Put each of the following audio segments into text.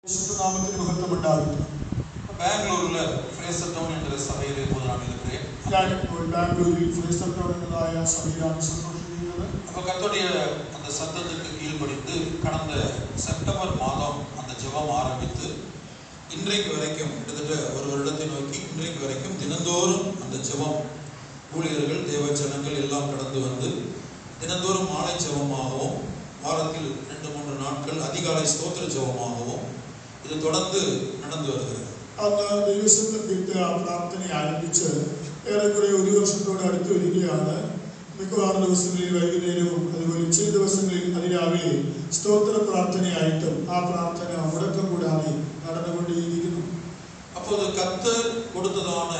நாமத்தின் மகத்துவம் உண்டாகட்டும். ബാംഗ്ലൂരിൽ ഫ്രേസർ ടൗൺ എന്ന സഭയിൽ ഇപ്പോൾ നാം இருக்கிறேன். ഞാനിപ്പോൾ ബാംഗ്ലൂരിൽ ഫ്രേസർ ടൗൺ എന്നതായ സഭയിലാണ് സന്തോഷിക്കുന്നത്. അപ്പോൾ கர்த்தருடைய அந்த சத்தத்துக்கு கீழ்ப்படிந்து கடந்த செப்டம்பர் மாதம் அந்த ஜெபம் ஆரம்பித்து இன்றைக்கு வரைக்கும் கிட்டத்தட்ட ஒரு வருடத்தை நோக்கி இன்றைக்கு வரைக்கும் தினந்தோறும் அந்த ஜெபம் ஊழியர்கள் தேவஜனங்கள் எல்லாம் கடந்து வந்து தினந்தோறும் மாலை ஜெபமாகவும் வாரத்தில் 2-3 நாட்கள் அதிகாலை ஸ்தோத்திர ஜெபமாகவும் இது தொடர்ந்து நடந்து வருகிறது. അന്ന് ദൈവസന്നിധിയിട്ട് ആ പ്രാർത്ഥന ആരംഭിച്ച് ഏറെക്കുറെ ഒരു വർഷത്തോട് അടുത്ത് വരികയാണ്. മിക്കവാറും ദിവസങ്ങളിൽ വൈകുന്നേരവും അതുപോലെ ചില ദിവസങ്ങളിൽ അതിരാവിലെ സ്തോത്ര പ്രാർത്ഥനയായിട്ടും ആ പ്രാർത്ഥന മുടക്കം കൂടാതെ നടന്നുകൊണ്ടേയിരിക്കുന്നു. அப்போது கர்த்தர் கொடுத்ததான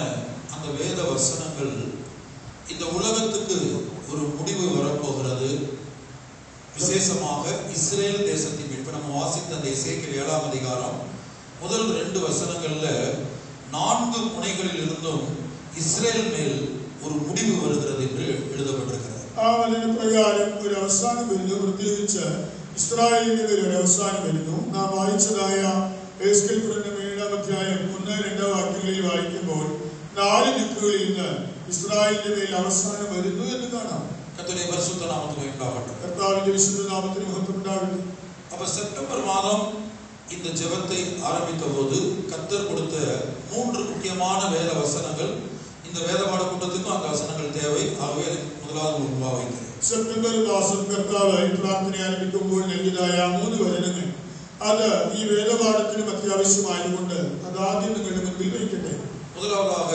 அந்த வேத வசனங்கள் இந்த உலகத்துக்கு ஒரு முடிவு வரப்போகிறது. விசேஷமாக இஸ்ரேல் தேசத்தின் மீது இப்ப நம்ம வாசித்த அந்த எசேக்கியேல் 7ஆம் அதிகாரம் முதல் 2 வசனங்கள்ல 4 முனைகளில் இருந்தும் இஸ்ரேல் மேல் ஒரு முடிவு வருகிறது என்று எழுதப்பட்டிருக்கிறது. ആ വചന പ്രകാരം ഒരു അവസാനം വരുന്നു. പ്രത്യേകിച്ച് ഇസ്രായേലിന്റെ മേൽ ഒരു അവസാനം വരുന്നു. നാം വായിച്ചതായ എസേക്കിയേൽ 7ആം അധ്യായം 1-2 വാക്യങ്ങളിൽ വായിക്കുമ്പോൾ 4 ദിക്കുകളിൽ നിന്ന് ഇസ്രായേലിന്റെ മേൽ അവസാനം വരുന്നു എന്ന് കാണാം. கர்த்தருடைய பரிசுத்த நாமத்துக்கு மகிமை. കർത്താവിന്റെ വിശുദ്ധ നാമത്തിന് മഹത്വം ഉണ്ടാകട്ടെ. அப்ப செப்டம்பர் மாதம் இந்த ஜெபத்தை ஆரம்பித்த போது கர்த்தர் கொடுத்த 3 முக்கியமான வேத வசனங்கள் இந்த வேதபாட கூட்டத்துக்கும் அந்த வசனங்கள் தேவை. ஆகவே முதலாவது உருவாக்குகிறேன். സെപ്റ്റംബർ മാസം കർത്താവ് ഈ പ്രാർത്ഥന ആരംഭിക്കുമ്പോൾ നൽകിയതായ 3 വചനങ്ങൾ അത് ഈ വേദപാഠത്തിനും അത്യാവശ്യമായതുകൊണ്ട് അത് ആദ്യം നിങ്ങളുടെ മുൻപിൽ വയ്ക്കട്ടെ. முதலாவதாக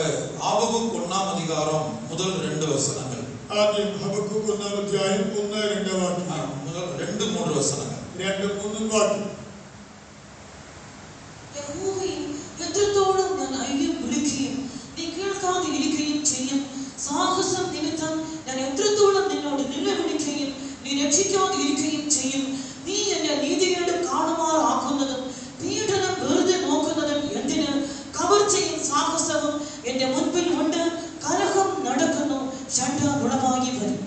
ஆபகுக் 1ஆம் அதிகாரம் முதல் 2 வசனங்கள். ആദ്യം ഹബക്കൂക്ക് 1ആം അധ്യായം 1-2 വാക്യങ്ങൾ. முதல் 2-3 വசനങ്ങൾ. 2-3 വാക്യം. യഹോവേ, എത്രത്തോളം ഞാൻ അയ്യം വിളിക്കുകയും നീ കേൾക്കാതെ ഇരിക്കുകയും ചെയ്യും. സാഹസം നിമിത്തം ഞാൻ എത്രത്തോളം നിന്നോട് നിലവിളിക്കുകയും നീ രക്ഷിക്കാതെ ഇരിക്കുകയും ചെയ്യും. നീ എന്റെ നീതികേട് കാണുമാറാക്കുന്നതും പീഡനം വെറുതെ നോക്കുന്നതും എന്തിന്? കവർച്ചയും സാഹസവും എന്റെ മുൻപിൽ ഉണ്ട്. കലഹം നടക്കുന്നു. ഷണ്ട ഗുണമായി വരും.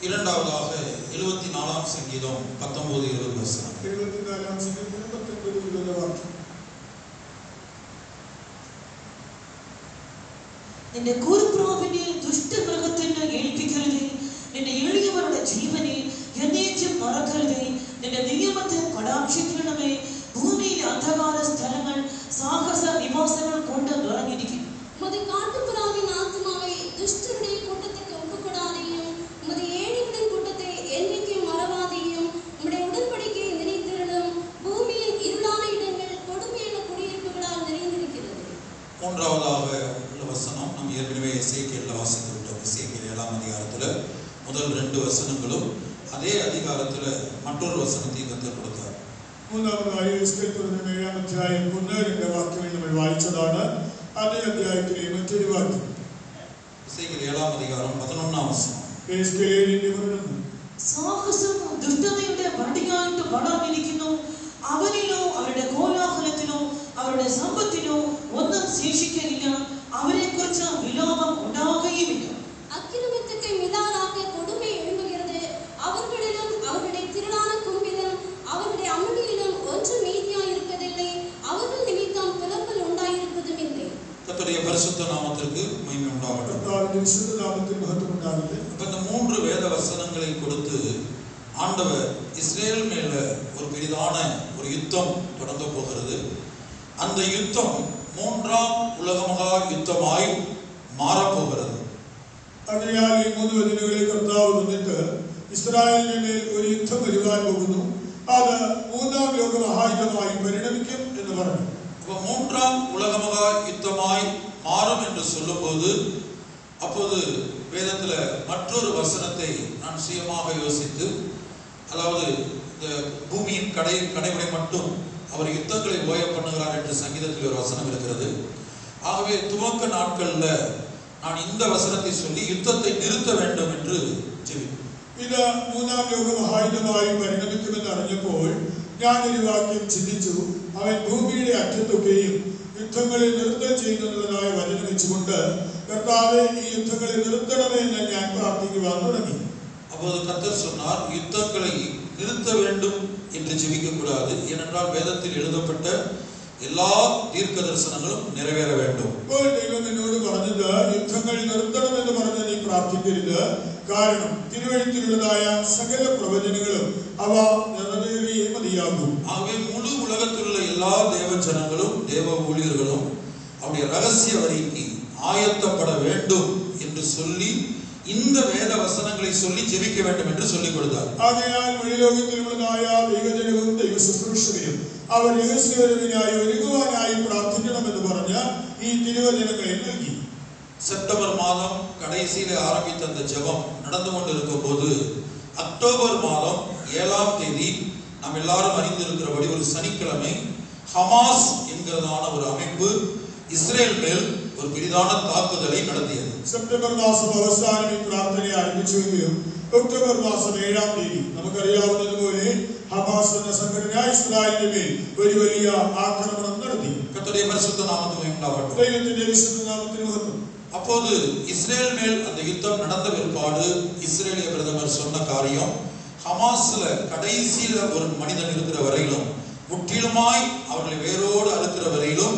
இரண்டாவதாக 74ஆம் சங்கீதம் 19-20 வசனம். 74ஆம் சங்கீதம் 19-20 വാക്യം. നിന്റെ കൂർപ്രാവിനെ ദുഷ്ടമൃഗത്തിന് ഏൽപ്പിക്കരുതേ. നിന്റെ എളിയവരുടെ ജീവനെ എന്നേക്കും മറക്കരുതേ. നിന്റെ നിയമത്തെ കടാക്ഷിക്കണമേ. ഭൂമിയിലെ അന്ധകാര സ്ഥലങ്ങൾ സാഹസ നിവാസങ്ങൾ കൊണ്ട് നിറഞ്ഞിരിക്കും. மூன்றாவதாக உள்ள வசனம் நாம் ஏற்கனவே எசேக்கியேல்ல வாசித்து விட்டோம். எசேக்கியேல் 7ஆம் அதிகாரத்துல முதல் 2 வசனங்களும் அதே அதிகாரத்துல மற்றொரு வசனத்தையும் கர்த்தர் கொடுத்தார். മൂന്നാമതായി എസേക്കിയേൽ 7ആം അധ്യായം 1-2 വാക്യങ്ങൾ നമ്മൾ വായിച്ചതാണ്. അതേ അധ്യായത്തിലെ മറ്റൊരു വാക്യം. எசேக்கியேல் 7ஆம் அதிகாரம் 11ஆம் വசനം. എസേക്കിയേൽ 7:11. സാഹസവും ദുഷ്ടതയുടെ വടിയായിട്ട് വളർന്നിരിക്കുന്നു. അവരിലോ അവരുടെ കോലാഹലത്തിലോ അവരുടെ സമ്പത്തിലോ ഒന്നും ശേഷിക്കയില്ല. അവരെ കുറിച്ച് വിലാപം ഉണ്ടാകുകയുമില്ല. അക്രമத்துக்கு மிதாராக கொடுமை எழும்புகிறது. அவர்களிலும் அவருடைய திரளான கும்பிலும் அவருடைய அமளியிலும் ஒன்றும் மீதியாய் இருப்பதில்லை. அவர்கள் நிமித்தம் புலம்பல் உண்டாயிருப்பதும் இல்லை. கர்த்தருடைய பரிசுத்த நாமத்திற்கு மகிமை உண்டாகட்டும். കർത്താവിന്റെ വിശുദ്ധ നാമത്തിന് മഹത്വം ഉണ്ടാകട്ടെ. இந்த 3 வேத வசனங்களை கொடுத்து ஆண்டவர் இஸ்ரேல் மேல ஒரு பெரிதான ஒரு யுத்தம் தொடங்க போகிறது. அந்த யுத்தம் 3ஆம் உலக மகா யுத்தமாய் മാറപ്പോகிறது. അതിനാൽ ഈ 3 വചനങ്ങളിൽ കർത്താവ് വന്നിട്ട് ഇസ്രായേലിന്റെ മേൽ ഒരു യുദ്ധം വരുവാൻ പോകുന്നു. അത് 3ആം ലോക മഹായുദ്ധമായി പരിണമിക്കും എന്ന് പറഞ്ഞു. அப்போ 3ஆம் உலக மகா யுத்தமாய் மாறும் என்று சொல்லும்போது அப்போது வேதத்துல மற்றொரு வசனத்தை நான் சுயமாக யோசித்து, அதாவது இந்த பூமியின் கடைமுறை மட்டும் அவர் யுத்தங்களை ஓய பண்ணுகிறார் என்று சங்கீதத்தில் ஒரு வசனம் இருக்கிறது. ஆகவே துவக்க நாட்கள்ல நான் இந்த வசனத்தை சொல்லி யுத்தத்தை நிறுத்த வேண்டும் என்று ஜெபித்தேன். ഇത് മൂന്നാം ലോകമഹായുധമായി പരിണമിക്കുമെന്ന് അറിഞ്ഞപ്പോൾ ഞാൻ ഒരു വാക്യം ചിന്തിച്ചു. അവൻ ഭൂമിയുടെ അറ്റത്തൊക്കെയും യുദ്ധങ്ങളിൽ നിർത്തൽ ചെയ്യുന്നതായ വചനം വെച്ചുകൊണ്ട് കർത്താവേ ഈ യുദ്ധങ്ങളിൽ നിർത്തണമേ എന്ന് ഞാൻ പ്രാർത്ഥിക്കുവാൻ തുടങ്ങി. அப்போது கர்த்தர் சொன்னார், யுத்தங்களை நிறுத்த வேண்டும் என்று ஜெபிக்க கூடாது, ஏனென்றால் வேதத்தில் எழுதப்பட்ட எல்லா தீர்க்க தரிசனங்களும் நிறைவேற வேண்டும். അപ്പോൾ ദൈവം എന്നോട് പറഞ്ഞത് യുദ്ധങ്ങൾ നിർത്തണമെന്ന് പറഞ്ഞ് നീ പ്രാർത്ഥിക്കരുത്. കാരണം തിരുവഴുത്തിലുള്ളതായ സകല പ്രവചനങ്ങളും അവ നിറവേറിയേ മതിയാകും. ஆகவே முழு உலகத்தில் உள்ள எல்லா தேவ ஜனங்களும் தேவ ஊழியர்களும் அவருடைய ரகசிய வரிக்கு ஆயத்தப்பட வேண்டும் என்று சொல்லி இந்த வேத வசனங்களை சொல்லி ஜெபிக்க வேண்டும் என்று சொல்லிக் கொடுத்தார். ஆகையால் வெளிலோகத்திலுള്ളതായ ദൈവജനവും ദൈവ ശുശ്രൂഷകരും അവർ രഹസ്യവരവിനായി ഒരുങ്ങുവാനായി പ്രാർത്ഥിക്കണമെന്ന് പറഞ്ഞ് ഈ തിരുവചനങ്ങളെ നൽകി. செப்டம்பர் மாதம் கடைசியில ஆரம்பித்த அந்த ஜெபம் நடந்து கொண்டிருக்கும் போது அக்டோபர் மாதம் 7ஆம் தேதி நாம் எல்லாரும் அறிந்திருக்கிறபடி ஒரு சனிக்கிழமை ஹமாஸ் என்கிறதான ஒரு அமைப்பு இஸ்ரேல் மேல் ஒரு பெரிதான தாக்குதலை நடத்தியது. സെപ്റ്റംബർ മാസം അവസാനം ഈ പ്രാർത്ഥന ആരംഭിച്ചുവെങ്കിലും ഒക്ടോബർ മാസം 7ആം തീയതി നമുക്കറിയാവുന്നതുപോലെ ഹമാസ് എന്ന സംഘടന ഇസ്രായേലിന്റെ മേൽ ഒരു വലിയ ആക്രമണം നടത്തി. கர்த்தருடைய பரிசுத்த நாமத்துக்கு உண்டாகட்டும். ദൈവത്തിന്റെ വിശുദ്ധ നാമത്തിന് മഹത്വം. அப்போது இஸ்ரேல் மேல் அந்த யுத்தம் நடந்த பிற்பாடு இஸ்ரேலிய பிரதமர் சொன்ன காரியம், ஹமாஸ்ல கடைசியில ஒரு மனிதன் இருக்கிற வரையிலும் முற்றிலுமாய் அவர்களை வேரோடு அறுக்கிற வரையிலும்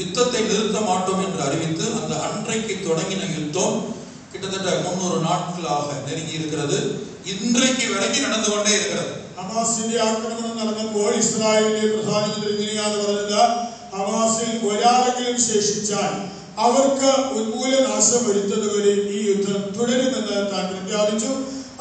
யுத்தத்தை நிறுத்த மாட்டோம் என்று அறிவித்து அந்த அன்றைக்கு தொடங்கின யுத்தம் கிட்டத்தட்ட 300 நாட்களாக நெருங்கி இருக்கிறது. இன்றைக்கு வரைக்கும் நடந்து கொண்டே இருக்கிறது. ഹമാസിന്റെ ആക്രമണം നടന്നപ്പോൾ ഇസ്രായേലിലെ പ്രധാനമന്ത്രി ഇങ്ങനെയാണ് പറഞ്ഞത്, ഹമാസിൽ ഒരാളെങ്കിലും ശേഷിച്ചാൽ അവർക്ക് ഉന്മൂലനാശം വരുത്തുന്നവരെ ഈ യുദ്ധം തുടരുമെന്ന് താൻ പ്രഖ്യാപിച്ചു.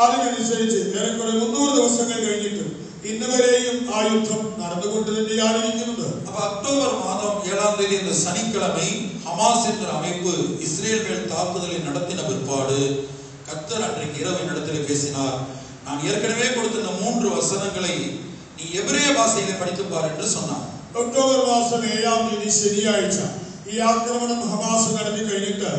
അതിനനുസരിച്ച് ഏറെക്കുറെ 300 ദിവസങ്ങൾ കഴിഞ്ഞിട്ടും ഇന്ന് വരെയും ആ യുദ്ധം നടന്നുകൊണ്ട് തന്നെയാണ് ഇരിക്കുന്നത്. அப்ப அக்டோபர் மாதம் 7ஆம் தேதி இந்த சனிக்கிழமை ஹமாஸ் என்ற அமைப்பு இஸ்ரேல் மேல் தாக்குதலை நடத்தின பிற்பாடு கர்த்தர் அன்றைக்கு இரவு என்னிடத்தில் பேசினார். நான் ஏற்கனவே கொடுத்த இந்த 3 வசனங்களை நீ எபிரேய பாஷையிலே படித்து பார் என்று சொன்னார். ഒക്ടോബർ മാസം 7ആം തീയതി ശനിയാഴ്ച ഈ ആക്രമണം ഹമാസ് നടത്തി കഴിഞ്ഞിട്ട്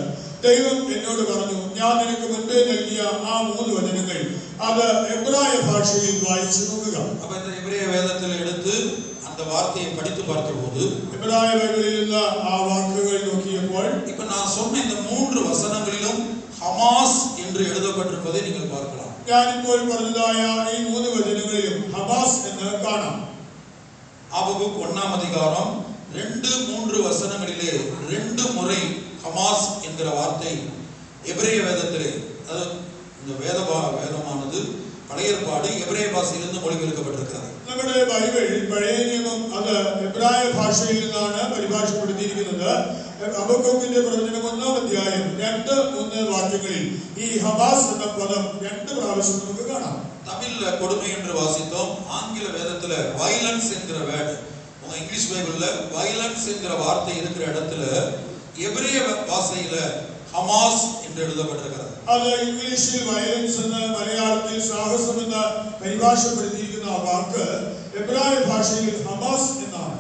ദൈവം എന്നോട് പറഞ്ഞു, ഞാൻ നിനക്ക് മുൻപേ നൽകിയ ആ 3 വചനങ്ങൾ അത് എബ്രായ ഭാഷയിൽ വായിച്ചു നോക്കുക. அப்ப இந்த எபிரேய வேதத்தில் எடுத்து அந்த வார்த்தையை படித்து பார்த்தபோது എബ്രായ ബൈബിളിൽ നിന്ന് ആ വാക്കുകൾ നോക്കിയപ്പോൾ இப்ப நான் சொன்ன இந்த 3 வசனங்களிலும் ஹமாஸ் என்று எழுதப்பட்டிருப்பதை நீங்கள் பார்க்கலாம். ഞാനിപ്പോൾ പറഞ്ഞതായ ഈ 3 വചനങ്ങളിലും ഹമാസ് എന്ന് കാണാം. ஆபகுக் 1ஆம் அதிகாரம் 2-3 வசனங்களிலே 2 முறை ஹமாஸ் என்கிற வார்த்தை எபிரேய வேதத்திலே, அதாவது இந்த வேதமானது பழைய ஏற்பாடு எபிரேய பாஷையிலிருந்து மொழிபெயர்க்கப்பட்டிருக்கிறது. നമ്മുടെ ബൈബിൾ പഴയ നിയമം അത് എബ്രായ ഭാഷയിൽ നിന്നാണ് പരിഭാഷപ്പെടുത്തിയിരിക്കുന്നത്. ഹബക്കൂക്കിന്റെ പ്രവചനം 1ആം അധ്യായം 2-3 വാക്യങ്ങളിൽ ഈ ഹമാസ് എന്ന പദം 2 പ്രാവശ്യം നമുക്ക് കാണാം. தமிழ்ல கொடுமை என்று வாசித்தோம். ஆங்கில வேதத்துல வயலன்ஸ் என்கிற வேர்ட், உங்க இங்கிலீஷ் பைபிள்ல வயலன்ஸ் என்கிற வார்த்தை இருக்கிற இடத்துல எபிரேய பாஷையில ஹமாஸ் என்று எழுதப்பட்டிருக்கிறது. അത് ഇംഗ്ലീഷിൽ വയലൻസ് എന്ന്, മലയാളത്തിൽ സാഹസം എന്ന് പരിഭാഷപ്പെടുത്തിയിരിക്കുന്ന ആ വാക്ക് എബ്രായ ഭാഷയിൽ ഹമാസ് എന്നാണ്.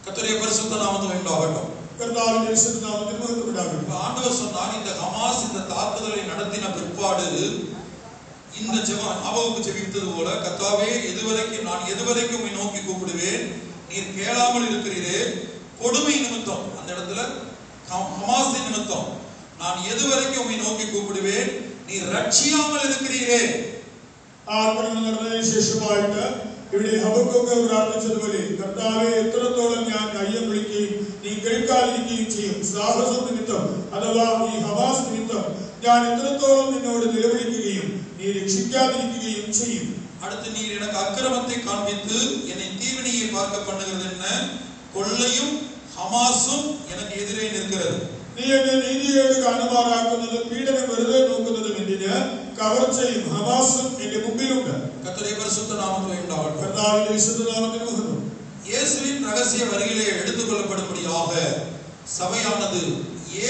கர்த்தருடைய பரிசுத்த நாமத்துக்கு உண்டாகட்டும். കർത്താവിന്റെ വിശുദ്ധ നാമത്തിന് മഹത്വം ഉണ്ടാകട്ടെ. ஆண்டவர் சொன்னார், இந்த ஹமாஸ் இந்த தாக்குதலை நடத்தின பிற்பாடு இந்த ஜெபம் ஆபகுக்கு ஜெபித்தது போல, கர்த்தாவே நான் எதுவரைக்கும் உம்மை நோக்கி கூப்பிடுவேன், நீர் கேளாமல் இருக்கிறீரே, கொடுமை நிமித்தம் அந்த இடத்துல ஹமாஸ் நிமித்தம் நான் எதுவரைக்கும் உம்மை நோக்கி கூப்பிடுவேன், நீர் ரட்சியாமல் இருக்கிறீரே. ആക്രമണം നടന്നതിന് ശേഷമായിട്ട് ഇവിടെ ഹബക്കൂക്ക് പ്രാർത്ഥിച്ചതുപോലെ, കർത്താവെ എത്രത്തോളം ഞാൻ കയ്യം വിളിക്കുകയും നീ കേൾക്കാതിരിക്കുകയും ചെയ്യും. സാഹസം നിമിത്തം അഥവാ ഈ ഹമാസ് നിമിത്തം ഞാൻ എത്രത്തോളം നിന്നോട് നിലവിളിക്കുകയും നീ രക്ഷിക്കാതിരിക്കുകയും ചെയ്യും. அடுத்து நீர் எனக்கு அக்கிரமத்தை காண்பித்து என்னை தீவினையை பார்க்க பண்ணுகிறது என்ன, கொள்ளையும் ஹமாஸும் எனக்கு எதிரே நிற்கிறது. നീ എന്നെ നീതിയോട് കാണുമാറാക്കുന്നതും പീഡനം വെറുതെ നോക്കുന്നതും എന്തിന്, കവർച്ചയും ഹമാസും എന്റെ മുമ്പിലുണ്ട്. கர்த்தருடைய பரிசுத்த நாமத்துக்கு உண்டாகட்டும். കർത്താവിന്റെ വിശുദ്ധ നാമത്തിന് മഹത്വം. இயேசுவின் ரகசிய வருகையிலே எடுத்துக் கொள்ளப்படும்படியாக சபையானது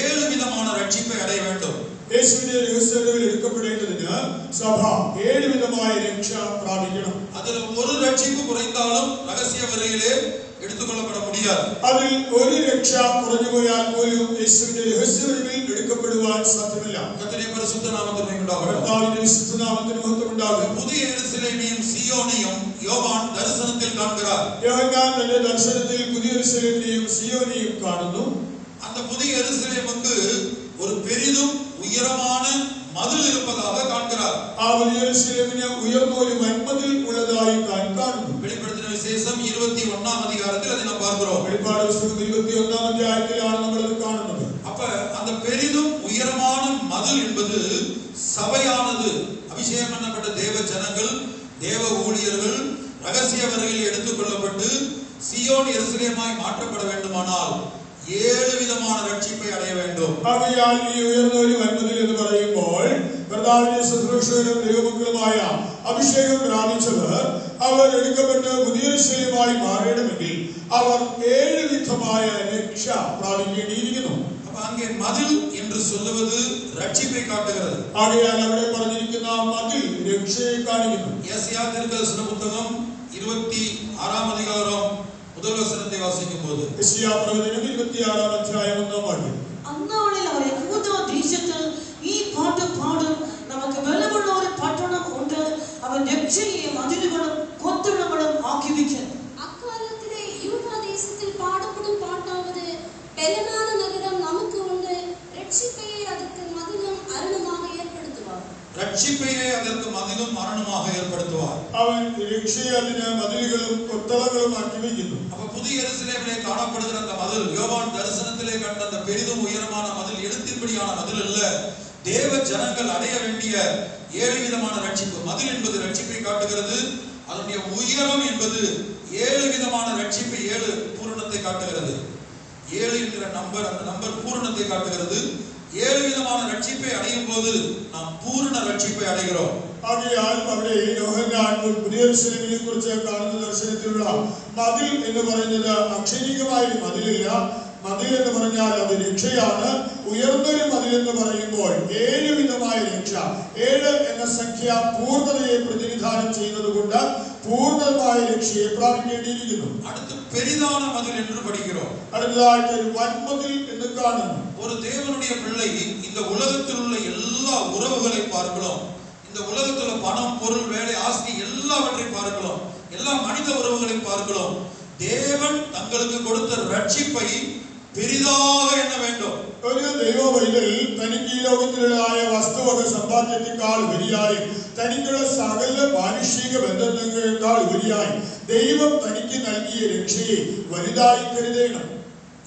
7 விதமான ரட்சிப்பை அடைய வேண்டும். യേശുവിന്റെ രഹസ്യങ്ങളിൽ എടുക്കപ്പെടേണ്ടതിന് സഭ 7 വിധമായ രക്ഷ പ്രാപിക്കണം. அதில் ஒரு ரட்சிப்பு குறைந்தாலும் ரகசிய வருகையிலே எடுத்துக்கொள்ளப்பட முடியாது. അതിൽ ഒരു രക്ഷ കുറഞ്ഞുപോയാൽ പോലും യേശുവിന്റെ രഹസ്യവഴികളിൽ എടുക്കപ്പെടുവാൻ സാധ്യമല്ല. கர்த்தருடைய பரிசுத்த நாமத்திற்கு உண்டாகட்டும். കർത്താവിന്റെ വിശുദ്ധ നാമത്തിന് മഹത്വം ഉണ്ടാകട്ടെ. புதிய எருசலேமையும் சீயோனையும் யோவான் தரிசனத்தில் காண்கிறார். യോഹന്നാൻ തന്റെ ദർശനത്തിൽ പുതിയ യെരൂശലേമിനെയും സിയോനെയും കാണുന്നു. அந்த புதிய எருசலேமுக்கு ஒரு பெரிதும் உயரமான மதில் இருப்பதாக காண்கிறார். ആ പുതിയ യെരൂശലേമിന് ഉയർന്ന ഒരു വൻമതിൽ ഉള്ളതായി കാണുന്നു. வெளிப்படுத்தின விசேஷம் 21ஆம் அதிகாரத்தில் அதை நாம் பார்க்கிறோம். വെളിപ്പാട് പുസ്തകം 21ആം അധ്യായത്തിലാണ് നമ്മൾ അത് കാണുന്നത്. அப்ப அந்த பெரிதும் உயரமான மதில் என்பது சபையானது, அபிஷேகம் பண்ணப்பட்ட தேவ ஜனங்கள், தேவ ஊழியர்கள் ரகசிய வருகையில் எடுத்துக்கொள்ளப்பட்டு சியோன் எருசலேமாய் மாற்றப்பட வேண்டுமானால் 7 விதமான ரட்சிப்பை அடைய வேண்டும். ആകയാൽ ഈ ഉയർന്ന ഒരു വൻമതിൽ എന്ന് പറയുമ്പോൾ കർത്താവിന്റെ ശുശ്രൂഷകരും ദൈവമക്കളുമായ അഭിഷേകം പ്രാപിച്ചവർ അവർ എടുക്കപ്പെട്ട് പുതിയ യെരൂശലേമായി മാറണമെങ്കിൽ അവർ 7 വിധമായ രക്ഷ പ്രാപിക്കേണ്ടിയിരിക്കുന്നു. அப்ப அங்கே மதில் என்று சொல்லுவது ரட்சிப்பை காட்டுகிறது. ആകയാൽ അവിടെ പറഞ്ഞിരിക്കുന്ന മതിൽ രക്ഷയെ കാണിക്കുന്നു. യെശയ്യാ தீர்க்கதரிசன புத்தகம் 26ஆம் அதிகாரம் முதல் வசனத்தை வாசிக்கும்போது യെശയ്യാ പ്രവചനം 26ആം അധ്യായം 1-ാം വാക്യം. അന്നാളിൽ അവർ യഹൂദാ ദേശത്തിൽ ഈ പാട്ട് പാടും. നമുക്ക് ബലമുള്ള ഒരു പട്ടണം ഉണ്ട്. അവൻ രക്ഷയെ മതിലുകളും കൊത്തളങ്ങളും ആക്കി വയ്ക്കും. അക്കാലത്തിലെ യൂദാ ദേശത്തിൽ പാടപ്പെടും പാട്ടാவது ബലനാന നഗരം നമുക്ക് ഉണ്ട്. രക്ഷിപ്പയെ அதற்கு மதிலும் அரணமாக ஏற்படுத்துவார். ரட்சிப்பையே அதற்கு மதிலும் மரணமாக ஏற்படுத்துவார். അവൻ രക്ഷയെ അതിന് മതിലുകളും കൊത്തളങ്ങളും ആക്കി വയ്ക്കുന്നു. அப்ப புதிய எருசலேமிலே காணப்படுகிற அந்த மதில், யோவான் தரிசனத்திலே கண்ட அந்த பெரிதும் உயரமான மதில் எழுத்தின்படியான மதில் அல்ல. தேவ ஜனங்கள் அடைய வேண்டிய 7 விதமான ரட்சிப்பு. மதில் என்பது ரட்சிப்பை காட்டுகிறது. அதனுடைய உயரம் என்பது 7 விதமான ரட்சிப்பை, 7 பூரணத்தை காட்டுகிறது. 7 என்கிற நம்பர், அந்த நம்பர் பூரணத்தை காட்டுகிறது. 7 விதமான ரட்சிப்பை அடையும் போது நாம் பூரண ரட்சிப்பை அடைகிறோம். ആകയാൽ അവിടെ യോഹന്നാൻ പുതിയ യെരൂശലേമിനെ കുറിച്ച് കാണുന്ന ദർശനത്തിലുള്ള മതിൽ എന്ന് പറയുന്നത് അക്ഷരീകമായ ഒരു മതിലില്ല. മതിൽ എന്ന് പറഞ്ഞാൽ അത് രക്ഷയാണ്. ഉയർന്നൊരു മതിൽ എന്ന് പറയുമ്പോൾ 7 വിധമായ രക്ഷ. 7 എന്ന സംഖ്യ പൂർണ്ണതയെ പ്രതിനിധാനം ചെയ്യുന്നത് കൊണ്ട് പൂർണ്ണമായ രക്ഷയെ പ്രാപിക്കേണ്ടിയിരിക്കുന്നു. அடுத்து பெரிதான மதில் என்று படிக்கிறோம். അടുത്തതായിട്ട് ഒരു വൻമതിൽ എന്ന് കാണുന്നു. ஒரு தேவனுடைய பிள்ளை இந்த உலகத்தில் உள்ள எல்லா உறவுகளை பார்க்கலாம். இந்த உலகத்தில் உள்ள பணம், பொருள், வேலை, ஆஸ்தி எல்லாவற்றை பார்க்கலாம். எல்லா மனித உறவுகளை பார்க்கலாம். தேவன் தங்களுக்கு கொடுத்த ரட்சிப்பை பெரிதாக எண்ண வேண்டும். ഒരു ദൈവ പൈതൽ തനിക്ക് ഈ ലോകത്തിലുള്ളതായ വസ്തുവക സമ്പാദ്യത്തെക്കാൾ ഉപരിയായി, തനിക്കുള്ള സകല മാനുഷിക ബന്ധങ്ങളെക്കാൾ ഉപരിയായി ദൈവം തനിക്ക് നൽകിയ രക്ഷയെ വലുതായി കരുതണം.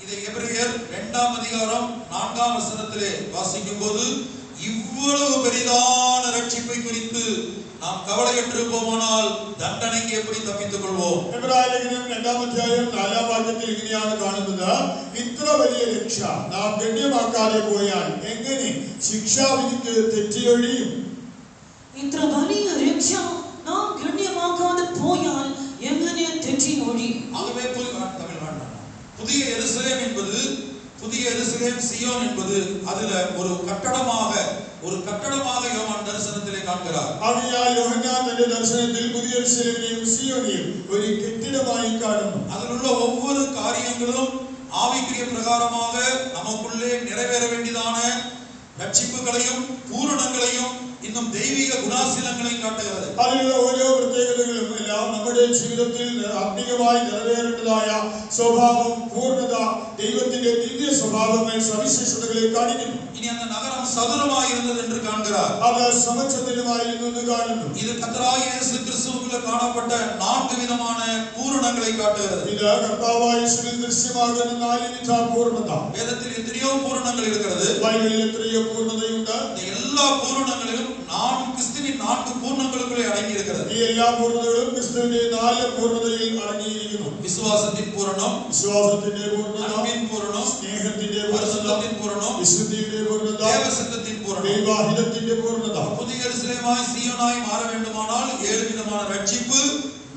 இதை எபிரேயர் 2ஆம் அதிகாரம் 4ஆம் வசனத்திலே வாசிக்கும்போது இவ்வளவு பெரிதான ரட்சிப்பை குறித்து நாம் கவலையற்றிருப்போமானால் தண்டனைக்கு எப்படி தப்பித்துக் கொள்வோம்? എബ്രായ ലേഖനം 2ആം അധ്യായം 4ആം വാക്യത്തിൽ ഇങ്ങനെയാണ് കാണുന്നത്. ഇത്ര വലിയ രക്ഷ നാം ഗണ്യമാക്കാതെ പോയാൽ എങ്ങനെ ശിക്ഷാവിധിക്ക് തെറ്റിയൊഴിയും? ഇത്ര വലിയ രക്ഷ നാം ഗണ്യമാക്കാതെ പോയാൽ എങ്ങനെ തെറ്റിയൊഴിയും? ஆகவே தமிழ் வேண்டாம். புதிய எருசலேம் என்பது, புதிய எருசலேம் சியோன் என்பது அதுல ஒரு கட்டடமாக யோவான் தரிசனத்திலே காண்கிறார். ആകയാൽ യോഹന്നാൻ തന്റെ ദർശനത്തിൽ പുതിയ യെരൂശലേമിനെയും സിയോനെയും ഒരു കെട്ടിടമായി കാണുന്നു. அதில் உள்ள ஒவ்வொரு காரியங்களும் ஆவிக்குரிய பிரகாரமாக நமக்குள்ளே நிறைவேற வேண்டியதான ரட்சிப்புகளையும் பூரணங்களையும் இன்னும் தெய்வீக குணாசீலங்களையும் காட்டுகிறது. അതിലുള്ള ഓരോ പ്രത്യേകതകളും എല്ലാം നമ്മുടെ ജീവിതത്തിൽ ആത്മീയമായി നിറവേറേണ്ടതായ സ്വഭാവം, പൂർണ്ണത, ദൈവത്തിന്റെ ദിവ്യ സ്വഭാവങ്ങൾ, സവിശേഷതകളെ കാണിക്കുന്നു. இனி அந்த நகரம் சதுரமாய் இருந்தது என்று காண்கிறார். അത് സമചതുരമായിരുന്നു എന്ന് കാണുന്നു. இது கர்த்தராகிய இயேசு கிறிஸ்துவுக்குள்ள காணப்பட்ட 4 விதமான பூரணங்களை காட்டுகிறது. ഇത് കർത്താവായ യേശുവിൽ ദൃശ്യമാകുന്ന 4 വിധ പൂർണ്ണത. வேதத்தில் எத்தனையோ பூரணங்கள் இருக்கிறது. ബൈബിളിൽ എത്രയോ പൂർണ്ണതയുണ്ട്. இந்த எல்லா பூரணங்களிலும் கிறிஸ்துவின் 4 பூரணங்களுக்குள்ளே அடங்கி இருக்கிறது. ഈ എല്ലാ പൂർണ്ണതകളും ക്രിസ്തുവിന്റെ 4 പൂർണ്ണതയിൽ അടങ്ങിയിരിക്കുന്നു. விசுவாசத்தின் பூரணம், വിശ്വാസത്തിന്റെ പൂർണ്ണത, அன்பின் பூரணம், സ്നേഹത്തിന്റെ പൂർണ്ണത, பரிசுத்தத்தின் பூரணம், വിശുദ്ധിയുടെ പൂർണ്ണത, தேவசங்கத்தின் பூரணம். ദൈവാഹിതത്തിന്റെ പൂർണ്ണത. புதிய எருசலேமாய் சீயோனாய் மாற வேண்டுமானால் 7 விதமான ரட்சிப்பு,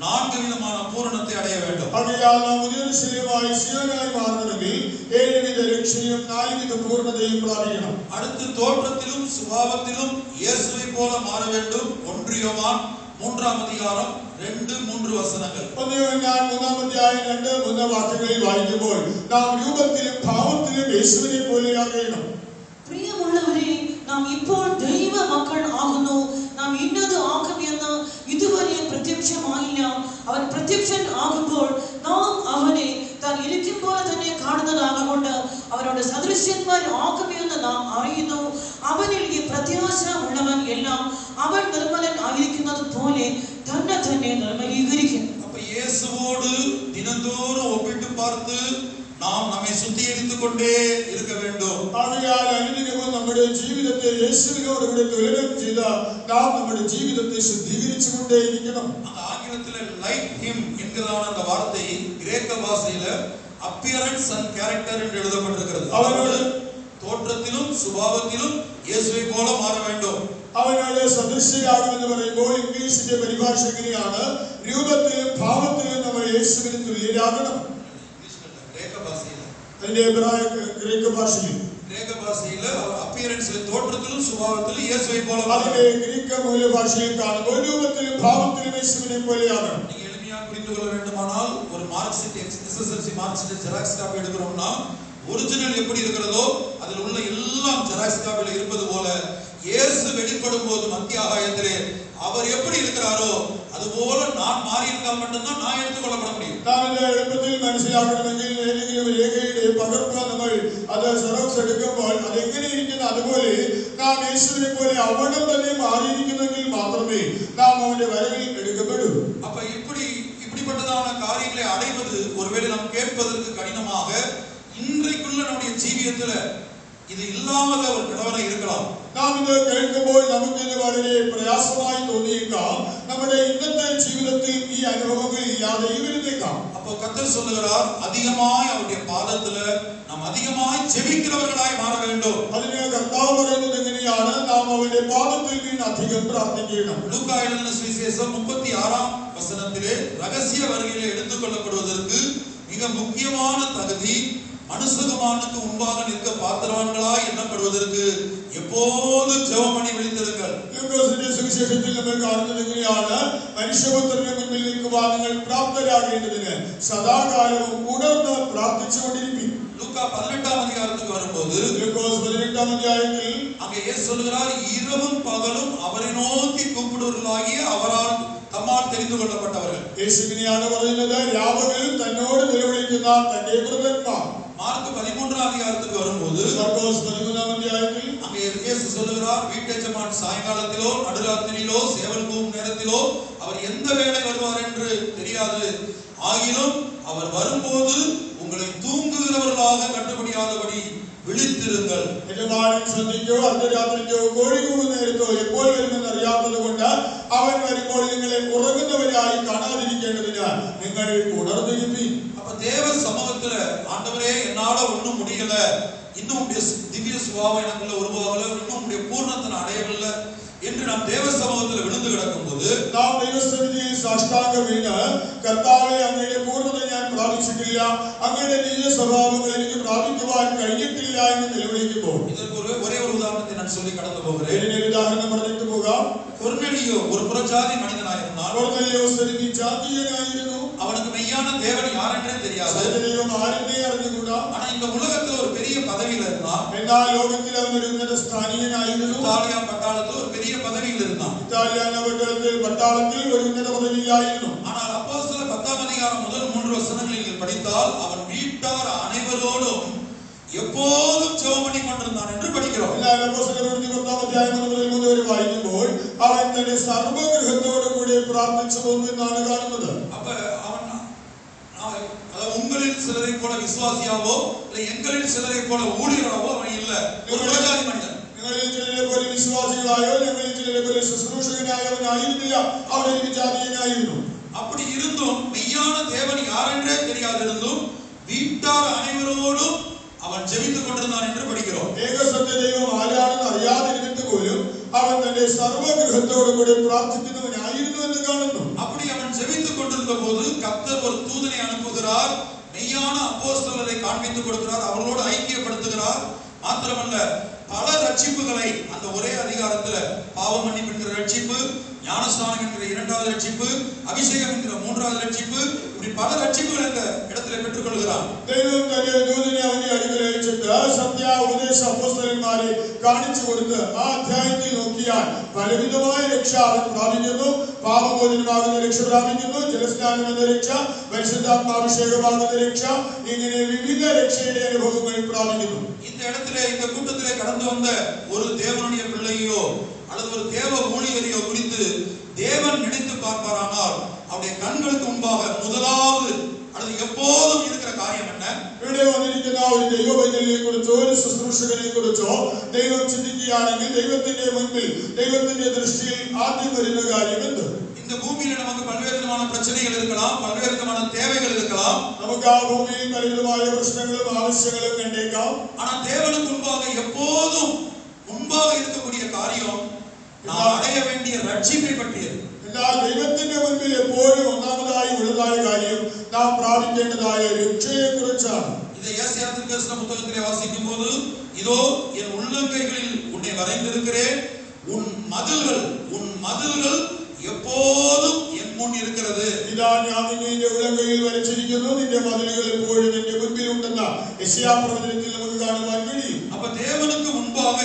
4 விதமான பூரணத்தை அடைய வேண்டும். ആകയാൽ നാം പുതിയ യെരൂശലേമായി സിയോനായി മാറണമെങ്കിൽ 7 വിധ രക്ഷയും 4 വിധ പൂർണ്ണതയും പ്രാപിക്കണം. அடுத்து தோற்றத்திலும் சுபாவத்திலும் இயேசுவை போல மாற வேண்டும். 1 யோவான் 3ஆம் அதிகாரம் 2-3 வசனங்கள். ഞാൻ 3-ാം അധ്യായം 2-3 വാക്യങ്ങളിൽ വായിക്കുമ്പോൾ നാം രൂപത്തിലും ഭാവത്തിലും യേശുവിനെ പോലെയാകണം. പ്രിയമുള്ളവരെ, നാം ഇപ്പോൾ ദൈവ മക്കൾ ആകുന്നു. നാം ഇന്നത് ആകും എന്ന് ഇതുവരെ പ്രത്യക്ഷമായില്ല. അവൻ പ്രത്യക്ഷൻ ആകുമ്പോൾ നാം അവനെ താൻ ഇരിക്കും പോലെ തന്നെ കാണുന്നതാകൊണ്ട് അവനോട് സദൃശ്യന്മാർ ആകുമെന്ന് നാം അറിയുന്നു. അവനിൽ ഈ പ്രത്യാശ ഉള്ളവൻ എല്ലാം അവൻ നിർമ്മലൻ ആയിരിക്കുന്നത് പോലെ തന്നെ തന്നെ നിർമ്മലീകരിക്കും. அப்ப இயேசுவோடு தினந்தோறும் ஒப்பிட்டு பார்த்து நாம் நம்மை சுத்திகரித்துக் கொண்டே இருக்க வேண்டும். ஆகையால் അനുദിനവും നമ്മുടെ ജീവിതത്തെ യേശുവിനോട് കൂടെ തുലനം ചെയ്ത നാം നമ്മുടെ ജീവിതത്തെ ശുദ്ധീകരിച്ചുകൊണ്ടേയിരിക്കണം. அந்த ஆங்கிலத்திலே லைக் ஹிம் என்கிறதான அந்த வார்த்தை கிரேக்க பாஷையில அப்பியரன்ஸ் அண்ட் கேரக்டர் என்று எழுதப்பட்டிருக்கிறது. அவனோடு தோற்றத்திலும் சுபாவத்திலும் இயேசுவை போல மாற வேண்டும். അവനോട് സദൃശ്യരാകുമെന്ന് പറയുമ്പോൾ ഇംഗ്ലീഷിന്റെ പരിഭാഷ എങ്ങനെയാണ്? രൂപത്തിലും ഭാവത്തിലും നമ്മൾ യേശുവിന് തുല്യരാകണം. അതിന്റെ ഗ്രീക്ക് ഭാഷയിൽ അപ്പിയറൻസിലും തോற்றത്തിലും സ്വഭാവത്തിലും യേശുവെ പോലെ. അതിന്റെ ഗ്രീക്ക് മൂലഭാഷയിൽ കാണുമ്പോൾ രൂപത്തിലും ഭാവത്തിലും യേശുവിനെ പോലെയാകണം. நீங்க எளிமையாக புரிந்து கொள்ள வேண்டுமானால் ஒரு மார்க்சிட் எஸ்எஸ்எல்சி மார்க்சிட் ஜெராக்ஸ் காப்பி எடுக்கிறோம்னா ஒரிஜினல் எப்படி இருக்கிறதோ அதில் உள்ள எல்லாம் ஜெராக்ஸ் காப்பியில் இருப்பது போல இயேசு வெளிப்படும் போது மத்திய ஆகாயத்திலே அவர் எப்படி இருக்கிறாரோ அதுபோல நான் மாறி இருந்தால் மட்டும்தான் நான் எடுத்துக்கொள்ளப்பட முடியும். നാം ഇത് എളുപ്പത്തിൽ മനസ്സിലാക്കണമെങ്കിൽ ഏതെങ്കിലും രേഖയുടെ പകർപ്പ് നമ്മൾ അത് സെറോക്സ് എടുക്കുമ്പോൾ അതെങ്ങനെ ഇരിക്കുന്നു അതുപോലെ നാം യേശുവിനെ പോലെ അവിടം തന്നെ മാറിയിരിക്കുന്നെങ്കിൽ മാത്രമേ നാം അവന്റെ വരവിൽ എടുക്കപ്പെടൂ. அப்ப இப்படிப்பட்டதான காரியங்களை அடைவது ஒருவேளை நாம் கேட்பதற்கு கடினமாக இன்றைக்குள்ள நம்முடைய ஜீவியத்துல இது இல்லாத ஒரு கடவுளை இருக்கலாம். നാം ഇത് കേൾക്കുമ്പോൾ നമുക്ക് ഇത് വളരെ പ്രയാസമായി തോന്നിയേക്കാം. നമ്മുടെ ഇന്നത്തെ ജീവിതത്തിൽ ഈ അനുഭവങ്ങൾ ഇല്ലാതെയും ഇരുന്നേക്കാം. அப்போ கர்த்தர் சொல்லுகிறார், அதிகமாய் அவருடைய பாதத்துல நாம் அதிகமாய் ஜெபிக்கிறவர்களாய் மாற வேண்டும். അതിന് കർത്താവ് പറയുന്നത് എങ്ങനെയാണ്? നാം അവന്റെ പാദത്തിൽ വീണ് അധികം പ്രാർത്ഥിക്കണം. லூக்கா எழுதின சுவிசேஷம் 36ஆம் வசனத்திலே ரகசிய வருகையிலே எடுத்துக்கொள்ளப்படுவதற்கு மிக முக்கியமான தகுதி மனுஷகுமாரனுக்கு முன்பாக நிற்க பாத்திரவான்களாய் எண்ணப்படுவதற்கு எப்போது ஜெபம் பண்ணி விழித்திருங்கள். ലൂക്കോസിന്റെ സുവിശേഷത്തിൽ നമ്മൾ കാണുന്നത് എങ്ങനെയാണ്? മനുഷ്യപുത്രന്റെ മുൻപിൽ നിൽക്കുവാൻ നിങ്ങൾ പ്രാപ്തരാകേണ്ടതിന് സദാകാലവും ഉണർന്ന് പ്രാർത്ഥിച്ചുകൊണ്ടിരിക്കും. லூக்கா 18ஆம் அதிகாரத்துக்கு வரும்போது ലൂക്കോസ് 18ஆம் അധ്യായത്തിൽ அங்கே இயேசு சொல்கிறார், இரவும் பகலும் அவரை நோக்கி கூப்பிடுவர்களாகிய அவரால் தம்மால் தெரிந்து கொள்ளப்பட்டவர்கள். യേശുവിനെയാണ് പറയുന്നത്, രാവുകളിൽ തന്നോട് നിലവിളിക്കുന്ന തന്റെ വൃദ്ധന്മാർ. மார்க் 13ஆம் அதிகாரத்துக்கு வரும்போது മാർക്കോസ് 13ஆம் അധ്യായത്തിൽ அங்கே இயேசு சொல்கிறார், வீட்டெஜமான் சாயங்காலத்திலோ நடுராத்திரியிலோ சேவல் கூவும் நேரத்திலோ அவர் எந்த வேளை வருவார் என்று தெரியாது. ஆகிலும் அவர் வரும்போது உங்களை தூங்குகிறவர்களாக கண்டுபிடியாதபடி വിളിത്തിരുങ്ങൾ. യജമാനൻ സന്ധ്യയ്ക്കോ അർദ്ധരാത്രിക്കോ കോഴി കൂവുന്ന നേരത്തോ എപ്പോൾ വരുമെന്ന് അറിയാത്തത് കൊണ്ട് അവൻ വരുമ്പോൾ നിങ്ങളെ ഉറങ്ങുന്നവരായി കാണാതിരിക്കേണ്ടതിന് നിങ്ങൾ ഉണർന്നിരിപ്പീൻ. அப்ப தேவ சமூகத்துல ஆண்டவரே என்னால ஒண்ணும் முடியல, இன்னும் உடைய திவ்ய சுபாவம் எனக்குள்ள உருவாகல, இன்னும் உடைய பூர்ணத்தை அடையவில்லை என்று நாம் தேவ சமூகத்துல விழுந்து கிடக்கும் போது നാം ദൈവസന്നിധിയിൽ സാഷ്ടാംഗം വീണ് കർത്താവേ അങ്ങയുടെ പൂർണ്ണത ഞാൻ പ്രാപിച്ചിട്ടില്ല, അങ്ങയുടെ ദിവ്യ സ്വഭാവങ്ങൾ എനിക്ക് പ്രാപിക്കുവാൻ കഴിഞ്ഞിട്ടില്ല എന്ന് നിലവിളിക്കുമ്പോൾ இதற்கு ஒரே ஒரு உதாரணத்தை நான் சொல்லி கடந்து போகிறேன். ഇതിനൊരു ഉദാഹരണം പറഞ്ഞിട്ട് പോകാം. கொர்நேலியோ ஒரு புறஜாதி மனிதனாயிருந்தான். കൊർന്നേലിയോസ് ഒരു വിജാതീയനായിരുന്നു. அவனுக்கு மெய்யான தேவன் யாரென்றே தெரியாது. ദൈവം ആരെന്നേ അറിഞ്ഞുകൂടാ. ஆனா இந்த உலகத்துல ஒரு பெரிய பதவியில இருந்தான். എന്നാൽ ലോകത്തിൽ അവൻ ഒരു ഉന്നത സ്ഥാനീയനായിരുന്നു. இத்தாலியா பட்டாளத்துல ஒரு பெரிய பதவியில் இருந்தான். ഇറ്റാലിയൻ പട്ടാളത്തിൽ ഒരു ഉന്നത പദവിയിലായിരുന്നു. ஆனால் அப்போஸ்தலர் 10ஆம் அதிகாரம் முதல் 3 வசனங்களில் நீங்கள் படித்தால் அவன் வீட்டார் அனைவரோடும் எப்போதும் ஜெபம் பண்ணி கொண்டிருந்தான் என்று படிக்கிறோம். എന്നാൽ അപ്പോസ്തലർ 10ആം അധ്യായം മുതൽ 3 വരെ വായിക്കുമ്പോൾ അവൻ തന്റെ സർവ്വഗൃഹത്തോടും കൂടി പ്രാർത്ഥിച്ചു പോകുമെന്നാണ് കാണുന്നത്. அப்ப அவன் உங்களில் சிலரை போல விசுவாசியாவோ இல்லை எங்களில் சிலரை போல ஊழியராவோ அவன் இல்ல, ஒரு புறஜாதி மனிதன். നിങ്ങളിൽ ചിലരെ പോലെ വിശ്വാസികളായോ ഞങ്ങളിൽ ചിലരെ പോലെ ശുശ്രൂഷകനായോ അവനായിരുന്നില്ല, അവൻ ഒരു വിജാതീയനായിരുന്നു. அப்படி இருந்தும் மெய்யான தேவன் யாரென்றே தெரியாதிருந்தும் வீட்டார் அனைவரோடும் அவன் ஜெபித்துக் கொண்டிருந்தான் என்று படிக்கிறோம். ഏകസത്യ ദൈവം ആരാണെന്ന് അറിയാതിരുന്നിട്ട് പോലും അവൻ തന്റെ സർവ്വഗൃഹത്തോടും കൂടി പ്രാർത്ഥിക്കുന്നവനായിരുന്നു എന്ന് കാണുന്നു. அப்படி அவன் ஜெபித்துக் கொண்டிருந்த போது கர்த்தர் ஒரு தூதனை அனுப்புகிறார், மெய்யான அப்போஸ்தலரை காண்பித்துக் கொடுக்கிறார், அவர்களோடு ஐக்கியப்படுத்துகிறார். மாத்திரமல்ல பல ரட்சிப்புகளை அந்த ஒரே அதிகாரத்துல பாவ மன்னிப்பு என்கிற ரட்சிப்பு, ஞானஸ்நானம் என்கிற இரண்டாவது ரட்சிப்பு, அபிஷேகம் என்கிற மூன்றாவது ரட்சிப்பு, இப்படி பல ரட்சிப்புகள் இந்த இடத்துல பெற்றுக்கொள்கிறான். ദൈവം തന്റെ ദൂതനെ അവന്റെ അടുക്കൽ അയച്ചിട്ട് സത്യ ഉപദേശ അപ്പോസ്തലന്മാരെ കാണിച്ചു കൊടുത്ത് ആ അധ്യായത്തിൽ നോക്കിയാൽ പലവിധമായ രക്ഷ അവൻ പ്രാപിക്കുന്നു. പാപമോചനമാകുന്ന രക്ഷ പ്രാപിക്കുന്നു, ജലസ്നാനം എന്ന രക്ഷ, പരിശുദ്ധാത്മാഭിഷേകമാകുന്ന രക്ഷ, ഇങ്ങനെ വിവിധ രക്ഷയുടെ അനുഭവങ്ങൾ പ്രാപിക്കുന്നു. இந்த இடத்திலே இந்த கூட்டத்திலே கடந்து வந்த ஒரு தேவனுடைய பிள்ளையோ அல்லது ஒரு தேவ ஊழியரையோ குறித்து தேவன் நினைத்து பார்ப்பாரானால் அவருடைய கண்களுக்கு முன்பாக முதலாவது அல்லது எப்போதும் இருக்கிற காரியம் என்ன? ഇവിടെ വന്നിരിക്കുന്ന ഒരു ദൈവവൈദ്യനെ കുറിച്ചോ ഒരു ശുശ്രൂഷകനെ കുറിച്ചോ ദൈവം ചിന്തിക്കുകയാണെങ്കിൽ ദൈവത്തിന്റെ മുൻപിൽ ദൈവത്തിന്റെ ദൃഷ്ടിയിൽ ആദ്യം വരുന്ന കാര്യം എന്ത്? இந்த பூமியில நமக்கு பல்வேறு விதமான பிரச்சனைகள் இருக்கலாம், பல்வேறு விதமான தேவைகள் இருக்கலாம். നമുക്ക് ആ ഭൂമിയിൽ പലവിധമായ പ്രശ്നങ്ങളും ആവശ്യങ്ങളും കണ്ടേക്കാം. ஆனா தேவனுக்கு முன்பாக எப்போதும் முன்பாக இருக்கக்கூடிய காரியம் நாம் அடைய வேண்டிய ரட்சிப்பை பற்றியது. എന്നാൽ ദൈവത്തിന്റെ മുൻപിൽ എപ്പോഴും ഒന്നാമതായി ഉള്ളതായ കാര്യം നാം പ്രാപിക്കേണ്ടതായ രക്ഷയെ കുറിച്ചാണ്. இதை ஏசாயா தீர்க்கதரிசன புத்தகத்திலே வாசிக்கும் போது, இதோ என் உள்ளங்கைகளில் உன்னை வரைந்திருக்கிறேன், உன் மதில்கள் எப்போதும் என் முன் இருக்கிறது. ഇതാ ഞാൻ നിന്റെ ഉള്ളങ്കയിൽ വരച്ചിരിക്കുന്നു, നിന്റെ മതിലുകൾ എപ്പോഴും എന്റെ മുൻപിൽ ഉണ്ടെന്ന യെശയ്യാ പ്രവചനത്തിൽ നമുക്ക് കാണുവാൻ കഴിയും. அப்ப தேவனுக்கு முன்பாக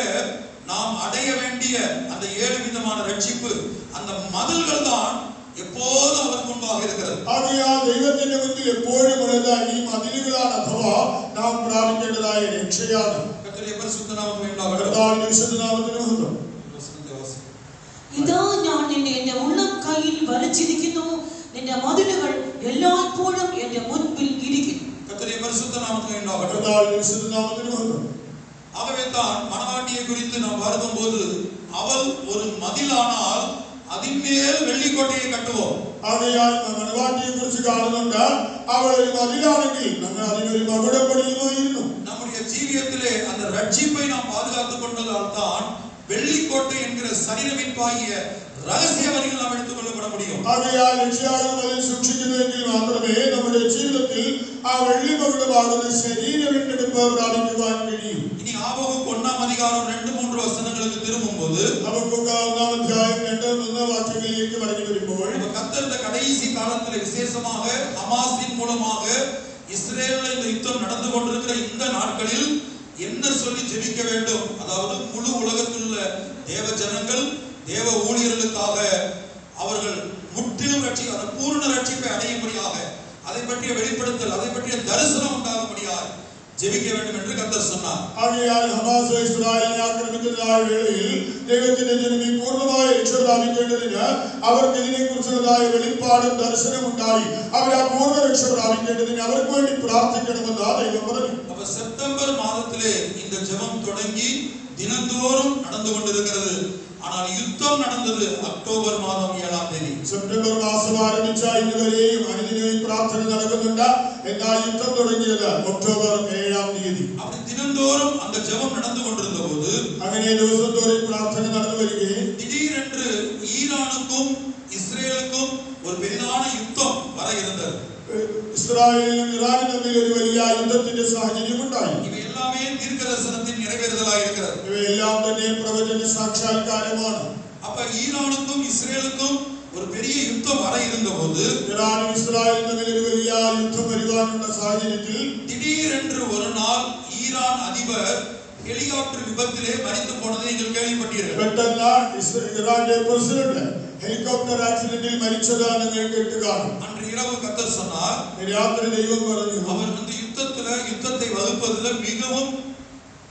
நாம் அடைய வேண்டிய அந்த 7 விதமான ரட்சிப்பு, அந்த மதில்கள் தான் எப்போதும் அவர் முன்பாக இருக்கிறது. ആകയാൽ ദൈവത്തിന്റെ മുൻപിൽ എപ്പോഴും ഉള്ളത് ഈ മതിലുകളാണ്, അഥവാ നാം പ്രാപിക്കേണ്ടതായ രക്ഷയാണ്. கர்த்தருடைய பரிசுத்த நாமத்துக்கு உண்டாகட்டும். കർത്താവിന്റെ വിശുദ്ധ നാമത്തിന് മഹത്വം. ഇതാ ഞാൻ നിന്നെ എന്റെ ഉള്ളം കയ്യിൽ വരച്ചിരിക്കുന്നു, നിന്റെ മതിലുകൾ എല്ലായ്പ്പോഴും എന്റെ മുൻപിൽ ഇരിക്കുന്നു. கர்த்தருடைய பரிசுத்த நாமத்துக்கு உண்டாகட்டும். കർത്താവിന്റെ വിശുദ്ധ നാമത്തിന് മഹത്വം. ஆகவே தான் மணவாட்டியை குறித்து நாம் பார்க்கும்போது, அவள் ஒரு மதிலானால் അതിൻ മേൽ വെള്ളിക്കോട്ടയെ കട്ടുவோம். ആകയാൽ മണവാട്ടിയെ കുറിച്ച് കാണുന്നുണ്ട്, അവൾ ഒരു മതിലാണെങ്കിൽ നമ്മൾ അതിനൊരു മകുടപ്പടിയുമായിരുന്നു. நம்முடைய ஜீவியத்திலே அந்த ரட்சிப்பை நாம் பாதுகாத்துக் கொண்டதால் தான் வெள்ளிக்கோட்டை என்கிற சரீரமின்பாகிய ரகசிய வரிகள் நாம் எடுத்துக் கொள்ளப்பட முடியும். ആകയാൽ രക്ഷയാകും അതിൽ സൂക്ഷിക്കുന്നുവെങ്കിൽ മാത്രമേ നമ്മുടെ ജീവിതത്തിൽ ആ വെള്ളിമകുടമാകുന്ന ശരീര വീണ്ടെടുപ്പ് പ്രാപിക്കുവാൻ കഴിയും. ഇനി ആബഹൂക്ക് 1-ാം அதிகாரம் 2-3 വചനങ്ങൾക്ക് திரும்பும்போது, ഹബക്കൂക്ക് 1-ാം അധ്യായം 2-3 വാക്യങ്ങളിലേക്ക് മടങ്ങി വരുമ്പോൾ, கர்த்தர் இந்த கடைசி காலத்திலே விசேஷமாக ஹமாஸின் மூலமாக இஸ்ரேலில் இந்த யுத்தம் நடந்து கொண்டிருக்கிற இந்த நாட்களில் என்ன சொல்லி ஜெபிக்க வேண்டும், அதாவது முழு உலகத்தில் உள்ள தேவ ஜனங்கள் தேவ ஊழியர்களுக்காக அவர்கள் முற்றிலும் ரட்சிக்க பூர்ண ரட்சிப்பை அடையும்படியாக, அதை பற்றிய வெளிப்படுத்தல், அதை பற்றிய தரிசனம் உண்டாகும்படியாக ஜெபிக்க வேண்டும் என்று கர்த்தர் சொன்னார். ആകയാൽ ഹമാസ് ഇസ്രായേലിനെ ആക്രമിക്കുന്നതായ വേളയിൽ ദൈവത്തിന്റെ ജനങ്ങൾ പൂർണ്ണമായ രക്ഷ പ്രാപിക്കേണ്ടതിന് അവർക്ക് ഇതിനെക്കുറിച്ചുള്ളതായ വെളിപ്പാടും ദർശനം ഉണ്ടായി. അവർ ആ പൂർണ്ണ രക്ഷ പ്രാപിക്കേണ്ടതിന് അവർക്ക് വേണ്ടി പ്രാർത്ഥിക്കണമെന്ന് ദൈവം പറഞ്ഞു. அப்ப செப்டம்பர் மாதத்திலே இந்த ஜெபம் தொடங்கி தினந்தோறும் நடந்து கொண்டிருக்கிறது. ஆனால் யுத்தம் நடந்தது அக்டோபர் மாதம் 7-ാം தேதி. സെപ്റ്റംബർ മാസം ആരംഭിച്ച ഇന്നുവരെയും അനുദിനവും പ്രാർത്ഥന നടക്കുന്നുണ്ട്. എന്നാൽ യുദ്ധം തുടങ്ങിയത് ഒക്ടോബർ 7-ാം തീയതി. அப்படி தினந்தோறும் அந்த ஜெபம் நடந்து கொண்டிருந்த போது, അങ്ങനെ ദിവസം തോറും പ്രാർത്ഥന നടന്നു വരികയും திடீரென்று ஈரானுக்கும் இஸ்ரேலுக்கும் ஒரு பெரிதான யுத்தம் வர இருந்தது. ഇസ്രായേലും ഇറാനും തമ്മിൽ ഒരു വലിയ യുദ്ധത്തിന്റെ സാഹചര്യം ഉണ്ടായി. இவை எல்லாமே தீர்க்கதரிசனத்தின் நிறைவேறுதலாக இருக்கிறது. ഇവയെല്ലാം തന്നെ പ്രവചന സാക്ഷാത്കാരമാണ്. அப்ப ஈரானுக்கும் இஸ்ரேலுக்கும் ஒரு பெரிய யுத்தம் வர இருந்த போது, ഇറാനും ഇസ്രായേലും തമ്മിൽ ഒരു വലിയ യുദ്ധം വരുവാനുള്ള സാഹചര്യത്തിൽ திடீரென்று ஒரு நாள் ஈரான் அதிபர் ஹெலிகாப்டர் விபத்திலே மரித்து போனதை நீங்கள் கேள்விப்பட்டீர்கள். പെട്ടെന്ന് ഇറാന്റെ പ്രസിഡന്റ് ഹെലികോപ്റ്റർ ആക്സിഡന്റിൽ മരിച്ചത് നിങ്ങൾ കേട്ട് കാണും. அன்று இரவு கர்த்தர் சொன்னார், രാത്രി ദൈവം പറഞ്ഞു, அவர் யுத்தத்தை வகுப்பதில் மிகவும்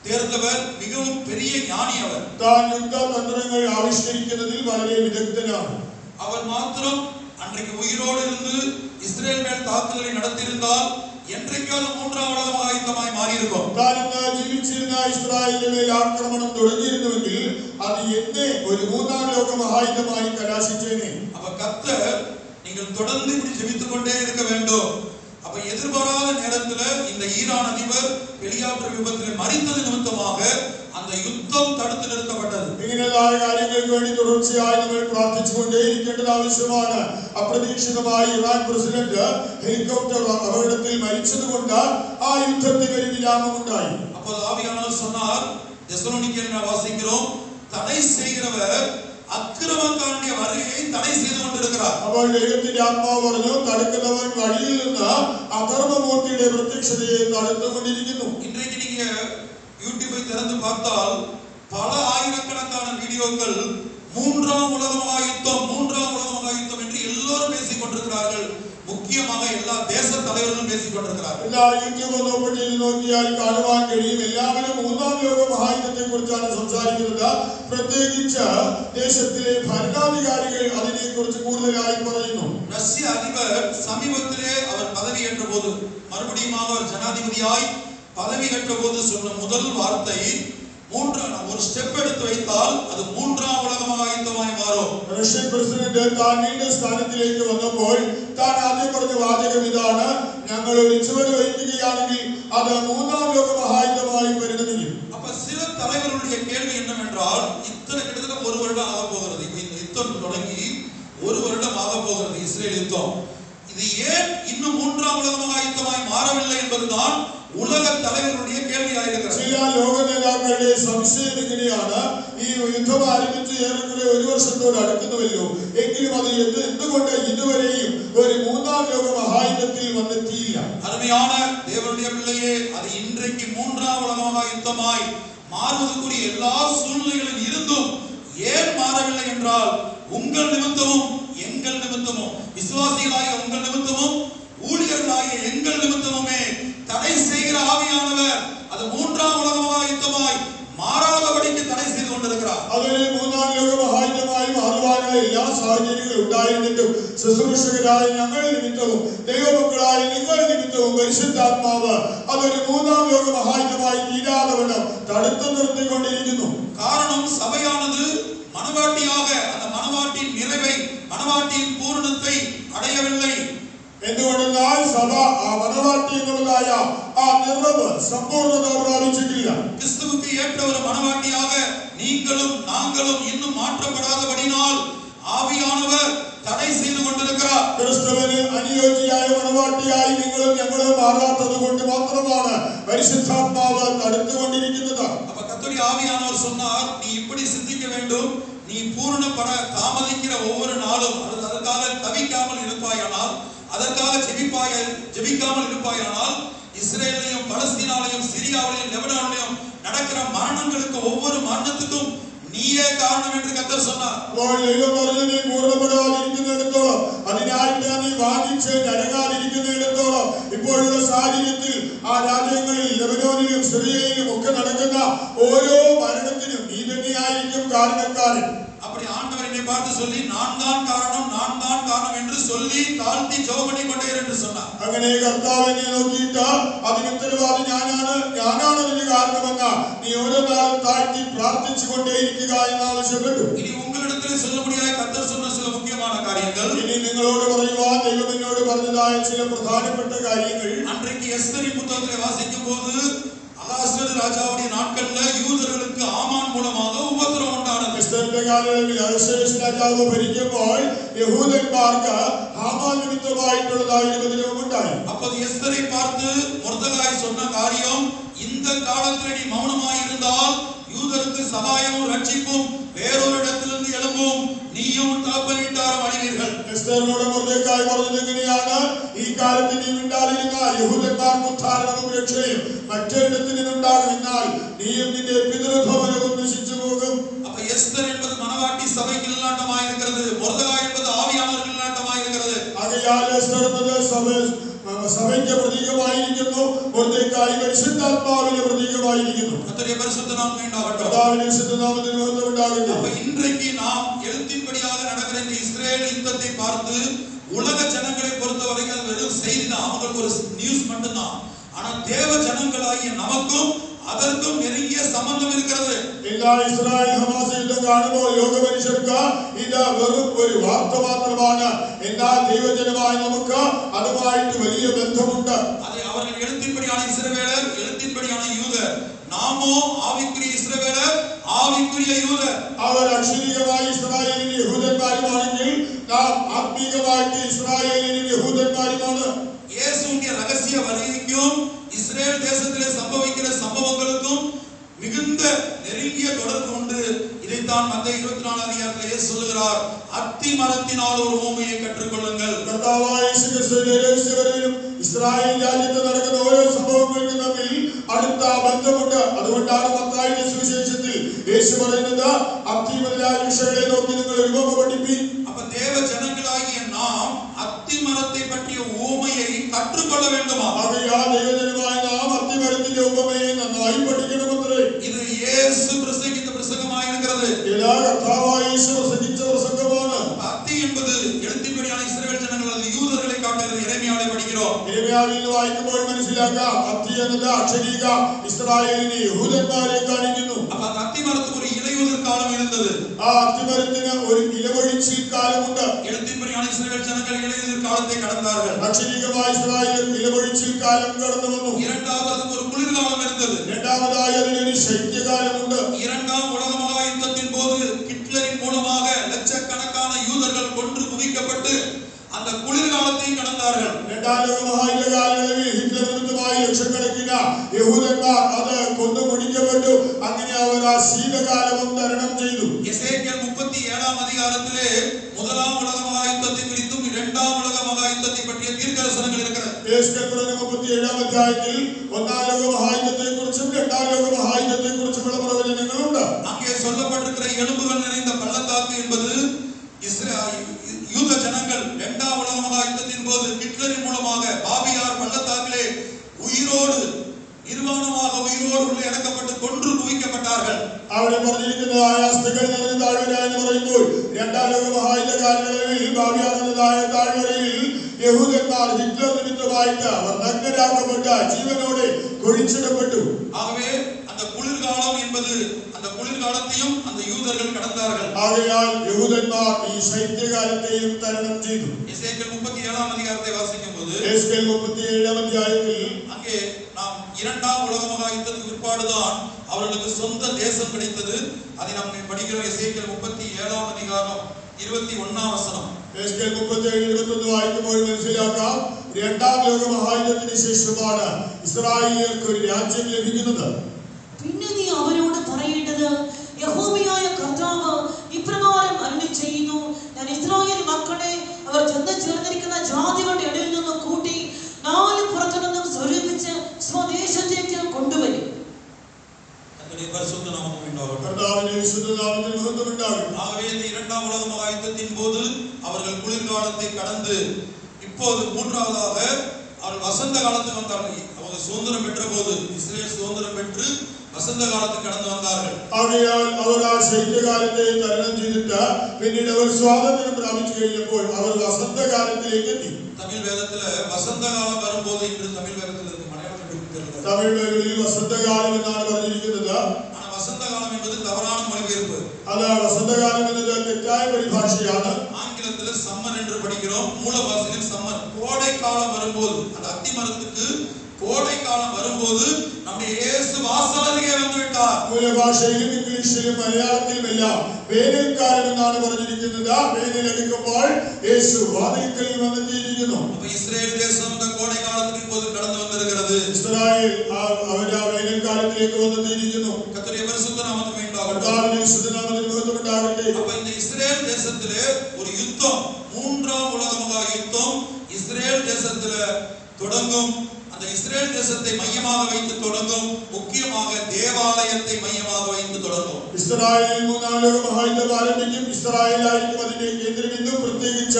தேர்ந்தவர், மிகவும் பெரிய ஞானி அவர். താൻ യുദ്ധതന്ത്രങ്ങൾ ആവിഷ്കരിക്കുന്നതിൽ വളരെ വിദഗ്ധനാണ്. அவர் மாத்திரம் அன்றைக்கு உயிரோடு இருந்து இஸ்ரேல் மேல் தாக்குதலை நடத்தியிருந்தால் என்றைக்காவது 3-ാം உலக மகாயுத்தமாய் மாறி இருக்கும். താൻ ജീവിച്ചിരുന്ന ഇസ്രായേലിന്റെ മേൽ ആക്രമണം തുടങ്ങിയിരുന്നുവെങ്കിൽ അത് എന്നെ ഒരു 3-ാം ലോക മഹായുദ്ധമായി കലാശിച്ചേനെ. அப்ப கர்த்தர் நீங்கள் தொடர்ந்து இப்படி ஜெபித்துக் கொண்டே இருக்க வேண்டும். அப்ப எதிர்பாராத நேரத்துல இந்த ஈரான் அதிபர் ஹெலிகாப்டர் விபத்தில் மரித்தது நிமித்தமாக அந்த யுத்தம் தடுத்து நிறுத்தப்பட்டது. ഇങ്ങനെയുള്ള കാര്യങ്ങൾക്ക് വേണ്ടി തുടർച്ചയായി നമ്മൾ പ്രാർത്ഥിച്ചുകൊണ്ടേയിരിക്കേണ്ടത് ആവശ്യമാണ്. അപ്രതീക്ഷിതമായി ഇറാൻ പ്രസിഡന്റ് ഹെലികോപ്റ്റർ അപകടത്തിൽ മരിച്ചതുകൊണ്ട് ആ യുദ്ധത്തിന് ഒരു വിരാമമുണ്ടായി. അപ്പോൾ ஆவியானவர் சொன்னார், தெசலோனிக்கேயர் வாசிக்கிறோம், தடை செய்கிறவர் அக்கிரமக்காரனுடைய வருகையை അപ്പോൾ ദൈവത്തിന്റെ ആത്മാവ് പറഞ്ഞു, തടുക്കുന്നവൻ വഴിയിൽ നിന്ന് അധർമ്മമൂർത്തിയുടെ പ്രത്യക്ഷതയെ തടുത്തുകൊണ്ടിരിക്കുന്നു. இன்றைக்கு நீங்க யூடியூபை திறந்து பார்த்தால் பல ஆயிரக்கணக்கான வீடியோக்கள் மூன்றாம் உலக மகாயுத்தம் என்று எல்லோரும் பேசிக் கொண்டிருக்கிறார்கள். முக்கியமாக எல்லா தேச தலைவர்களும் பேசிக் கொண்டிருக்கிறார்கள். എല്ലാ യൂട്യൂബ് നോക്കിയാൽ കാണുവാൻ കഴിയും, എല്ലാവരും മൂന്നാം ലോക മഹായുദ്ധത്തെ കുറിച്ചാണ് സംസാരിക്കുന്നത്. പ്രത്യേകിച്ച് ദേശത്തിലെ ഭരണാധികാരികൾ അതിനെ കുറിച്ച് കൂടുതലായി പറയുന്നു. ரஷ்ய அதிபர் சமீபத்திலே அவர் பதவியேற்ற போது, மறுபடியும் அவர் ஜனாதிபதியாய் பதவியேற்ற போது சொன்ன முதல் வார்த்தை, ஒரு ஸ்டெப் எடுத்து வைத்தால் அது மூன்றாம் உலக மகாயுத்தமாய் மாறும். റഷ്യൻ പ്രസിഡന്റ് താൻ വീണ്ടും സ്ഥാനത്തിലേക്ക് വന്നപ്പോൾ താൻ ആദ്യം പറഞ്ഞ വാചകം ഇതാണ്, ഞങ്ങൾ ഒരു ചുവട് വയ്ക്കുകയാണെങ്കിൽ അത് മൂന്നാം ലോക മഹായുദ്ധമായി പരിണമിക്കും. அப்ப சில தலைவர்களுடைய கேள்வி என்னவென்றால், இத்தனை கிட்டத்தட்ட ஒரு வருடம் ஆக போகிறது, இந்த யுத்தம் தொடங்கி ஒரு வருடம் ஆக போகிறது இஸ்ரேல் யுத்தம், இது ஏன் இன்னும் மூன்றாம் உலக மகாயுத்தமாய் மாறவில்லை என்பதுதான் உலக தலைவர்களுடைய கேள்வியாக இருக்கிறது. ചില ലോക നേതാക്കളുടെ സംശയം ഇങ്ങനെയാണ്, ഈ യുദ്ധം ആരംഭിച്ച് ഏറെക്കുറെ ഒരു വർഷത്തോട് അടുക്കുന്നുവല്ലോ, എങ്കിലും അത് എന്തുകൊണ്ട് ഇതുവരെയും ഒരു മൂന്നാം ലോക മഹായുദ്ധത്തിൽ വന്നെത്തിയില്ല? அருமையான தேவனுடைய பிள்ளையே, அது இன்றைக்கு மூன்றாம் உலக மகாயுத்தமாய் மாறுவதற்குரிய எல்லா சூழ்நிலைகளும் இருந்தும் ஏன் மாறவில்லை என்றால், உங்கள் நிமித்தமும் எங்கள் நிமித்தமும், விசுவாசிகளாகிய உங்கள் நிமித்தமும் ஊழியர்களாகிய எங்கள் நிமித்தமுமே தடை செய்கிற ஆவியானவர் அது மூன்றாம் உலக மகாயுத்தமாய் மாறாதபடிக்கு தடை செய்து கொண்டிருக்கிறார். അതിന് മൂന്നാം ലോക മഹായുദ്ധമായി മാറുവാനുള്ള എല്ലാ സാഹചര്യങ്ങളും ഉണ്ടായിരുന്നിട്ടും ശുശ്രൂഷകരായ ഞങ്ങൾ നിമിത്തവും ദൈവമക്കളായ നിങ്ങൾ നിമിത്തവും പരിശുദ്ധാത്മാവ് അതൊരു മൂന്നാം ലോക മഹായുദ്ധമായി തീരാതവണ്ണം തടുത്തു നിർത്തിക്കൊണ്ടിരിക്കുന്നു. காரணம் சபையானது மனவாட்டியாக அந்த மனவாட்டின் நிறைவை, மனவாட்டியின் பூரணத்தை அடையவில்லை. എന്തുകൊണ്ടെന്നാൽ സഭ ആ മണവാട്ടി എന്നുള്ളതായ ആ നിറവ് സമ്പൂർണ്ണത പ്രാപിച്ചിട്ടില്ല. கிறிஸ்துவுக்கு ஏற்ற ஒரு மனவாட்டியாக நீங்களும் நாங்களும் இன்னும் மாற்றப்படாதபடினால் ஆவியானவர் தடை செய்து கொண்டிருக்கிறார். ക്രിസ്തുവിന് അനുയോജ്യയായ മണവാട്ടിയായി നിങ്ങളും ഞങ്ങളും മാറാത്തത് കൊണ്ട് മാത്രമാണ് പരിശുദ്ധാത്മാവ് തടുത്തുകൊണ്ടിരിക്കുന്നത്. அப்ப கர்த்தருடைய ஆவியானவர் சொன்னார், நீ இப்படி சிந்திக்க வேண்டும், நீ பூரணப்பட தாமதிக்கிற ஒவ்வொரு நாளும் அதற்காக தவிக்காமல் இருப்பாயானால், அதற்காக ஜெபிக்காமல் இருப்பாயானால், இஸ்ரேலையும் பலஸ்தீனாலையும் சிரியாவிலையும் லெபனானிலையும் நடக்கிற மரணங்களுக்கு ஒவ்வொரு மரணத்துக்கும் நீயே காரணம் என்று கர்த்தர் சொன்னார். നീ പൂർണ്ണപ്പെടാതിരിക്കുന്നിടത്തോളം, അതിനായിട്ട് നീ വാങ്ങിച്ച് ഞരങ്ങാതിരിക്കുന്നിടത്തോളം, ഇപ്പോഴുള്ള സാഹചര്യത്തിൽ ആ രാജ്യങ്ങളിൽ ലെബനോനിലും സിറിയയിലും ഒക്കെ നടക്കുന്ന ഓരോ മരണത്തിനും നീ തന്നെയായിരിക്കും കാരണക്കാരൻ. அப்படி ஆண்டவர் என்னை பார்த்து சொல்லி, நான் தான் காரணம் என்று சொல்லி தாழ்த்தி ஜெபம் பண்ணி கொண்டே என்று சொன்னார். അങ്ങനെ കർത്താവിനെ നോക്കിയിട്ട് അതിന് ഉത്തരവാദി ഞാനാണ് അതിന് കാരണമെന്ന് നീ ഓരോ നാളും താഴ്ത്തി പ്രാർത്ഥിച്ചു കൊണ്ടേയിരിക്കുക എന്ന് ആവശ്യപ്പെട്ടു. ഇനി ഉங்களிடத்தில் சொல்ல முடியாத கர்த்தர் சொன்ன சில முக்கியமான காரியங்கள், ഇനി നിങ്ങളോട് പറയുവാൻ ദൈവം എന്നോട് പറഞ്ഞതായ ചില പ്രധാനപ്പെട്ട കാര്യങ്ങൾ. அன்றைக்கு எஸ்தரின் புத்தகத்தை வாசிக்கும் போது அகாஸ்வேரு ராஜாவுடைய நாட்கள்ல யூதர்களுக்கு ஆமான் மூலமாக உபத்திரவம் உண்டானது. എസ്തറിന്റെ കാലയളവിൽ അഹസ്വേരോസ് രാജാവ് ഭരിക്കുമ്പോൾ യഹൂദന്മാർക്ക് ഹാമാൻ നിമിത്തമായിട്ടുള്ളതായ ഉപദ്രവം ഉണ്ടായി. அப்போது எஸ்தரை பார்த்து மொர்தெகாய் சொன்ன காரியம், இந்த காலத்தில் நீ மௌனமாய் இருந்தால் யூதருக்கு சகாயமும் ரட்சிப்பும் வேறொரு இடத்திலிருந்து எழும்பும், நீயும் தகப்பன் வீட்டாரும் அழிவீர்கள். എസ്തറിനോട് മൊർദെഖായി പറഞ്ഞത് എങ്ങനെയാണ്, ഈ കാലത്ത് നീ മിണ്ടാതിരുന്നാൽ യഹൂദന്മാർക്ക് ഉദ്ധാരണവും രക്ഷയും മറ്റൊരിടത്ത് നിന്നുണ്ടാകും, എന്നാൽ നീയും നിന്റെ പിതൃഭവനവും നശിച്ചു പോകും. அப்ப எஸ்தர் என்பது மனவாட்டி சபைக்கு நிலநாட்டமாய் இருக்கிறது, மொர்தெகாய் என்பது ஆவியானவருக்கு நிலநாட்டமாய் இருக்கிறது. ആകയാൽ എസ്തർ എന്നത് സഭയ്ക്ക് പ്രതീകമായിരിക്കുന്നു, മൊർദെഖായി പരിശുദ്ധാത്മാവിന്റെ പ്രതീകമായിരിക്കുന്നു. கர்த்தருடைய பரிசுத்த நாமம் உண்டாகட்டும். കർത്താവിന്റെ വിശുദ്ധ നാമത്തിന് മഹത്വം ഉണ്ടാകട്ടെ. அப்ப இன்றைக்கு நாம் எழுத்தின்படியாக நடக்கிற இந்த இஸ்ரேல் யுத்தத்தை பார்த்து உலக ஜனங்களை பொறுத்தவரைக்கும் அது வெறும் செய்தி தான், அவங்களுக்கு ஒரு நியூஸ் மட்டும்தான். ஆனா தேவ ஜனங்களாகிய நமக்கும் அதற்கும் நெருங்கிய சம்பந்தம் இருக்கிறது. എല്ലാ ഇസ്രായേൽ ഹമാസ് യുദ്ധം കാണുമ്പോൾ ലോക മനുഷ്യർക്ക് ഇത് വെറും ഒരു വാർത്ത മാത്രമാണ്, എന്നാൽ ദൈവജനമായ നമുക്ക് അതുമായിട്ട് വലിയ ബന്ധമുണ്ട്. அதை அவர்கள் எழுத்தின்படியான இஸ்ரவேலர், எழுத்தின்படியான யூதர், நாமோ ஆவிக்குரிய இஸ்ரவேலர், ஆவிக்குரிய யூதர். അവർ അക്ഷരികമായി ഇസ്രായേലിന് യഹൂദന്മാരുമാണെങ്കിൽ നാം ആത്മീകമായിട്ട് ഇസ്രായേലിന് യഹൂദന്മാരുമാണ്. இயேசுவின் ரகசிய வருகைக்கும் இஸ்ரேல் தேசத்திலே சம்பவிக்கிற சம்பவங்களுக்கும் மிகுந்த நெருங்கிய தொடர்பு உண்டு. இதை இப்படித்தான் மத்தேயு 24 அதிகாரத்திலே இயேசு சொல்லுகிறார், அத்தி மரத்தினால் ஒரு உவமையை கற்றுக்கொள்ளுங்கள். കർത്താവായ യേശുക്രിസ്തുവിലും ഇസ്രായേൽ രാജ്യത്ത് നടക്കുന്ന ഓരോ സംഭവങ്ങൾക്കും തമ്മിൽ അടുത്ത ബന്ധമുണ്ട്. അതുകൊണ്ടാണ് മത്തായിയുടെ സുവിശേഷത്തിൽ യേശു പറയുന്നത്, അത്തി മുതലായ വൃക്ഷങ്ങളെ നോക്കി നിങ്ങൾ ഒരു ഉപമ പഠിപ്പി. அப்ப தேவ ஜனங்களாகிய நாம் அத்தி மரத்தை பற்றிய உவமையை கற்றுக்கொள்ள வேண்டுமா? ஆகையால் ദൈവജനമായ നാം അത്തിമരത്തിന്റെ ഉപമയെ നന്നായി പഠിക്കണമെന്നേ. இது இயேசு பிரசங்கித்த பிரசங்கமாக இருக்கிறது. എല്ലാ കർത്താവായ യേശു പ്രസംഗിച്ച പ്രസംഗമാണ്. அத்தி என்பது எழுத்தின்படியான இஸ்ரவேல் ஜனங்கள் அல்லது யூதர்களை காட்டுகிறது. எரேமியாவை படிக்கிறோம். എരേമിയാവിൽ നിന്ന് വായിക്കുമ്പോൾ മനസ്സിലാക്കാം, അത്തി എന്നത് അക്ഷരീക ഇസ്രായേലിനെ യഹൂദന്മാരെ കാണിക്കുന്നു. அப்ப அந்த அத்தி மரத்துக்கு ஒரு இலையுதிர் காலம் இருந்தது. ആ അത്തിമരത്തിന് ഒരു ഇലവൊഴിച്ചിൽ കാലമുണ്ട്. எழுத்தின்படியான இஸ்ரவேல் ஜனங்கள் இலையுதிர் காலத்தை கடந்தார்கள். അക്ഷരീകമായ ഇസ്രായേൽ ഇലവൊഴിച്ചിൽ കാലം കടന്നു വന്നു. இரண்டாவது அதுக்கு ஒரு குளிர்காலம் இருந்தது. രണ്ടാമതായി അതിനൊരു ശൈത്യകാലമുണ്ട്. இரண்டாம் உலக மகாயுத்தத்தின் போது ஹிட்லரின் மூலமாக லட்சக்கணக்கான யூதர்கள் கொன்று குவிக்கப்பட்டு அந்த குளிர்காலத்தையும் கடந்தார்கள். രണ്ടാം ലോക മഹായുദ്ധ കാലയളവിൽ ഹിറ്റ്ലർ നിമിത്തമായി ലക്ഷക്കണക്കിന് യഹൂദന്മാർ അത് കൊന്നു മുടിക്കപ്പെട്ടു. അങ്ങനെ അവർ ആ ശീതകാലവും തരണം ചെയ്തു. எசேக்கியேல் 37 அதிகாரத்திலே முதலாம் உலக மகாயுத்தத்தை குறித்தும் இரண்டாம் உலக மகாயுத்தத்தை பற்றிய தீர்க்கதரிசனங்கள் இருக்கிறது. എസ്കേൽ 37 അധ്യായത്തിൽ ഒന്നാം ലോക മഹായുദ്ധത്തെക്കുറിച്ചും രണ്ടാം ലോക മഹായുദ്ധത്തെക്കുറിച്ചുമുള്ള പ്രവചനങ്ങളുണ്ട്. அங்கே சொல்லப்பட்டிருக்கிற எலும்புகள் நிறைந்த பள்ளத்தாக்கு என்பது யூத ஜனங்கள் இரண்டாம் உலக மகாயுத்தத்தின் போது ஹிட்லரின் மூலமாக பாபியார் பள்ளத்தாக்கிலே உயிரோடு நிர்வாணமாக உயிரோடு உள்ளே அடக்கப்பட்டு கொன்று குவிக்கப்பட்டார்கள். അവിടെ പറഞ്ഞിരിക്കുന്നതായ അസ്ഥികൾ നിറഞ്ഞ താഴ്വര എന്ന് പറയുമ്പോൾ രണ്ടാം ലോക മഹായുദ്ധ കാലയളവിൽ ബാബിയാർ എന്നതായ താഴ്വരയിൽ യഹൂദന്മാർ ഹിറ്റ്ലർ നിമിത്തമായിട്ട് അവർ നഗ്നരാക്കപ്പെട്ട ജീവനോടെ കൊഴിച്ചിടപ്പെട്ടു. ஆகவே அந்த குளிர்காலம் என்பது அந்த குளிர்காலத்தையும் அந்த யூதர்கள் கடந்தார்கள். ആകയാൽ യഹൂദന്മാർ ഈ ശൈത്യകാലത്തെയും തരണം ചെയ്തു. எசேக்கியேல் 37 அதிகாரத்தை வாசிக்கும்போது എസ്കേൽ 37 അധ്യായത്തിൽ அங்கே நாம் இரண்டாம் உலக மகாயுத்தத்துக்கு பிற்பாடுதான் அவர்களுக்கு சொந்த தேசம் கிடைத்தது. அதை நாம் படிக்கிறோம். எசேக்கியேல் 37 அதிகாரம் 21 வசனம். എസ്കേൽ 37:21 വായിക്കുമ്പോൾ മനസ്സിലാക്കാം, രണ്ടാം ലോക മഹായുദ്ധത്തിന് ശേഷമാണ് ഇസ്രായേലിയർക്ക് ഒരു രാജ്യം ലഭിക്കുന്നത്. പിന്നെ നീ അവരോട് പറയേണ്ടത്, യഹോവയായ കർത്താവ് ഇപ്രകാരം അരുളി ചെയ്യുന്നു, ഞാൻ ഇസ്രായേൽ മക്കളെ അവർ ചെന്ന് ചേർന്നിരിക്കുന്ന ജാതികളുടെ ഇടയിൽ നിന്ന് കൂട്ടി നാല് പുറത്തു നിന്നും സ്വരൂപിച്ച് സ്വദേശത്തേക്ക് കൊണ്ടുവരും. பரிசுத்த நாமம் உண்டாகட்டும். കർത്താവിന്റെ വിശുദ്ധ നാമത്തിൽ മഹത്വം ഉണ്ടാകട്ടെ. ஆகவே இந்த இரண்டாம் உலக மகாயுத்தத்தின் போது அவர்கள் குளிர்காலத்தை கடந்து இப்போது மூன்றாவதாக அவர்கள் வசந்த காலத்துக்கு வந்தார்கள். அவங்க சுதந்திரம் பெற்ற போது இஸ்ரேல் சுதந்திரம் பெற்று வசந்த காலத்துக்கு கடந்து வந்தார்கள். ആകയാൽ അവർ ആ ശൈത്യകാലത്തെ തരണം ചെയ്തിട്ട് പിന്നീട് അവർ സ്വാതന്ത്ര്യം പ്രാപിച്ചു കഴിഞ്ഞപ്പോൾ അവർ വസന്തകാലത്തിലേക്ക് എത്തി. தமிழ் வேதத்துல வசந்த காலம் வரும்போது இன்று தமிழ் வேதத்துல இருக்கு. மலையாளத்தில் இருக்கு. തമിഴ് ബൈബിളിൽ വസന്തകാലം എന്നാണ് പറഞ്ഞിരിക്കുന്നത്. ஆனா வசந்த காலம் என்பது தவறான மொழிபெயர்ப்பு. അത് വസന്തകാലം എന്നത് തെറ്റായ പരിഭാഷയാണ്. ஆங்கிலத்துல சம்மர் என்று படிக்கிறோம். மூல பாஷையில் சம்மர். கோடை காலம் வரும்போது அந்த அத்தி மரத்துக்கு கோடை காலம் வரும்போது நம்முடைய இயேசு வாசலருகே வந்து விட்டார். മൂലഭാഷയിലും ഇംഗ്ലീഷിലും മലയാളത്തിലും എല്ലാം വേനൽക്കാലം എന്നാണ് പറഞ്ഞിരിക്കുന്നത്. വേനൽ എടുക്കുമ്പോൾ യേശു വാതിൽക്കൽ വന്നെത്തിയിരിക്കുന്നു. அப்ப இஸ்ரேல் தேசம் இந்த கோடை காலத்துக்கு இப்போது கடந்து வந்திருக்கிறது. ഇസ്രായേൽ അവരുടെ ആ വേനൽക്കാലത്തിലേക്ക് വന്നെത്തിയിരിക്കുന്നു. கர்த்தருடைய பரிசுத்த நாமத்துக்கு உண்டாகட்டும். കർത്താവിന്റെ വിശുദ്ധ നാമത്തിൽ മഹത്വം ഉണ്ടാകട്ടെ. அப்ப இந்த இஸ்ரேல் தேசத்திலே ஒரு யுத்தம், மூன்றாம் உலக மகா யுத்தம் இஸ்ரேல் தேசத்திலே தொடங்கும். அந்த இஸ்ரேல் தேசத்தை மையமாக வைத்து தொடங்கும். முக்கியமாக தேவாலயத்தை மையமாக வைத்து தொடங்கும். ഇസ്രായേൽ മൂന്നാം ലോക മഹായുദ്ധം ആരംഭിക്കും. ഇസ്രായേലായിരിക്കും അതിന്റെ കേന്ദ്രബിന്ദു. പ്രത്യേകിച്ച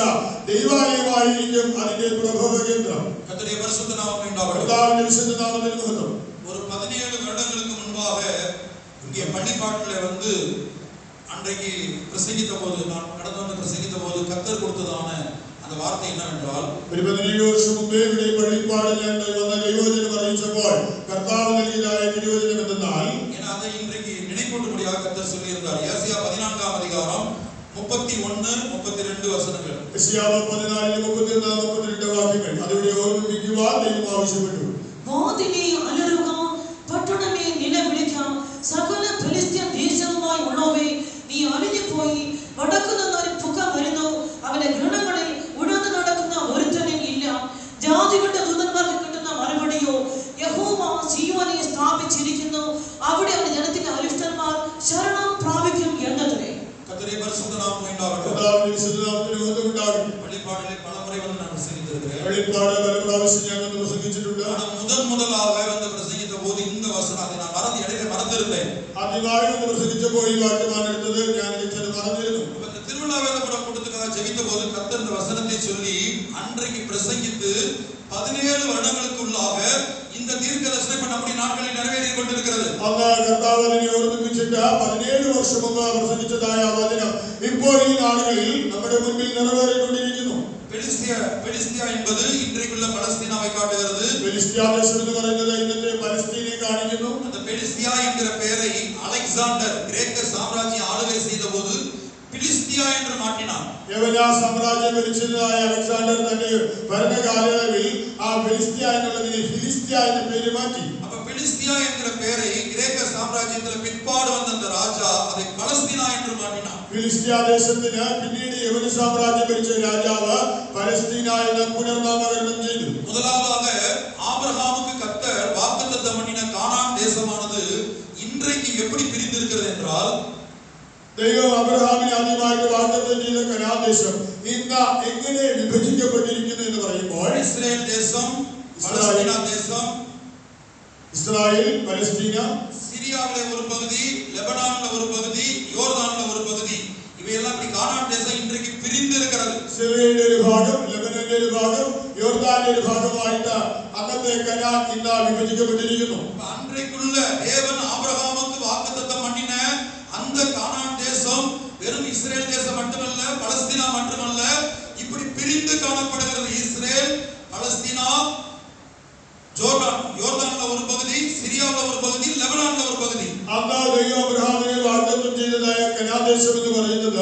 ദൈവാലയമായിരിക്കും അതിന്റെ പ്രഭവ കേന്ദ്രം. கர்த்தருடைய பரிசுத்த நாமத்துக்கு உண்டாகட்டும். കർത്താവിന്റെ വിശുദ്ധ നാമത്തിൽ മഹത്വം. ஒரு 17 வருடங்களுக்கு முன்பாக இங்கே பள்ளிப்பாட்டிலே வந்து அன்றைக்கு பிரசங்கித்த போது, நான் கடந்து வந்து பிரசங்கித்த போது கர்த்தர் கொடுத்ததான அந்த வார்த்தை என்னவென்றால், ഒരു 17 വർഷം മുമ്പേ ഇവിടെ പള്ളിപ്പാടിൽ വന്ന ദൈവവചനം അറിയിച്ചപ്പോൾ കർത്താവ് നൽകിയതായ തിരുവചനം എന്തെന്നാൽ, ஏன்னா அதை இன்றைக்கு நினைப்பூட்டும்படியாக கர்த்தர் சொல்லியிருந்தார். ஏசாயா 14 அதிகாரம் 31, 32 വചനങ്ങൾ. യെശയ്യാവ് 14, 31, 32 വാക്യങ്ങൾ അതിവിടെ ഓർമ്മിപ്പിക്കുവാൻ ദൈവം ആവശ്യപ്പെട്ടു. വാതിലേ അലറുക, പട്ടണമേ നിലവിളിക്ക, സകല ഫെലിസ്ത്യൻ ദേശവുമായി ഉള്ളവേ നീ അലിഞ്ഞുപോയി. വടക്കു നിന്നൊരു പുക വരുന്നു, അവന്റെ ഗൃഹങ്ങളിൽ ഉഴന്നു നടക്കുന്ന ഒരുത്തനും ഇല്ല. ജാതികളുടെ ദൂതന്മാർക്ക് കിട്ടുന്ന മറുപടിയോ, യഹോവ സീയോനെ സ്ഥാപിച്ചിരിക്കുന്നു, അവിടെ അവന്റെ ജനത്തിന്റെ അരിഷ്ടന്മാർ ശരണം പ്രാപിക്കും എന്നത്. வெளிப்பாடு பல പ്രാവശ്യം ഞാൻ ഒന്ന് പ്രസംഗിച്ചിട്ടുണ്ട്. முதலாக வந்து பிரசங்கித்த போது இந்த வசனம் அதை நான் இடையில மறந்திருந்தேன். ആദ്യമായി ഒന്ന് പ്രസംഗിച്ചപ്പോൾ ഈ വാക്യമാണ് എടുത്തത്. ഞാൻ ഇത് മറന്നിരുന്നു. இந்த திருவிழா வேதபுர கூட்டத்துக்காக ஜெபித்த போது கர்த்தர் இந்த வசனத்தை சொல்லி அன்றைக்கு பிரசங்கித்து 17 வருடங்களுக்குள்ளாக இந்த தீர்க்கதரிசனம் இப்ப நம்முடைய நாட்களில் நிறைவேறிக் கொண்டிருக்கிறது. അന്ന് കർത്താവ് അതിനെ ഓർമ്മിപ്പിച്ചിട്ട് 17 വർഷം മുമ്പ് പ്രസംഗിച്ചതായ വചനം ഇപ്പോൾ ഈ നാളുകളിൽ നമ്മുടെ മുൻപിൽ നിറവേറിക്കൊണ്ടിരിക്കുന്നു. பெலிஸ்தியா என்பது இன்றைக்குள்ள பலஸ்தீனாவை காட்டுகிறது. பெலிஸ்தியா தேசம் എന്ന് പറയുന്നത് ഇന്നത്തെ പലസ്തീനെ കാണിക്കുന്നു. அந்த பெலிஸ்தியா என்கிற பெயரை அலெக்சாண்டர் கிரேக்க சாம்ராஜ்யம் ஆளுகை செய்தபோது பிலிஸ்தியா என்று மாற்றினார். യവനാ സാമ്രാജ്യം ഭരിച്ചതായ അലക്സാണ്ടർ തന്റെ ഭരണകാലയളവിൽ ആ ഫിലിസ്തീയ എന്നുള്ളതിനെ ഫിലിസ്തീയ എന്ന പേര് മാറ്റി. அப்ப பிலிஸ்தியா என்கிற பெயரை கிரேக்க சாம்ராஜ்யத்துல பிற்பாடு வந்த அந்த ராஜா அதை பலஸ்தீனா என்று மாற்றினார். ഫിലിസ്തീയ ദേശത്തിന് പിന്നീട് യവന സാമ്രാജ്യം ഭരിച്ച രാജാവ് പലസ്തീന എന്ന് പുനർനാമകരണം ചെയ്തു. முதலாவதாக ஆபிரகாமுக்கு கர்த்தர் வாக்குத்தத்தம் பண்ணின கானான் தேசமானது இன்றைக்கு எப்படி பிரிந்திருக்கிறது என்றால் ദൈവം അബ്രഹാമിന് ആദ്യമായിട്ട് വാഗ്ദത്തം ചെയ്ത കനാൻ ദേശം ഇന്ന് എങ്ങനെ വിഭജിക്കപ്പെട്ടിരിക്കുന്നു എന്ന് പറയുമ്പോൾ ഇസ്രായേൽ ദേശം, പലസ്തീന ദേശം, ഇസ്രായേൽ, പലസ്തീന, சிரியாவிலே ஒரு பகுதி, லெபனான்ல ஒரு பகுதி, யோர்தான்ல ஒரு பகுதி, இவையெல்லாம் இப்படி கானான் தேசம் இன்றைக்கு பிரிந்து இருக்கிறது. സിറിയയുടെ ഒരു ഭാഗം, ലെബനന്റെ ഒരു ഭാഗം, യോർദാന്റെ ഒരു ഭാഗമായിട്ട് അന്നത്തെ കനാൻ ഇന്ന് വിഭജിക്കപ്പെട്ടിരിക്കുന്നു. அன்றைக்குள்ள தேவன் ஆபிரகாமுக்கு வாக்குத்தத்தம் பண்ணின அந்த கானான் தேசம் வெறும் இஸ்ரேல் தேசம் மட்டுமல்ல, பலஸ்தீனா மட்டுமல்ல, இப்படி பிரிந்து காணப்படுகிறது. இஸ்ரேல், பலஸ்தீனா, யோர்தான்ல ஒரு பகுதி, சிரியாவுல ஒரு பகுதி, லெபனான்ல ஒரு பகுதி. അന്ന് ദൈവം അബ്രഹാമിനെ വാഗ്ദത്തം ചെയ്തതായ കനാൻ ദേശം എന്ന് പറയുന്നത്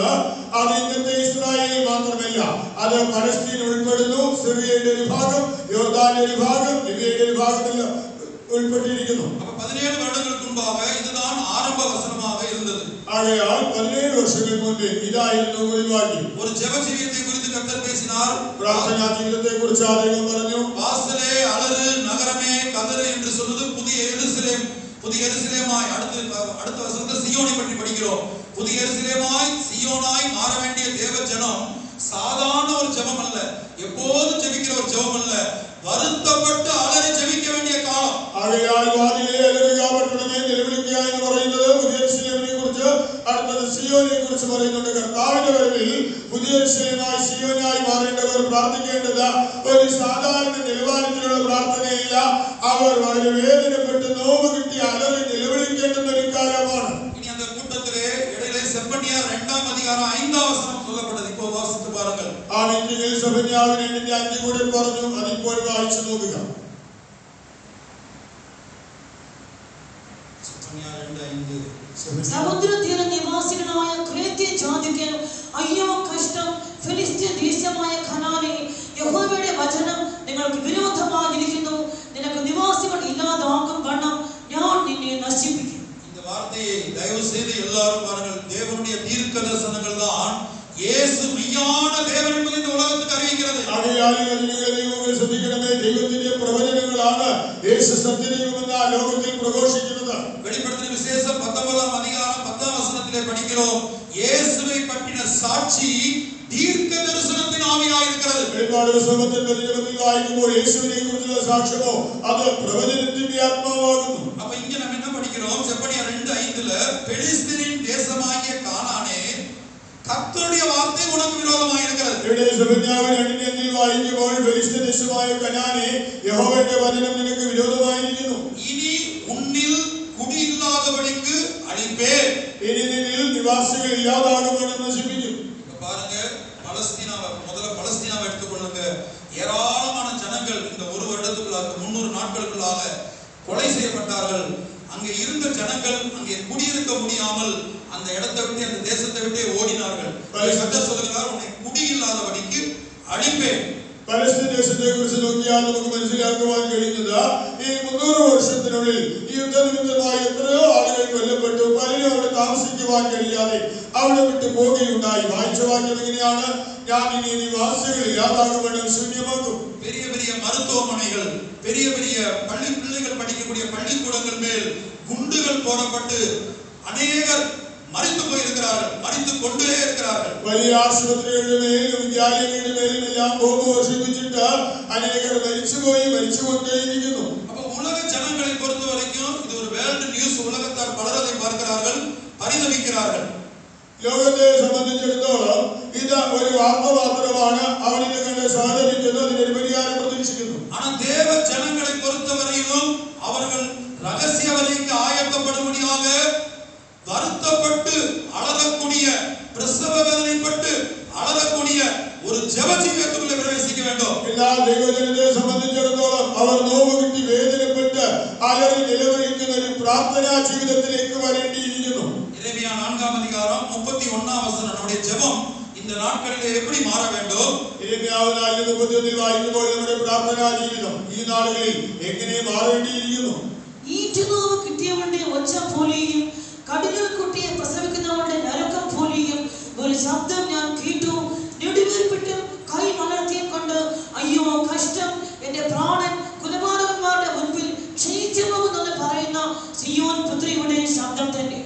അത് ഇന്നത്തെ ഇസ്രായേൽ മാത്രമല്ല, അത് പലസ്തീൻ ഉൾപ്പെടുന്നു. സിറിയയുടെ ഒരു ഭാഗം, യോർദാന്റെ ഒരു ഭാഗം, ലിബിയയുടെ ഒരു ഭാഗമെല്ലാം ഉൾപ്പെട്ടിരിക്കുന്നു. அப்ப 17 வருடங்களுக்கு முன்பாக இதுதான் ஆரம்ப வசனமாக இருந்தது. ஆகையால் 17 வருஷங்களுக்கு முன்பே இதாയിരുന്നു குறிவாക്യം. ஒரு ஜெப ஜீவியத்தை குறித்து கர்த்தர் பேசினார். പ്രാർത്ഥനാ ജീവിതത്തെ കുറിച്ച് അദ്ദേഹം പറഞ്ഞു. வாசலே அலறு, நகரமே கதறு என்று சொல்வது புதிய எருசலேம். புதிய எருசலேமாய் அடுத்த வசனத்தை சீயோனை பற்றி படிக்கிறோம். புதிய எருசலேமாய் சீயோனாய் மாற வேண்டிய தேவ ஜனம் சாதாரண ஒரு ஜெபம் அல்ல, எப்போதும் ஜெபிக்கிற ஒரு ஜெபம் அல்ல, வருத்தப்பட்டு அலறி ஜெபிக்க வேண்டிய காலம். ആകയാൽ വാതിലെ അലറുക, പട്ടണമേ നിലവിളിക്കുക എന്ന് പറയുന്നത് പുതിയ യെരൂശലേമിനെ കുറിച്ച്, അടുത്തത് സിയോനെ കുറിച്ച് പറയുന്നുണ്ട്. കർത്താവിന്റെ വരവിൽ പുതിയ യെരൂശലേമായി സിയോനായി മാറേണ്ടവർ പ്രാർത്ഥിക്കേണ്ടത് ഒരു സാധാരണ നിലവാരത്തിലുള്ള പ്രാർത്ഥനയില്ല. അവർ വളരെ വേദനപ്പെട്ട് നോവ് കിട്ടി അലറി നിലവിളിക്കേണ്ടുന്ന ഒരു കാലമാണ്. ഇനി அந்த கூட்டத்திலே இடையிலே செப்பனியா 2ஆம் அதிகாரம் 5ஆம் வசனம் சொல்லப்பட்டது. இப்போ வாசித்து பாருங்கள். ആ മീറ്റിംഗിൽ സെഫന്യാവിന് 8:5 കൂടെ പറഞ്ഞു. അതിപ്പോൾ വായിച്ചു നോക്കുക. സമുദ്രതീര നിവാസികളായ ക്രേത്യ ജാതിക്ക് അയ്യോ കഷ്ടം, ഫിലിസ്ത്യ ദേശമായ ഖനാനെ, യഹോവയുടെ വചനം നിങ്ങൾക്ക് വിരോധമായിരിക്കുന്നു. നിനക്ക് നിവാസികൾ ഇല്ലാതാക്കും വണ്ണം ഞാൻ നിന്നെ നശിപ്പിക്കും. இந்த வார்த்தையை தயவு செய்து எல்லாரும் பாருங்கள். தேவனுடைய தீர்க்க தரிசனங்கள் தான் இயேசு மெய்யான தேவன் என்பதை இந்த உலகத்துக்கு அறிவிக்கிறது. ആകയാൽ ദൈവമേ ശ്രദ്ധിക്കണമേ, ദൈവത്തിന്റെ പ്രവചനങ്ങളാണ് യേശു സത്യദൈവമെന്ന് ആ ലോകത്തിൽ പ്രഘോഷിക്കുന്നത്. வெளிப்படுத்தின விசேஷம் 19ஆம் அதிகாரம் 10ஆம் வசனத்திலே படிக்கிறோம். இயேசுவை பற்றின சாட்சி தீர்க்க தரிசனத்தின் ஆவியாக இருக்கிறது. വെളിപ്പാട് പുസ്തകത്തിൽ വായിക്കുമ്പോൾ യേശുവിനെ കുറിച്ചുള്ള സാക്ഷ്യമോ അത് പ്രവചനത്തിന്റെ ആത്മാവാകുന്നു. அப்ப இங்க நம்ம என்ன படிக்கிறோம்? செப்பனியா 2:5ல பெலிஸ்தீனின் தேசமாகிய கானானே, கர்த்தருடைய வார்த்தை உனக்கு விரோதமாக இருக்கிறது. ഇവിടെ സെഫന്യാവ് 2:5 വായിക്കുമ്പോൾ ഫിലിസ്ത്യ ദേശമായ കനാനെ, യഹോവയുടെ വചനം നിനക്ക് വിരോധമായിരിക്കുന്നു. இனி உன்னில் குடி இல்லாதபடிக்கு அழிப்பேன். ഇനി നിന്നിൽ നിവാസികൾ ഇല്ലാതാകുമെന്ന് നശിപ്പിക്കും. இப்ப பாருங்க, பலஸ்தீனாவை எடுத்துக்கொள்ளுங்க. ஏராளமான ஜனங்கள் இந்த ஒரு வருடத்துக்குள்ளாக 300 நாட்களுக்குள்ளாக கொலை செய்யப்பட்டார்கள். அங்கே இருந்த ஜனங்கள் அங்கே குடியிருக்க முடியாமல் அந்த இடத்தை விட்டு, அந்த தேசத்தை விட்டு ஓடினார்கள். கர்த்தர் சொல்கிறார், உன்னை குடி இல்லாதபடிக்கு அழிப்பேன். പലസ്തീൻ ദേശത്തെ കുറിച്ച് നോക്കിയാൽ നമുക്ക് മനസ്സിലാക്കുവാൻ കഴിയുന്നത് ഈ 300 വർഷത്തിനുള്ളിൽ ഈ യുദ്ധനിമിത്തമായി എത്രയോ ആളുകൾ കൊല്ലപ്പെട്ടു. പലരും അവിടെ താമസിക്കുവാൻ കഴിയാതെ അവിടെ വിട്ട് പോകുകയുണ്ടായി. വായിച്ച വാക്യം എങ്ങനെയാണ്? ഞാൻ ഇനി നിവാസികൾ ഇല്ലാതാകുമെന്ന് ശൂന്യമാക്കും. பெரிய பெரிய மருத்துவமனைகள், பெரிய பெரிய பிள்ளைகள் படிக்கக்கூடிய பள்ளிக்கூடங்கள் மேல் குண்டுகள் போடப்பட்டு அநேகர் மரித்து போயிருக்கிறார்கள், மரித்து கொண்டே இருக்கிறார்கள். വലിയ ആശുപത്രികളുടെ മേലും വിദ്യാലയങ്ങളുടെ മേലും എല്ലാം ബോംബ് വർഷിപ്പിച്ചിട്ട് അനേകർ മരിച്ചുകൊണ്ടേയിരിക്കുന്നു. அப்ப உலக ஜனங்களை பொறுத்த வரைக்கும் இது ஒரு வேர்ல்ட் நியூஸ். உலகத்தார் பலர் அதை பார்க்கிறார்கள், பரிதவிக்கிறார்கள். ലോകത്തെ സംബന്ധിച്ചിടത്തോളം ഇത് ഒരു വാർത്ത മാത്രമാണ്. അവനിത് കണ്ട് സഹതപിക്കുന്നു, അതിനൊരു പരിഹാരം പ്രതീക്ഷിക്കുന്നു. ஆனா தேவ ஜனங்களை பொறுத்தவரையிலும் அவர்கள் ரகசிய வலைக்கு ஆயத்தப்படும்படியாக வருத்தப்பட்டு அழக்கூடிய, பிரசவ வேதனைப்பட்டு அழக்கூடிய ஒரு ஜெப ஜீவியத்துக்குள்ளே பிரவேசிக்க வேண்டும். എല്ലാ ദൈവജനത്തെ സംബന്ധിച്ചിടത്തോളം അവർ നോവ് കിട്ടി വേദനപ്പെട്ട് അലറി നിലവിളിക്കുന്ന ഒരു പ്രാർത്ഥനാ ജീവിതത്തിലേക്ക് വരേണ്ടിയിരിക്കുന്നു. எரேமியா 4ஆம் அதிகாரம் 31ஆம் வசனம். நம்முடைய ஜெபம் இந்த நாட்களிலே எப்படி மாற வேண்டும்? എരേമിയാവ് 4:31 വായിക്കുമ്പോൾ നമ്മുടെ പ്രാർത്ഥനാ ജീവിതം ഈ നാളുകളിൽ എങ്ങനെ മാറേണ്ടിയിരിക്കുന്നു? ഈറ്റുനോവ് കിട്ടിയവന്റെ ഒച്ച പോലെയും കടലിൽ കുട്ടിയെ പ്രസവിക്കുന്നവന്റെ നരകം പോലെയും ഒരു ശബ്ദം ഞാൻ കേട്ടു. നെടുവീർപ്പിട്ട് കൈ മലർത്തിയും കൊണ്ട് അയ്യോ കഷ്ടം, എന്റെ പ്രാണൻ കുലപാതകന്മാരുടെ മുൻപിൽ ക്ഷയിച്ചു പോകുന്നെന്ന് പറയുന്ന സിയോൻ പുത്രിയുടെ ശബ്ദം തന്നെ.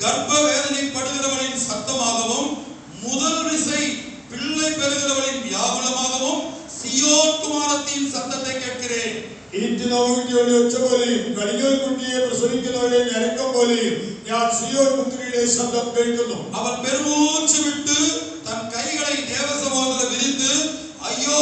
கர்ப்பவேதனைப்படுகிறவளின் சத்தமாகவும் முதல் விசை பிள்ளை பெறுகிறவளின் வியாகுலமாகவும் സിയോൻ കുമാരത്തിൻ സത്തത്തെ കേൾக்கிறேன். ഈറ്റുനോവിന്റെ ഒച്ച പോലെയും കടിഞ്ഞൂൽ കുട്ടിയെ പ്രസവിക്കുന്നവരുടെ ഞരക്കം പോലെയും ഞാൻ സിയോൻ പുത്രിയുടെ ശബ്ദം കേൾക്കുന്നു. അവൾ പെരുമൂച്ച് വിട്ട് തൻ കൈകളെ ദേവസമൂഹത്തിൽ വിരിത്ത് ஐயோ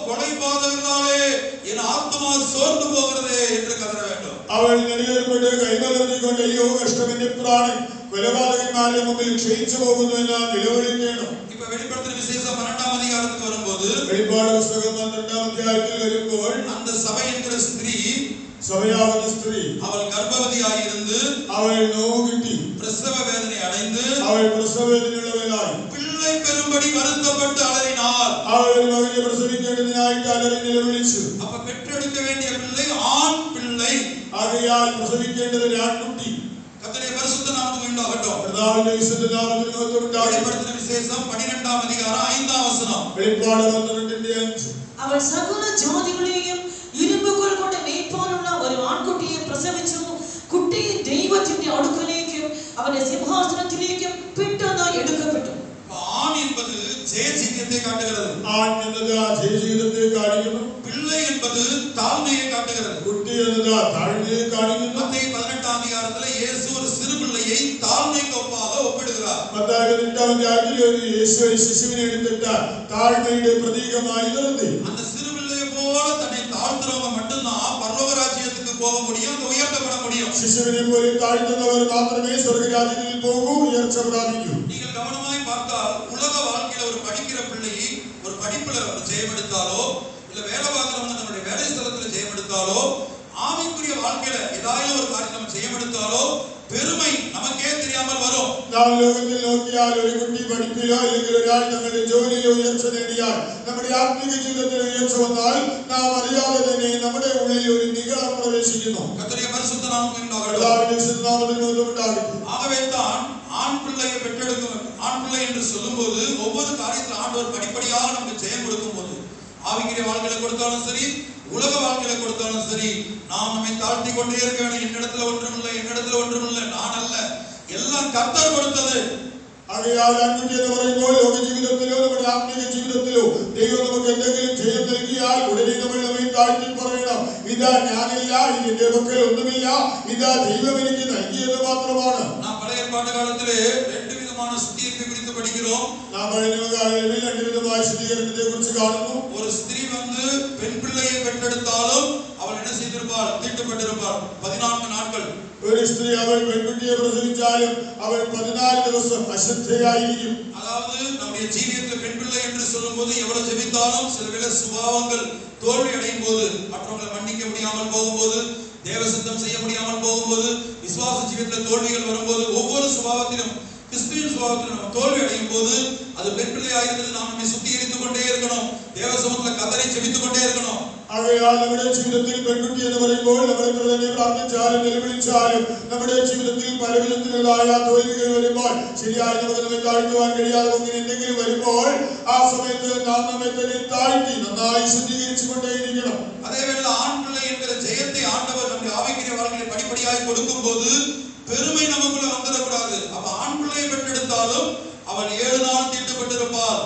கொலைபாதகர்களாலே என் ஆத்மா சோர்ந்து போகிறதே என்று கதற வேண்டும். അവൾ നെടുവീർപ്പിട്ട് കൈമലർത്തിക്കൊണ്ട് അയ്യോ കഷ്ടം, എന്റെ പ്രാണൻ കൊലപാതകന്മാരുടെ മുമ്പിൽ ക്ഷയിച്ചു പോകുന്നു എന്ന് നിലവിളിക്കണം. இப்ப வெளிப்படுத்தின விசேஷம் 12ஆம் அதிகாரத்துக்கு வரும்போது, വെളിപ്പാട് പുസ്തകം 12ആം അധ്യായത്തിൽ വരുമ്പോൾ அந்த சபை என்கிற ஸ்திரீ, സഭയാകുന്ന സ്ത്രീ, அவள் கர்ப்பவதியாய் இருந்து അവൾ നോവ് കിട്ടി பிரசவ வேதனை அடைந்து അവൾ പ്രസവവേദനയുള്ളവളായി பிள்ளை பெறும்படி வருத்தப்பட்டு அலறினாள். അവൾ ഒരു മകനെ പ്രസവിക്കേണ്ടതിനായിട്ട് അലറി നിലവിളിച്ചു. அப்ப பெற்றெடுக்க வேண்டிய பிள்ளை ஆண் பிள்ளை. ആകയാൽ പ്രസവിക്കേണ്ടത് ഒരു ആൺകുട്ടി. கர்த்தருடைய பரிசுத்த நாமத்துக்கு உண்டாகட்டும். കർത്താവിന്റെ വിശുദ്ധ നാമത്തിന് മഹത്വം ഉണ്ടാകട്ടെ. வெளிப்படுத்தின விசேஷம் 12ஆம் அதிகாரம் 5ஆம் வசனம். വെളിപ്പാട് 12:5. അവൾ സകല ജാതികളെയും ഇരുമ്പുകൾ കൊണ്ട് മേയ്പ്പാനുള്ള ഒരു ആൺകുട്ടിയെ പ്രസവിച്ചു. കുട്ടിയെ ദൈവത്തിന്റെ അടുക്കലേക്കും അവന്റെ സിംഹാസനത്തിലേക്കും പെട്ടെന്ന് എടുക്കപ്പെട്ടു. ஆண் என்பது ஜெய ஜீவியத்தை காட்டுகிறது. ആൺ എന്നത് ജയജീവിതത്തെ കാണിക്കുന്നു. பிள்ளை என்பது தாழ்மையை காட்டுகிறது. കുട്ടി എന്നത് താഴ്മയെ കാണിക്കുന്നു. மத்தேயு 18ஆம் அதிகாரத்தில் இயேசு ஒரு சிறு பிள்ளையை தாழ்மைக்கு ஒப்பாக ஒப்பிடுகிறார். മത്തായി 18ആം അധ്യായത്തിൽ ഒരു യേശു ശിശുവിനെ എടുത്തിട്ട് താഴ്മയുടെ പ്രതീകമായി നിർത്തി. அந்த சிறு பிள்ளையை போல தன்னை தாழ்த்துறவங்க மட்டும்தான் பரலோக ராஜ்யத்துக்கு போக முடியும், அங்க உயர்த்தப்பட முடியும். ശിശുവിനെ പോലെ താഴ്ത്തുന്നവർ മാത്രമേ സ്വർഗ്ഗരാജ്യത്തിൽ പോകൂ, ഉയർച്ച പ്രാപിക്കൂ. நீங்கள் கவனமாய் பார்த்தால் உலக வாழ்க்கையில ஒரு படிக்கிற பிள்ளையை ஒரு படிப்புல ஜெயம் எடுத்தாலோ, இல்ல வேலை பார்க்கிறவங்க நம்மளுடைய வேலை ஸ்தலத்துல ஜெயம் எடுத்தாலோ, ஆவிக்குரிய வாழ்க்கையில ஏதாவது ஒரு காரியம் நம்ம ஜெயம் எடுத்தாலோ பெருமை நமக்கே தெரியாமல் வரும். നാം ലോകത്തിൽ നോക്കിയാൽ ഒരു കുട്ടി പഠിപ്പിലോ അല്ലെങ്കിൽ ഒരാൾ തങ്ങളുടെ ജോലിയിലോ ഉയർച്ച നേടിയാൽ, നമ്മുടെ ആത്മീക ജീവിതത്തിൽ ഉയർച്ച വന്നാൽ നാം അറിയാതെ തന്നെ നമ്മുടെ ഉള്ളിൽ ഒരു നിഗളം പ്രവേശിക്കുന്നു. கர்த்தருடைய பரிசுத்த நாமத்துக்கு உண்டாகட்டும். കർത്താവിന്റെ വിശുദ്ധ നാമത്തിന് മഹത്വം ഉണ്ടാകട്ടെ. ஆகவே தான் ஆண் பிள்ளையை பெற்றெடுக்கும் ஆண் பிள்ளை என்று சொல்லும்போது ஒவ்வொரு காரியத்தில் ஆண்டவர் படிப்படியாக நமக்கு ஜெயம் கொடுக்கும் போது, ஆவிக்குரிய வாழ்க்கையில கொடுத்தாலும் சரி, உலக வாழ்க்கையில கொடுத்தாலும் சரி, நாம் நம்மை தாழ்த்தி கொண்டே இருக்க வேண்டும். என்னிடத்துல ஒன்றுமில்லை, நான் அல்ல, எல்லாம் கர்த்தர் கொடுத்தது. ആകയാൽ ആൺകുട്ടി എന്ന് പറയുമ്പോൾ ലോക ജീവിതത്തിലോ നമ്മുടെ ആത്മീക ജീവിതത്തിലോ ദൈവം നമുക്ക് എന്തെങ്കിലും ജയം നൽകിയാൽ ഉടനെ നമ്മൾ നമ്മെ താഴ്ത്തി പറയണം, ഇതാ ഞാനില്ല, ഇതിന്റെ പക്കൽ ഒന്നുമില്ല, ഇതാ ദൈവം എനിക്ക് നൽകിയത് മാത്രമാണ്. நாம் பழைய ஏற்பாட்டு காலத்திலே ரெண்டு விதமான சுத்திகரிப்பை குறித்து படிக்கிறோம். നാം പഴയ നിയമകാലങ്ങളിൽ രണ്ട് വിധമായ ശുദ്ധീകരണത്തെ കുറിച്ച് കാണുന്നു. ஒரு ஸ்திரீ பெண் பிள்ளையை பெற்றெடுத்தாலும் அவள் என்ன செய்திருப்பாள்? தீட்டுப்பட்டிருப்பாள் 14 நாட்கள். ഒരു സ്ത്രീ അവൾ പെൺകുട്ടിയെ പ്രസവിച്ചാലും അവൾ 14 ദിവസം അശുദ്ധയായിരിക്കും. அதாவது நம்முடைய ஜீவியத்தில் பெண் பிள்ளை என்று சொல்லும்போது எவ்வளவு ஜெபித்தாலும் சில வேளை சுபாவங்கள் தோல்வி அடையும் போது, மற்றவங்களை மன்னிக்க முடியாமல் போகும்போது, தேவ சித்தம் செய்ய முடியாமல் போகும்போது, விசுவாச ஜீவியத்தில் தோல்விகள் வரும்போது, ஒவ்வொரு சுபாவத்திலும் கிறிஸ்துவின் சுபாவத்தில் நம்ம தோல்வி அடையும் போது அது பெண் பிள்ளையாகிறது. நாம் நம்மை சுத்திகரித்துக் கொண்டே இருக்கணும், தேவ சமூகத்தில் கதறி ஜெபித்துக் கொண்டே இருக்கணும். ആകയാൽ നമ്മുടെ ജീവിതത്തിൽ പെൺകുട്ടി എന്ന് പറയുമ്പോൾ നമ്മൾ എത്ര തന്നെ പ്രാർത്ഥിച്ചാലും നിലവിളിച്ചാലും നമ്മുടെ ജീവിതത്തിൽ പല വിധത്തിലുള്ളതായ തോൽവികൾ വരുമ്പോൾ, ശരിയായി നമുക്ക് നമ്മെ താഴ്ത്തുവാൻ കഴിയാതെ അങ്ങനെ എന്തെങ്കിലും വരുമ്പോൾ ആ സമയത്ത് നാം നമ്മെ തന്നെ താഴ്ത്തി നന്നായി ശുദ്ധീകരിച്ചു കൊണ്ടേയിരിക്കണം. அதேவேளை ஆண் பிள்ளை என்கிற ஜெயத்தை ஆண்டவர் நம்முடைய ஆவிக்குரிய வாழ்க்கையை படிப்படியாக கொடுக்கும் போது பெருமை நமக்குள்ள வந்துடக்கூடாது. அப்ப ஆண் பிள்ளையை பெற்றெடுத்தாலும் அவள் 7 நாள் தீட்டுப்பட்டிருப்பாள்.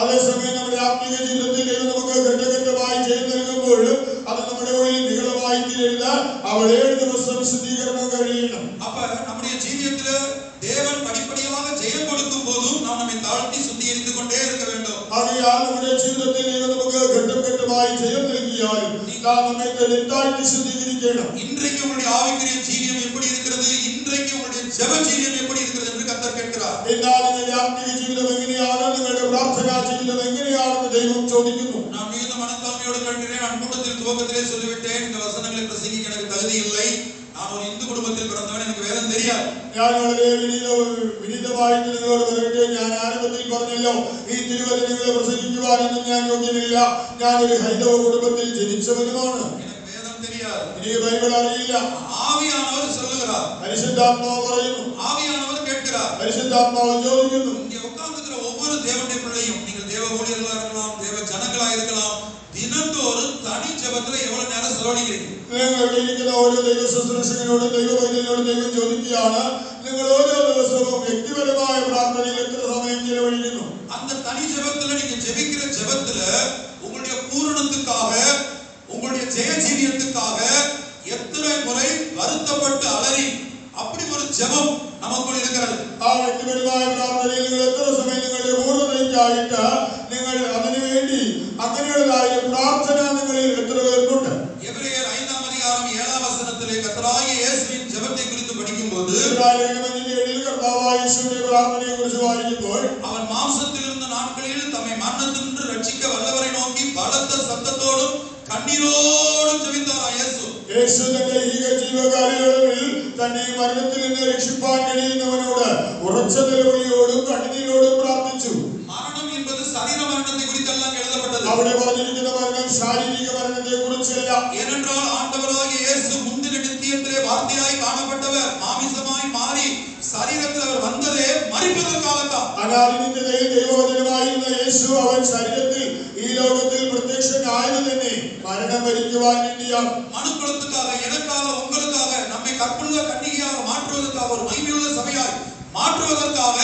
അതേ സമയം നമ്മുടെ ആത്മീയ ജീവിതത്തിൽ ദൈവം നമുക്ക് ഘട്ടഘട്ടമായി ജയം നൽകുമ്പോൾ അത് നമ്മുടെ ഉള്ളിൽ നികളമായി തീരരുത്. അവൾ 7 ദിവസം വിശുദ്ധീകരണം കഴിയണം. அப்ப நம்முடைய ஜீவியத்துல தேவன் படிப்படியாக ஜெயம் கொடுக்கும் போதும் நாம் நம்மை தாழ்த்தி சுத்திகரித்துக் கொண்டே இருக்க வேண்டும். ஆகையால் நம்முடைய ജീവിതത്തിൽ ദൈവം നമുക്ക് ഘട്ടഘട്ടമായി ജയം നൽകിയാലും നാം നമ്മെ താഴ്ത്തി ശുദ്ധീകരിക്കണം. இன்றைக்கு உங்களுடைய ஆவிக்குரிய ஜீவியம் எப்படி இருக்கிறது, இன்றைக்கு உங்களுடைய ஜெப ஜீவியம் எப்படி இருக்கிறது என்று கர்த்தர் கேட்கிறார். എന്നാൽ നിങ്ങളുടെ ആത്മീയ ജീവിതം എങ്ങനെയാണ്, നിങ്ങളുടെ പ്രാർത്ഥനാ ജീവിതം എങ്ങനെയാണെന്ന് ദൈവം ചോദിക്കുന്നു. நான் மிகுந்த மனத்தாழ்மையோடு கேட்கிறேன். நான் கூட்டத்தில் துவக்கத்திலே சொல்லிவிட்டேன், இந்த வசனங்களை பிரசங்கிக்க எனக்கு தகுதி இல்லை. நான் ஒரு இந்து குடும்பத்தில் பிறந்தவன், எனக்கு வேதம் தெரியாது. ഞാൻ വളരെ വിനീതമായിട്ട് നിങ്ങളോട് പറയട്ടെ, ഞാൻ ആരംഭത്തിൽ പറഞ്ഞല്ലോ ഈ തിരുവചനങ്ങളെ പ്രസംഗിക്കുവാനൊന്നും ഞാൻ യോഗ്യനില്ല. ഞാൻ ഒരു ഹൈന്ദവ കുടുംബത്തിൽ ജനിച്ചവനുമാണ്. எனக்கு வேதம் தெரியாது. എനിക്ക് ബൈബിൾ അറിയില്ല. ஆவியானவர் சொல்லுகிறார், പരിശുദ്ധാത്മാവ് പറയുന്നു, ஆவியானவர் கேட்கிறார். പരിശുദ്ധാത്മാവ് ചോദിക്കുന്നു. இங்கே உட்கார்ந்திருக்கிற ஒவ்வொரு தேவனுடைய பிள்ளையும், நீங்கள் தேவ ஊழியர்களா இருக்கலாம், தேவ ஜனங்களா இருக்கலாம், தினந்தோறும் தனி ஜெபத்துல எவ்வளவு நேரம் செலவழிக்கிறீங்க? നിങ്ങൾ ഇരിക്കുന്ന ഓരോ ദൈവ ശുശ്രൂഷകനോടും ദൈവവൈദ്യനോടും ദൈവം ചോദിക്കുകയാണ്, നിങ്ങൾ ഓരോ ദിവസവും വ്യക്തിപരമായ പ്രാർത്ഥനയിൽ എത്ര സമയം ചെലവഴിക്കുന്നു? அந்த தனி ஜெபத்துல நீங்க ஜெபிக்கிற ஜெபத்துல உங்களுடைய பூரணத்துக்காக, உங்களுடைய ஜெய ஜீவியத்துக்காக எத்தனை முறை வருத்தப்பட்டு அலறி அப்படி ஒரு ஜெபம் நமக்குள் இருக்கிறது. ആ വ്യക്തിപരമായ പ്രാർത്ഥനയിൽ നിങ്ങൾ എത്ര സമയം നിങ്ങളുടെ പൂർണ്ണതയ്ക്കായിട്ട് നിങ്ങൾ അതിനുവേണ്ടി അങ്ങനെയുള്ളതായ പ്രാർത്ഥന നിങ്ങളിൽ എത്ര പേർക്കുണ്ട്? எபிரேயர் 5ஆம் அதிகாரம் 7ஆம் வசனத்திலே கர்த்தராகிய இயேசுவின் ஜெபத்தை குறித்து படிக்கும்போது കർത്താവായ യേശുവിന്റെ പ്രാർത്ഥനയെക്കുറിച്ച് വായിക്കുമ്പോൾ அவன் மாம்சத்தில் இருந்த நாட்களில் தம்மை மரணத்தினின்று ரட்சிக்க வல்லவரை நோக்கி பலத்த சத்தத்தோடும் கண்ணீரோடும் ஜெபித்தார் இயேசு. യേശു തന്റെ ഈ ജീവകാലയളവിൽ തന്നെ മരണത്തിൽ നിന്ന് രക്ഷിപ്പാൻ കഴിയുന്നവനോട് ഉറച്ച നിലവിളിയോടും കണ്ണീരോടും പ്രാർത്ഥിച്ചു. மரணம் என்பது சரீர மரணத்தை குறித்தெல்லாம் எழுதப்பட்டது. അവിടെ പറഞ്ഞിരിക്കുന്ന മരണം ശാരീരിക മരണത്തെ കുറിച്ചല്ല. ஏனென்றால் ஆண்டவராகிய இயேசு முந்தின நித்தியத்திலே வார்த்தையாய் காணப்பட்டவர் மாமிசமாய் மாறி சரீரத்தில் அவர் வந்ததே மரிப்பதற்காகத்தான். അനാദിനിത്യതയിൽ ദൈവവചനമായിരുന്ന യേശു അവൻ ശരീരത്തിൽ ഈ ലോകത്തിൽ പ്രത്യക്ഷനായത് തന്നെ മരണം വരിക്കുവാൻ വേണ്ടിയാണ്. மனுக்குலத்துக்காக, எனக்காக, உங்களுக்காக, நம்மை கற்புள்ள கன்னிகையாக மாற்றுவதற்காக, ஒரு மகிமையுள்ள சபையாய் மாற்றுவதற்காக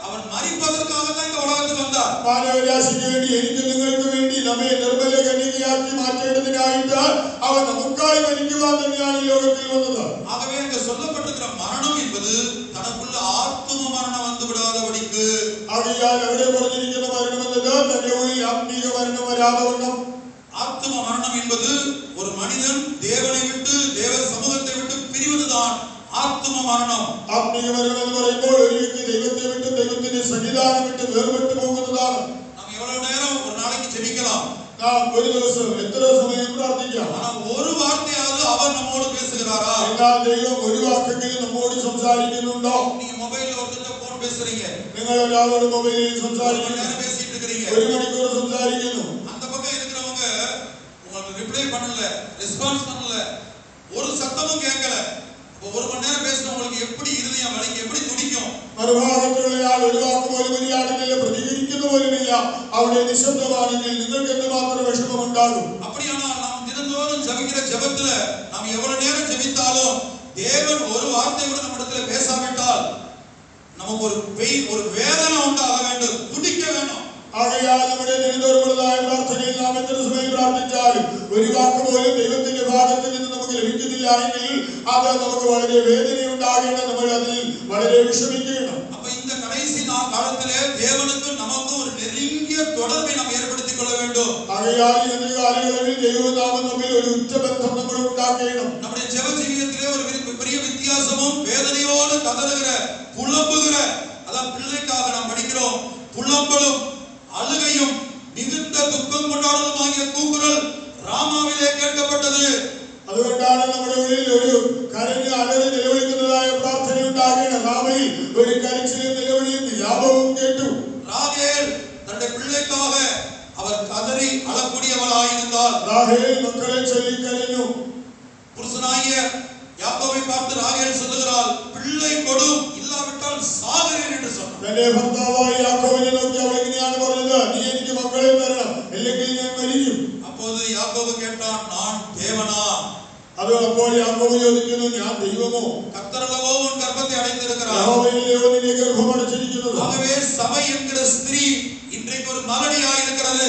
அவர் மரிப்பதற்காக தான் இந்த உலகத்துக்கு வந்தார். മാനവരാശിക്ക് വേണ്ടി, എനിക്ക് നിങ്ങൾക്ക് വേണ്ടി നമ്മെ നിർമ്മല കന്യകയാക്കി മാറ്റേണ്ടതിനായിട്ട് അവൻ നമുക്കായി മരിക്കുവാൻ തന്നെയാണ് ഈ ലോകത്തിൽ വന്നത്. ஆகவே இங்க சொல்லப்பட்டிருக்கிற மரணம் என்பது தனக்குள்ள ஆத்ம மரணம் வந்து விடாதபடிக்கு. ആകയാൽ അവിടെ പറഞ്ഞിരിക്കുന്ന മരണം എന്നത് തന്റെ ഉള്ളിൽ ആത്മീക മരണം വരാതെ വണ്ണം. ஆத்ம மரணம் என்பது ஒரு மனிதன் தேவனை விட்டு, தேவ சமூகத்தை விட்டு பிரிவதுதான் ஆத்ம மரணம். ആത്മീക മരണം എന്ന് പറയുമ്പോൾ ഒരു വ്യക്തി ദൈവത്തെ വിട്ട്, ദൈവത്തിന്റെ സന്നിധാനം വിട്ട് വേർപെട്ടു പോകുന്നതാണ്. நாம் எவ்வளவு நேரம் ஒரு நாளைக்கு ஜெபிக்கலாம், നാം ഒരു ദിവസം എത്ര സമയം പ്രാർത്ഥിക്കാം? ஆனா ஒரு வார்த்தையாவது அவர் நம்மோடு பேசுகிறாரா? എന്നാൽ ദൈവം ഒരു വാക്കെങ്കിലും നമ്മോട് സംസാരിക്കുന്നുണ്ടോ? நீங்க மொபைல்ல ஒருத்தர் போன் பேசுறீங்க, നിങ്ങൾ ഒരാളോട് മൊബൈലിൽ ஒரு സംസാരിക്കുന്നു, நேரம் பேசிட்டு இருக்கிறீங்க, 1 മണിക്കൂർ സംസാരിക്കുന്നു. அந்த பக்கம் இருக்கிறவங்க உங்களுக்கு ரிப்ளை பண்ணல, ரெஸ்பான்ஸ் பண்ணல, ஒரு சத்தமும் கேட்கல. இப்போ 1 மணி நேரம் பேசுறவங்களுக்கு எப்படி இருதயம் வலிக்கும், எப்படி துடிக்கும்? മറുഭാഗത്തുള്ളയാൾ ഒരു വാക്ക് പോലും ഉരിയാടുന്നില്ല, പ്രതികരിക്കുന്ന പോലുമില്ല, അവിടെ നിശബ്ദമാണെങ്കിൽ നിങ്ങൾക്ക് എന്തുമാത്രം വിഷമം ഉണ്ടാകും? அப்படியானால் நாம் தினந்தோறும் ஜெபிக்கிற ஜெபத்துல நாம் எவ்வளவு நேரம் ஜெபித்தாலும் தேவன் ஒரு வார்த்தை கூட நம்மிடத்துல பேசாவிட்டால் நமக்கு ஒரு பெயின், ஒரு வேதனை உண்டாக வேண்டும், துடிக்க வேணும். ആകയാൽ നമ്മുടെ ദിനതോറുമുള്ളതായ പ്രാർത്ഥനയിൽ നാം എത്ര സമയം പ്രാർത്ഥിച്ചാലും ഒരു വാക്ക് പോലും ദൈവത്തിന്റെ ഭാഗത്ത് നിന്ന് നമുക്ക് ലഭിക്കുന്നില്ല എങ്കിൽ അത് നമുക്ക് വളരെ വേദനയുണ്ടാകേണ്ട, നമ്മൾ അതിൽ വളരെ വിഷമിക്കണം. அப்ப இந்த கடைசி காலத்திலே தேவனுக்கும் நமக்கும் ஒரு நெருங்கிய தொடர்பை நாம் ஏற்படுத்திக் கொள்ள வேண்டும். ആകയാൽ ഈ കാലയളവിൽ ദൈവവും നാമും തമ്മിൽ ഒരു ഉച്ചബന്ധം നമ്മൾ ഉണ്ടാക്കണം. நம்முடைய ஜெப ஜீவியத்திலே ஒரு பெரிய வித்தியாசமும், வேதனையோடு கதறுகிற, புலம்புகிற, அதான் பிள்ளைக்காக நாம் படிக்கிறோம், புலம்பலும் அழுகையும் மிகுந்த துக்கம் கொண்டாடுவதுமாகிய கூக்குரல் ராமாவிலே கேட்கப்பட்டது. അതുകൊണ്ടാണ് നമ്മുടെ ഉള്ളിൽ ഒരു കരഞ്ഞ് അലറി നിലവിളിക്കുന്നതായ പ്രാർത്ഥന ഉണ്ടാകണം. രാമയിൽ ഒരു കരച്ചിലും നിലവിളിയും വിലാപവും കേട്ടു. ராகேல் தன்னுடைய பிள்ளைக்காக அவர் கதறி அழக்கூடியவளாயிருந்தார். ராகேல் മക്കളെ ചൊല്ലി കരഞ്ഞു. புருஷனாகிய யாக்கோபை பார்த்து ராகேல் சொல்லுகிறாள், பிள்ளை கொடும், இல்லாவிட்டால் சாகிறேன் என்று சொன்னார். തന്റെ ഭർത്താവായ യാക്കോബിനെ നോക്കി അവൾ ഇങ്ങനെയാണ് പറഞ്ഞത്, നീ എനിക്ക് മക്കളെ തരണം, അല്ലെങ്കിൽ ഞാൻ മരിക്കും. அப்போது யாக்கோபு கேட்டான், நான் தேவனா? അത് അപ്പോൾ യാക്കോബ് ചോദിക്കുന്നു, ഞാൻ ദൈവമോ? கர்த்தரல்லவோ உன் கர்ப்பத்தை அடைந்திருக்கிறார். യഹോവയല്ലയോ നിന്നെ ഗർഭം അടച്ചിരിക്കുന്നത്? ஆகவே சபை என்கிற ஸ்திரீ இன்றைக்கு ஒரு மலடியாய் இருக்கிறது.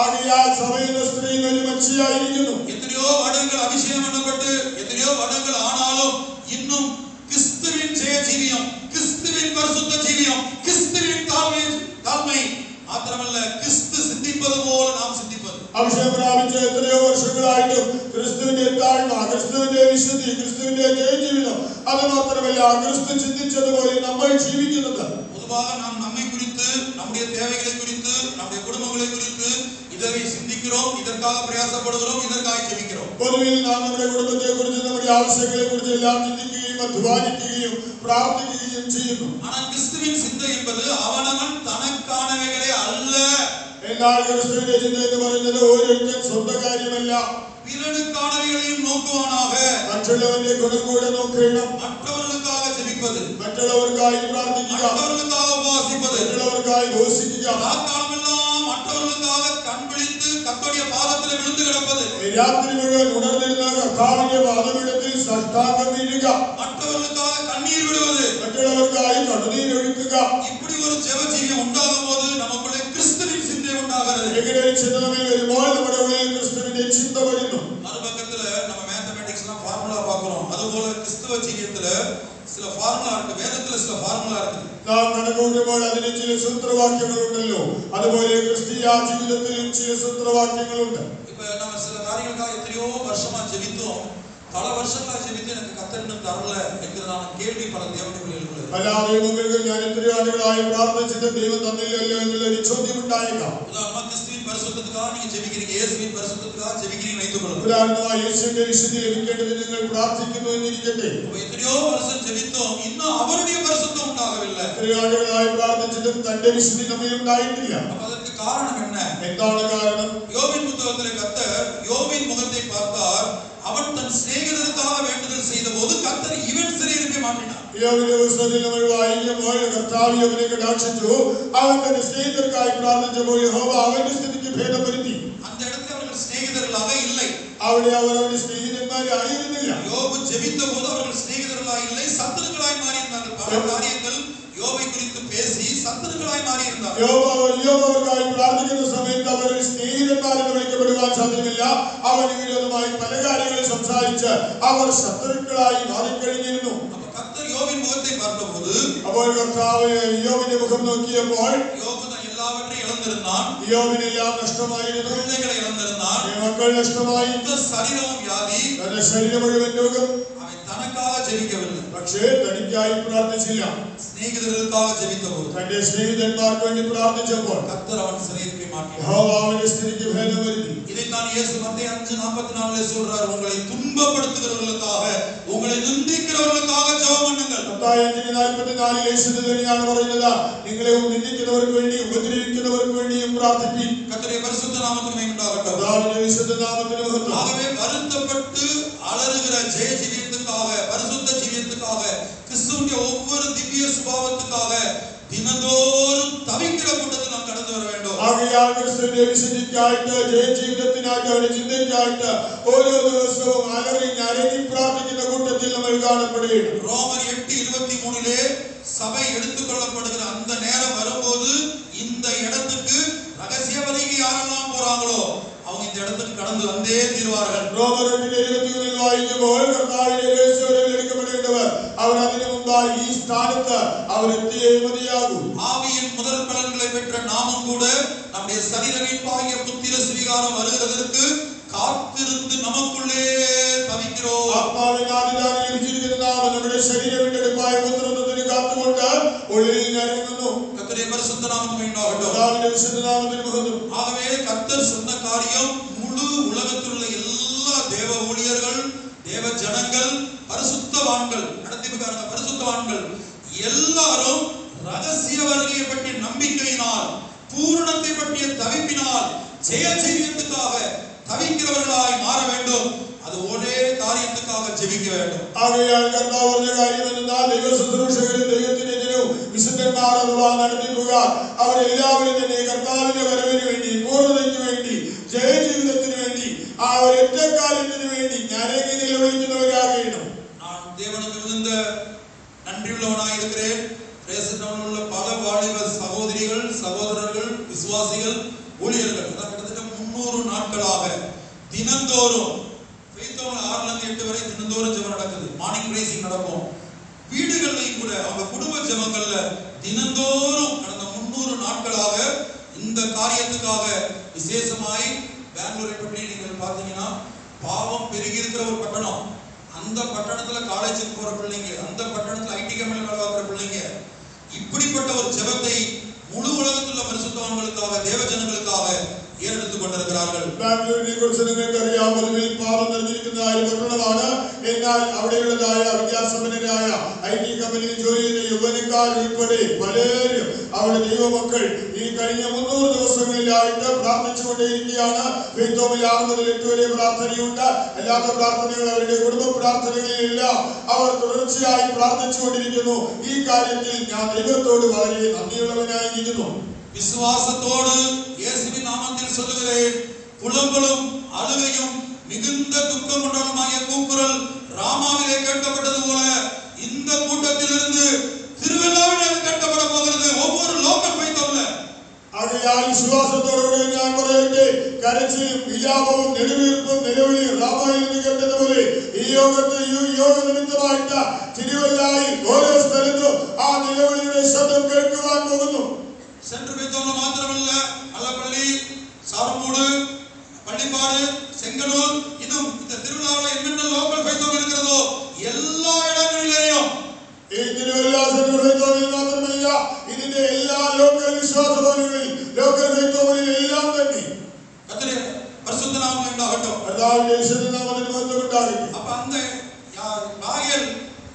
ആകയാൽ സഭയിലെ സ്ത്രീ ഒരു മച്ചിയായിരിക്കുന്നു. எத்தனையோ வருடங்கள் அபிஷேகம் பண்ணப்பட்டு எத்தனையோ வருடங்கள் ஆனாலும் இன்னும் கிறிஸ்துவின் ஜெய ஜீவியம், கிறிஸ்துவின் பரிசுத்த ஜீவியம், கிறிஸ்துவின் தாழ்மை മാത്രമല്ല ക്രിസ്തു സിദ്ധിപ്പത് പോലെ നാം സിദ്ധിപ്പത്. അഭിഷേകം പ്രാപിച്ച എത്രയോ വർഷങ്ങളായിട്ടും ക്രിസ്തുവിന്റെ താഴ്മ, ക്രിസ്തുവിന്റെ വിശുദ്ധി, ക്രിസ്തുവിന്റെ ജയജീവിതം, അത് മാത്രമല്ല ക്രിസ്തു ചിന്തിച്ചതുപോലെ നമ്മൾ ജീവിക്കുന്നത്. பொதுவாக நாம் நம்மை குறித்து, நம்முடைய தேவைகளை குறித்து, நம்முடைய குடும்பங்களை குறித்து இதை சிந்திக்கிறோம், இதற்காக பிரயாசப்படுகிறோம், இதற்காக ஜெபிக்கிறோம். പൊതുവിൽ നാം നമ്മുടെ കുടുംബത്തെ കുറിച്ച്, നമ്മുടെ ആവശ്യങ്ങളെ കുറിച്ച് എല്ലാം ചിന്തിക്കുകയും അധ്വാനിക്കുകയും പ്രാർത്ഥിക്കുകയും ചെയ്യുന്നു. ஆனால் கிறிஸ்துவின் சிந்தை என்பது அவனவன் தனக்கானவைகளே அல்ல. എന്നാൽ ക്രിസ്തുവിന്റെ ചിന്ത എന്ന് പറയുന്നത് ഓരോരുത്തൻ സ്വന്തം കാര്യമല്ല, பிறனுக்கானவைகளையும் நோக்குவானாக. മറ്റുള്ളവന്റെ ഗുണം കൂടെ നോക്കണം, மற்றவர்களுக்காக ஜெபிப்பது, മറ്റുള്ളവർക്കായി പ്രാർത്ഥിക്കുക, மற்றவர்களுக்காக உபவாசிப்பது, മറ്റുള്ളവർക്കായി ഘോഷിക്കുക, காலமெல்லாம் மற்றவர்களுக்காக கண் விழித்து கர்த்தருடைய பாதத்தில் விழுந்து கிடப்பது, രാത്രി മുഴുവൻ ഉണർന്നിരുന്ന കർത്താവിന്റെ പാദപീഠത്തിൽ സാഷ്ടാംഗം വീഴുക, மற்றவர்களுக்காக கண்ணீர் விடுவது, മറ്റുള്ളവർക്കായി കണ്ണുനീരൊഴുക്കുക. இப்படி ஒரு ஜெப ஜீவியம் உண்டாகும் போது நமக்குள்ளே கிறிஸ்துவின் சிந்தை உண்டாகிறது. ഇങ്ങനെ ഒരു ചിന്ത നമ്മിൽ വരുമ്പോൾ നമ്മുടെ ഉള്ളിൽ ക്രിസ്തുവിന്റെ ചിന്ത വരുന്നു. மறுபக்கத்துல நம்ம மேத்தமேட்டிக்ஸ் எல்லாம் ஃபார்முலா பார்க்கிறோம். அதுபோல கிறிஸ்துவ ஜீவியத்துல சில ஃபார்முலா இருக்கு, வேதத்துல சில ஃபார்முலா இருக்கு. നാം കണക്കുകൂട്ടുമ്പോൾ അതിന് ചില സൂത്രവാക്യങ്ങളുണ്ടല്ലോ, അതുപോലെ ക്രിസ്തീയ ജീവിതത്തിലും ചില സൂത്രവാക്യങ്ങളുണ്ട്. இப்ப நம்ம சில காரியங்களுக்காக எத்தனையோ வருஷமா ஜெபித்தோம், பல வருஷங்களா ஜெபித்து எனக்கு கர்த்தர் இன்னும் தரல என்கிறதான கேள்வி பல தேவனுடைய பிள்ளைகளுக்கு. പല ദൈവങ്ങൾക്ക് ഞാൻ എത്രയോ ആളുകളായി പ്രാർത്ഥിച്ചിട്ട് ദൈവം തന്നില്ലല്ലോ എന്നുള്ള ഒരു ചോദ്യം ഉണ്ടായേക്കാം. உதாரணமா கிறிஸ்துவின் பரிசுத்தத்துக்காக நீங்க ஜெபிக்கிறீங்க, இயேசுவின் பரிசுத்தத்துக்காக ஜெபிக்கிறீங்க வைத்துக் கொள்ளுங்க. ഉദാഹരണമായി യേശുവിന്റെ വിശുദ്ധി ലഭിക്കേണ്ടത് നിങ്ങൾ പ്രാർത്ഥിക്കുന്നു എന്നിരിക്കട്ടെ. எத்தனையோ வருஷம் ஜெபித்தோம், இன்னும் அவருடைய பரிசுத்தம் உண்டாகவில்லை. എത്രയോ ആളുകളായി പ്രാർത്ഥിച്ചിട്ടും തന്റെ വിശുദ്ധി നമ്മിൽ ഉണ്ടായിട്ടില്ല. அப்ப அதற்கு காரணம் என்ன? എന്താണ് കാരണം? யோபின் புத்தகத்திலே கர்த்தர் யோபின் முகத்தை பார்த்தார். அவன் தன் சிநேகிதருக்காக வேண்டுதல் செய்த போது கர்த்தர் இவன் சிறையிருப்பை மாற்றினார். യോബിന്റെ പുസ്തകത്തിൽ നമ്മൾ വായിക്കുമ്പോൾ കർത്താവ് യോബിനെ കടാക്ഷിച്ചു. അവൻ തന്റെ സ്നേഹിതർക്കായി പ്രാർത്ഥിച്ചപ്പോൾ യഹോവ അവന്റെ സ്ഥിതിക്ക് ഭേദം വരുത്തി. அந்த இடத்துல அவர்கள் சிநேகிதர்களாக இல்லை. അവിടെ അവർ അവന്റെ സ്നേഹിതന്മാരായിരുന്നില്ല. யோபு ஜெபித்த போது அவர்கள் சிநேகிதர்களாக இல்லை, சத்துருக்களாய் மாறி இருந்தார்கள். பல காரியங்கள் யோபை குறித்து பேசி சத்துருக்களாய் மாறி இருந்தார்கள். യോബാവർക്കായി പ്രാർത്ഥിക്കുന്ന സമയത്ത് അവർ സ്നേഹിതന്മാരെന്ന് വിളിക്കപ്പെടുവാൻ സാധ്യമല്ല. അവന് വിരോധമായി പല കാര്യങ്ങളും സംസാരിച്ച് അവർ ശത്രുക്കളായി മാറിക്കഴിഞ്ഞിരുന്നു. கர்த்தர் யோபின் முகத்தை பார்த்தபோது, അപ്പോൾ കർത്താവ് യോബിന്റെ മുഖം നോക്കിയപ്പോൾ யோபு தான் எல்லாவற்றையும் இழந்திருந்தான், യോബിനെല്ലാം നഷ്ടമായിരുന്നു, குழந்தைகளை இழந்திருந்தான், മക്കൾ നഷ്ടമായി, சரீரமும் வியாதி, തന്റെ ശരീരം മുഴുവൻ രോഗം. அவன் தனக்காக ஜெபிக்கவில்லை, പക്ഷേ തനിക്കായി പ്രാർത്ഥിച്ചില്ല. சிநேகிதர்களுக்காக ஜெபித்த போது തന്റെ സ്നേഹിതന്മാർക്ക് വേണ്ടി പ്രാർത്ഥിച്ചപ്പോൾ கர்த்தர் அவன் சிறையிருப்பை மாற்றினார். യഹോവ അവന്റെ സ്ഥിതിക്ക് ഭേദം വരുത്തി. இதைத்தான் இயேசு மத்தேயு 5:44 சொல்றார், உங்களை துன்பப்படுத்துகிறவர்களுக்காக, உங்களை நிந்திக்கிறவர்களுக்காக ஜெபம் பண்ணுங்கள். മത്തായി 5:44 യേശു തന്നെയാണ് പറയുന്നത്, നിങ്ങളെ നിന്ദിക്കുന്നവർക്ക് വേണ്ടി ഉപദ്രവിക്കുന്നവർക്ക് വേണ്ടിയും പ്രാർത്ഥിപ്പിൻ. கர்த்தருடைய பரிசுத்த நாமத்துக்கு மகிமை உண்டாகட்டும். കർത്താവിന്റെ വിശുദ്ധ നാമത്തിന് മഹത്വം. ஆகவே வருத்தப்பட்டு அலறுகிற ஜெய ஜீவியத்துக்காக, பரிசுத்த ஜீவியத்துக்காக, கிறிஸ்துவின் ஒவ்வொரு திவ்ய சுபாவத்துக்காக தினந்தோறும் தவிக்கிற கூட்டத்தில் நாம் கடந்து வர வேண்டும். ആകയാൽ ക്രിസ്തുവിന്റെ വിശുദ്ധിക്കായിട്ട്, ജയജീവിതത്തിനായിട്ട്, അവന്റെ ചിന്തയ്ക്കായിട്ട് ഓരോ ദിവസവും അലറി ഞരങ്ങി പ്രാർത്ഥിക്കുന്ന കൂട്ടത്തിൽ നമ്മൾ കാണപ്പെടുകയാണ്. ரோமர் 8:23 சபை எடுத்துக்கொள்ளப்படுகிற அந்த நேரம் வரும்போது இந்த இடத்துக்கு ரகசியவதிக்கு யாரெல்லாம் போறாங்களோ அவங்க இந்த இடத்துக்கு கடந்து வந்தே தீர்வார்கள். ரோமர் 8:23 വായിക്കുമ്പോൾ കർത്താവിന്റെ രഹസ്യങ്ങളിൽ എടുക്കപ്പെടേണ്ടവർ അവർ അതിനു മുമ്പായി ഈ സ്ഥാനത്ത് അവരെത്തിയേ മതിയാകൂ. ஆவியின் முதல் பலன்களை பெற்ற நாமும் கூட நம்முடைய சரீர மீட்பாகிய புத்திர சுவிகாரம் வருகிறதற்கு காத்திருந்து நமக்குள்ளே தவிக்கிறோம். ആത്മാവിന്റെ ആദിദാനം ലഭിച്ചിരിക്കുന്ന നാം നമ്മുടെ ശരീര വീണ്ടെടുപ്പായ പുത്രത്വത്തിന് കാത്തുകൊണ്ട് ഉള്ളിൽ ഞരങ്ങുന്നു. கர்த்தருடைய பரிசுத்த நாமத்துக்கு உண்டாகட்டும். കർത്താവിന്റെ വിശുദ്ധ നാമത്തിന് മഹത്വം. ஆகவே கர்த்தர் சொன்ன காரியம் முழு உலகத்தில் உள்ள எல்லா தேவ ஊழியர்கள், தேவ ஜனங்கள், பரிசுத்தவான்கள், நடத்திப்புக்காரங்க பரிசுத்தவான்கள் எல்லாரும் ரகசிய வருகையை பற்றிய நம்பிக்கையினால், பூரணத்தை பற்றிய தவிப்பினால், ஜெய ஜீவியத்துக்காக தவிக்கிறவர்களாய் மாற வேண்டும். அது ஒரே காரியத்துக்காக ஜெபிக்க வேண்டும். ആകയാൽ കർത്താവ് പറഞ്ഞ കാര്യം എന്നാൽ ദൈവ ശുശ്രൂഷകരും ദൈവത്തിന്റെ ജനവും വിശുദ്ധന്മാർ അഥവാ നടത്തിക്കുക അവരെല്ലാവരും തന്നെ കർത്താവിന്റെ വരവിന് വേണ്ടി, പൂർണ്ണതയ്ക്ക് വേണ്ടി, ജയജീവിതത്തിന് വേണ്ടി, ആ ഒരൊറ്റ കാര്യത്തിന് വേണ്ടി ഞരങ്ങി നിലവിളിക്കുന്ന தினந்தோறும் ஃபெய்த்தோம்ல 6ல இருந்து 8 வரை தினந்தோறும் ஜெபம் நடக்குது. மார்னிங் ரைசிங் நடக்கும். வீடுகள்லையும் கூட அவங்க குடும்ப ஜெபங்கள்ல தினந்தோறும் கடந்த 300 நாட்களாக இந்த காரியத்துக்காக விசேஷமாய் பெங்களூரை பற்றி நீங்கள் பார்த்தீங்கன்னா பாவம் பெருகி இருக்கிற ஒரு பட்டணம். அந்த பட்டணத்துல காலேஜுக்கு போற பிள்ளைங்க, அந்த பட்டணத்துல ஐடி கம்பெனில வேலை பார்க்குற பிள்ளைங்க இப்படிப்பட்ட ஒரு ஜெபத்தை முழு உலகத்தில் உள்ள பரிசுத்தவான்களுக்காக தேவ ஜனங்களுக்காக ஏறெடுத்துக் கொண்டிருக்கிறார்கள். ബാംഗ്ലൂരിനെ കുറിച്ച് നിങ്ങൾക്ക് അറിയാം. പൊതുവിൽ പാപം നിറഞ്ഞിരിക്കുന്ന ഒരു പട്ടണമാണ്. എന്നാൽ അവിടെയുള്ളതായ വിദ്യാസമ്പന്നരായ IT കമ്പനിയിൽ ജോലി ചെയ്യുന്ന യുവനക്കാർ ഉൾപ്പെടെ പലരും അവിടെ ദൈവമക്കൾ ഈ കഴിഞ്ഞ 300 ദിവസങ്ങളിലായിട്ട് പ്രാർത്ഥിച്ചുകൊണ്ടേയിരിക്കുകയാണ്. ഫെയ്ത്തോമിൽ 6 മുതൽ 8 വരെ പ്രാർത്ഥനയുണ്ട്. അല്ലാത്ത പ്രാർത്ഥനകൾ അവരുടെ കുടുംബ പ്രാർത്ഥനകളിലെല്ലാം അവർ തുടർച്ചയായി പ്രാർത്ഥിച്ചുകൊണ്ടിരിക്കുന്നു. ഈ കാര്യത്തിൽ ഞാൻ ദൈവത്തോട് വളരെ നന്ദിയുള്ളവനായിരിക്കുന്നു. விசுவாசத்தோடு இயேசுவின் நாமத்தில் சொல்லுகிறேன், புலம்பலும் அழுகையும் மிகுந்த துக்கம் மண்டலமாகிய கூக்குரல் ராமாவிலே கேட்கப்பட்டது போல இந்த கூட்டத்திலிருந்து திருவெல்லாவிலே கேட்கப்பட போகிறது. ஒவ்வொரு லோக்கல் பைத்தோம்ல ஆகையால் விசுவாசத்தோடு ഞാൻ പറയട്ടെ, കരച്ചിലും വിലാപവും നെടുവീർപ്പും നിലവിളിയും രാമായിൽ നിന്ന് കേട്ടതുപോലെ ഈ യോഗ നിമിത്തമായിട്ട് തിരുവല്ലായിൽ ഓരോ സ്ഥലത്തും ആ നിലവിളിയുടെ ശബ്ദം കേൾക്കുവാൻ പോകുന്നു. சென்ட்ரல் பைத்தோம்ல மாத்திரமல்ல, அல்லப்பள்ளி, சாரமூடு, பள்ளிப்பாடு, செங்கலூர், இன்னும் இந்த திருவிழாவில் என்னென்ன லோக்கல் பைத்தோம் இருக்கிறதோ எல்லா இடங்களிலேயும் ഈ തിരുവല്ലാ സെൻട്രൽ പൈത്തോമിൽ മാത്രമല്ല, ഇതിന്റെ എല്ലാ ലോക്കൽ വിശ്വാസഭവനങ്ങളിൽ ലോക്കൽ പൈത്തോമിൽ എല്ലാം തന്നെ கர்த்தருடைய பரிசுத்த நாமம் உண்டாகட்டும். കർത്താവിന്റെ വിശുദ്ധ നാമത്തിന് മഹത്വം ഉണ്ടാകട്ടെ. அப்ப அந்த ராகேல்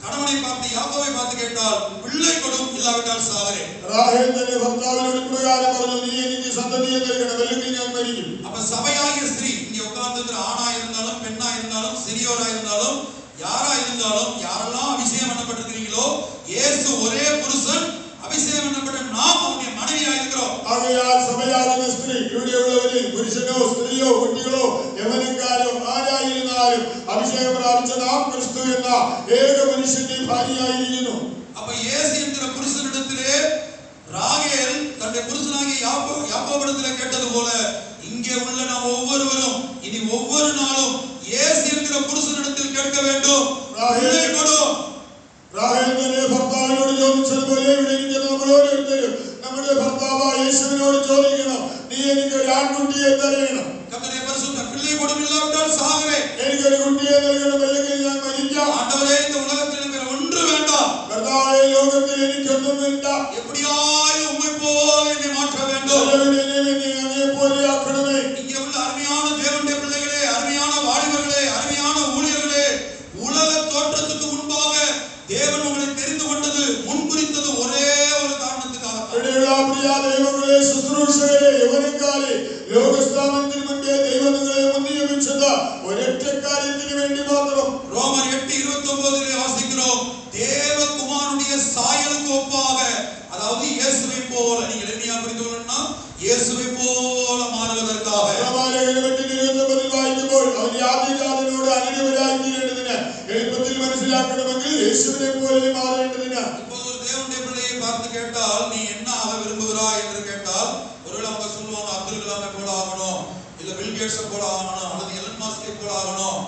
கணவனை பார்த்து யாக்கோபை பார்த்து கேட்டால், பிள்ளை கொடும், இல்லாவிட்டால் சாகிறேன். ராகேல் തന്റെ ഭർത്താവിനോട് ഇപ്രകാരം പറഞ്ഞു, നീ എനിക്ക് സന്തതിയെ നൽകണം, അല്ലെങ്കിൽ ഞാൻ മരിക്കും. அப்ப சபையாகிய ஸ்திரீ, இங்க உட்கார்ந்திருக்கிற ஆணா இருந்தாலும் பெண்ணா இருந்தாலும் சிறியோரா இருந்தாலும் யாரா இருந்தாலும் யாரெல்லாம் அபிஷேகம் பண்ணப்பட்டிருக்கிறீங்களோ, இயேசு ஒரே புருஷன், அபிஷேகம் பண்ணப்பட்ட நாம் அவருடைய மனைவியா இருக்கிறோம். ആകയാൽ സഭയാകുന്ന സ്ത്രീ, ഇവിടെയുള്ളവരിൽ പുരുഷനോ സ്ത്രീയോ കുട്ടികളോ യവനക്കാരോ ആരായിരുന്നാലും അഭിഷേകം പ്രാപിച്ച നാം ക്രിസ്തു എന്ന ഏക മനുഷ്യന്റെ ഭാര്യയായിരിക്കുന്നു. அப்ப இயேசு என்கிற புருஷனிடத்திலே ராகேல் தன்னுடைய புருஷனாகிய யாக்கோபிடத்திலே கேட்டது போல இங்கே உள்ள நாம் ஒவ்வொருவரும் இனி ஒவ்வொரு நாளும் இயேசு என்கிற புருஷனிடத்தில் கேட்க வேண்டும், பிள்ளை கொடும். രാഹേൽ തന്റെ ഭർത്താവിനോട് ചോദിച്ചതുപോലെ ഇവിടെ ഇരിക്കുന്ന നമ്മൾ ഓരോരുത്തരും നമ്മുടെ ഭർത്താവായ യേശുവിനോട് ചോദിക്കണം, നീ എനിക്ക് ഒരു ആൺകുട്ടിയെ തരണം. கர்த்தருடைய பரிசுத்த பிள்ளை கொடும், இல்லாவிட்டால் சாகிறேன். എനിക്കൊരു കുട്ടിയെ നൽകണം, അല്ലെങ്കിൽ ഞാൻ മരിക്കാം. ஆண்டவரே, இந்த உலகத்தில் எனக்கு ஒன்று வேண்டாம். കർത്താവേ, ലോകത്തിൽ എനിക്കൊന്നും വേണ്ട. எப்படியாயும் உம்மை போல என்னை மாற்ற வேண்டும். അങ്ങയെ പോലെ ആക്കണമേ. இங்கே உள்ள அருமையான தேவனுடைய பிள்ளைகளே, அருமையான வாலிபர்களே, அருமையான ஊழியர்களே, உலக தோற்றத்துக்கு முன்பாக தேவன் உங்களை தெரிந்து கொண்டது, முன்குறித்தது ஒரே ஒரு காரணத்துக்காக. പ്രിയ ദൈവങ്ങളെ, ശുശ്രൂഷകരെ, യവനക്കാരെ, ലോകസ്ഥാപനത്തിന് മുൻപേ ദൈവം നിങ്ങളെ മുൻനിയമിച്ചത് ഒരൊറ്റ കാര്യത്തിന് വേണ്ടി മാത്രം. ரோமர் 8:29 வாசிக்கிறோம், தேவகுமாரனுடைய சாயலுக்கு ஒப்பாக, அதாவது இயேசுவை போல, நீங்கள் என்னையா புரிந்து கொள்ளணும்னா இயேசுவை போல மாறுவதற்காக. റോമാലേഖനം 8:29 വായിക്കുമ്പോൾ അവൻ യാതൊരാതിനോട് അനുരൂപരായി തീരേണ്ടതിന്, എളുപ്പത്തിൽ മനസ്സിലാക്കണമെങ്കിൽ യേശുവിനെ പോലെ മാറേണ്ടതിന്. இப்போது ஒரு தேவனுடைய பிள்ளையை பார்த்து கேட்டால், நீ என்ன ஆக விரும்புகிறாய் என்று கேட்டால், ஒருவேளை அவங்க சொல்லுவாங்க, அப்துல் கலாமை போல ஆகணும், இல்ல பில் கேட்ஸை போல ஆகணும், அல்லது எலன் மாஸ்கை போல ஆகணும்.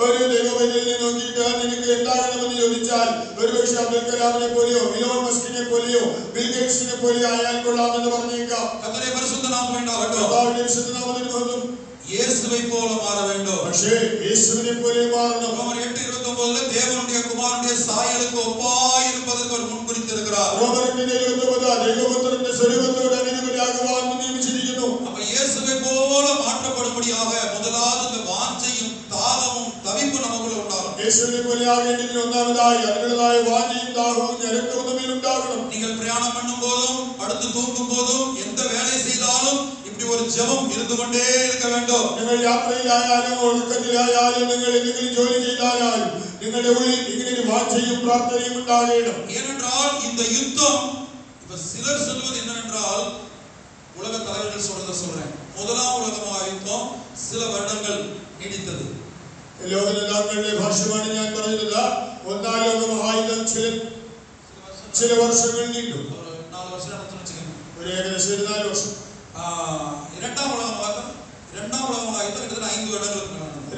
ഒരു ദൈവവചനത്തെ നോക്കിയിട്ട് നിനക്ക് എന്താകണമെന്ന് ചോദിച്ചാൽ, ഒരുപക്ഷെ അബ്ദുൽ കലാമിനെ പോലെയോ ഇലോൺ മസ്കിനെ പോലെയോ ബിൽ ഗേറ്റ്സിനെ പോലെയോ ആയാൽ കൊള്ളാമെന്ന് പറഞ്ഞേക്കാം. கர்த்தருடைய பரிசுத்த நாமம் உண்டாகட்டும். കർത്താവിന്റെ വിശുദ്ധ നാമത്തിന് മഹത്വം. இயேசுவை போல மாற வேண்டும். പക്ഷേ യേശുവിനെ പോലെ മാറണം. ரோமர் 8:29 தேவனுடைய குமாரனுடைய சாயலுக்கு ஒப்பாய் இருப்பதற்கு அவர் முன்குறித்திருக்கிறார். റോമർ 8:29 ദൈവപുത്രന്റെ സ്വരൂപത്തോട് അനുരൂപരാകുവാൻ നിയമിച്ചിരിക്കുന്നു. அப்ப இயேசுவை போல மாற்றப்படும்படியாக முதலாவது இந்த வாஞ்சையும் தாகமும் தவிப்பும் நமக்குள்ள உண்டாகும். യേശുവിനെ പോലെ ആകേണ്ടതിന് ഒന്നാമതായി അതിനുള്ളതായ വാഞ്ചയും ദാഹവും ഞരക്കവും തമ്മിൽ ഉണ്ടാകണം. நீங்கள் பிரயாணம் பண்ணும் போதும் படுத்து தூங்கும் போதும் எந்த வேலை செய்தாலும் இப்படி ஒரு ஜெபம் இருந்து கொண்டே இருக்க வேண்டும். നിങ്ങൾ യാത്രയിലായാലും ഒഴുക്കത്തിലായാലും നിങ്ങൾ എന്തെങ്കിലും ജോലി ചെയ്താലും നിങ്ങളുടെ ഉള്ളിൽ ഇങ്ങനെ ഒരു വാഞ്ചയും പ്രാർത്ഥനയും ഉണ്ടാകണം. ஏனென்றால் இந்த யுத்தம், இப்ப சிலர் சொல்வது என்னவென்றால், உலக தலைவர்கள் சொல்றத சொல்றேன், முதலாம் உலக யுத்தம் சில வருடங்கள் நீடித்தது. ലോക നേതാക്കളുടെ ഭാഷ്യമാണ് ഞാൻ പറയുന്നത്. ഒന്നാം ലോക മഹായുദ്ധം ചില വർഷങ്ങൾ നീണ്ടു. ஒரு 4 வருஷம் நடந்துன்னு வச்சுக்கோங்க. ഒരു ഏകദേശം 4 വർഷം. இரண்டாம் உலக யுத்தம் கிட்டத்தட்ட 5 வருடங்கள்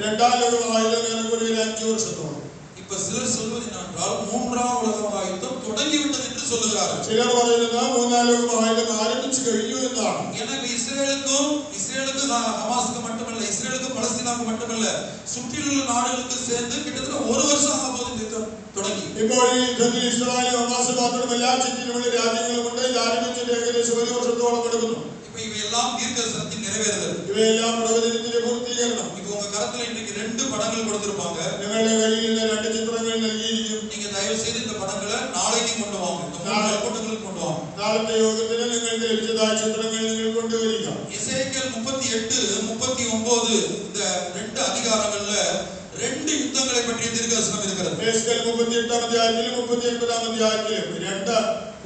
രണ്ടാം ലോക മഹായുദ്ധം ഏറെക്കുറെ 5 വർഷത്തോളം. இப்ப சிலர் சொல்வது என்னவென்றால் மூன்றாம் உலக மகாயுத்தம் தொடங்கிவிட்டது என்று சொல்லுகிறார்கள். ചിലർ പറയുന്നത് മൂന്നാം ലോക മഹായുദ്ധം ആരംഭിച്ചു കഴിഞ്ഞു എന്നാണ്. எனவே இஸ்ரேலுக்கு ஹமாஸுக்கு மட்டுமல்ல, இஸ்ரேலுக்கு பலஸ்தீனாவுக்கு மட்டுமல்ல, சுற்றியுள்ள நாடுகளுக்கு சேர்ந்து கிட்டத்தட்ட 1 வருஷம் ஆக போகுது யுத்தம் தொடங்கி. ഇപ്പോൾ ഈ യുദ്ധത്തിൽ ഇസ്രായേലും ഹമാസും മാത്രമല്ല, ചുറ്റിലുമുള്ള രാജ്യങ്ങളുമുണ്ട്. ഇത് ആരംഭിച്ചിട്ട് ഏകദേശം 1 വർഷത്തോളം എടുക്കുന്നു. இப்ப இவையெல்லாம் தீர்க்கதரிசனத்தின் நிறைவேறுதல், ഇവയെല്ലാം പ്രവചനത്തിന്റെ പൂർത്തീകരണം. இப்ப உங்க கரத்துல இன்னைக்கு 2 படங்கள் கொடுத்திருப்பாங்க. നിങ്ങളുടെ കയ്യിൽ നിന്ന് 2 ചിത്രങ്ങൾ നൽകിയിരിക്കും. நீங்க தயவு செய்து இந்த படங்களை நாளைக்கு கொண்டு வாங்க, இந்த 3 கூட்டங்களுக்கு கொண்டு வாங்க. നാളത്തെ യോഗത്തിന് നിങ്ങൾക്ക് ലഭിച്ചതായ ചിത്രങ്ങൾ നിങ്ങൾ കൊണ്ടുവരിക. எசேக்கியேல் 38, 39 இந்த 2 அதிகாரங்கள்ல 2 யுத்தங்களை பற்றிய தீர்க்கதரிசனம் இருக்கிறது. എസ്കേൽ 38 അധ്യായത്തിലും 39 അധ്യായത്തിലും 2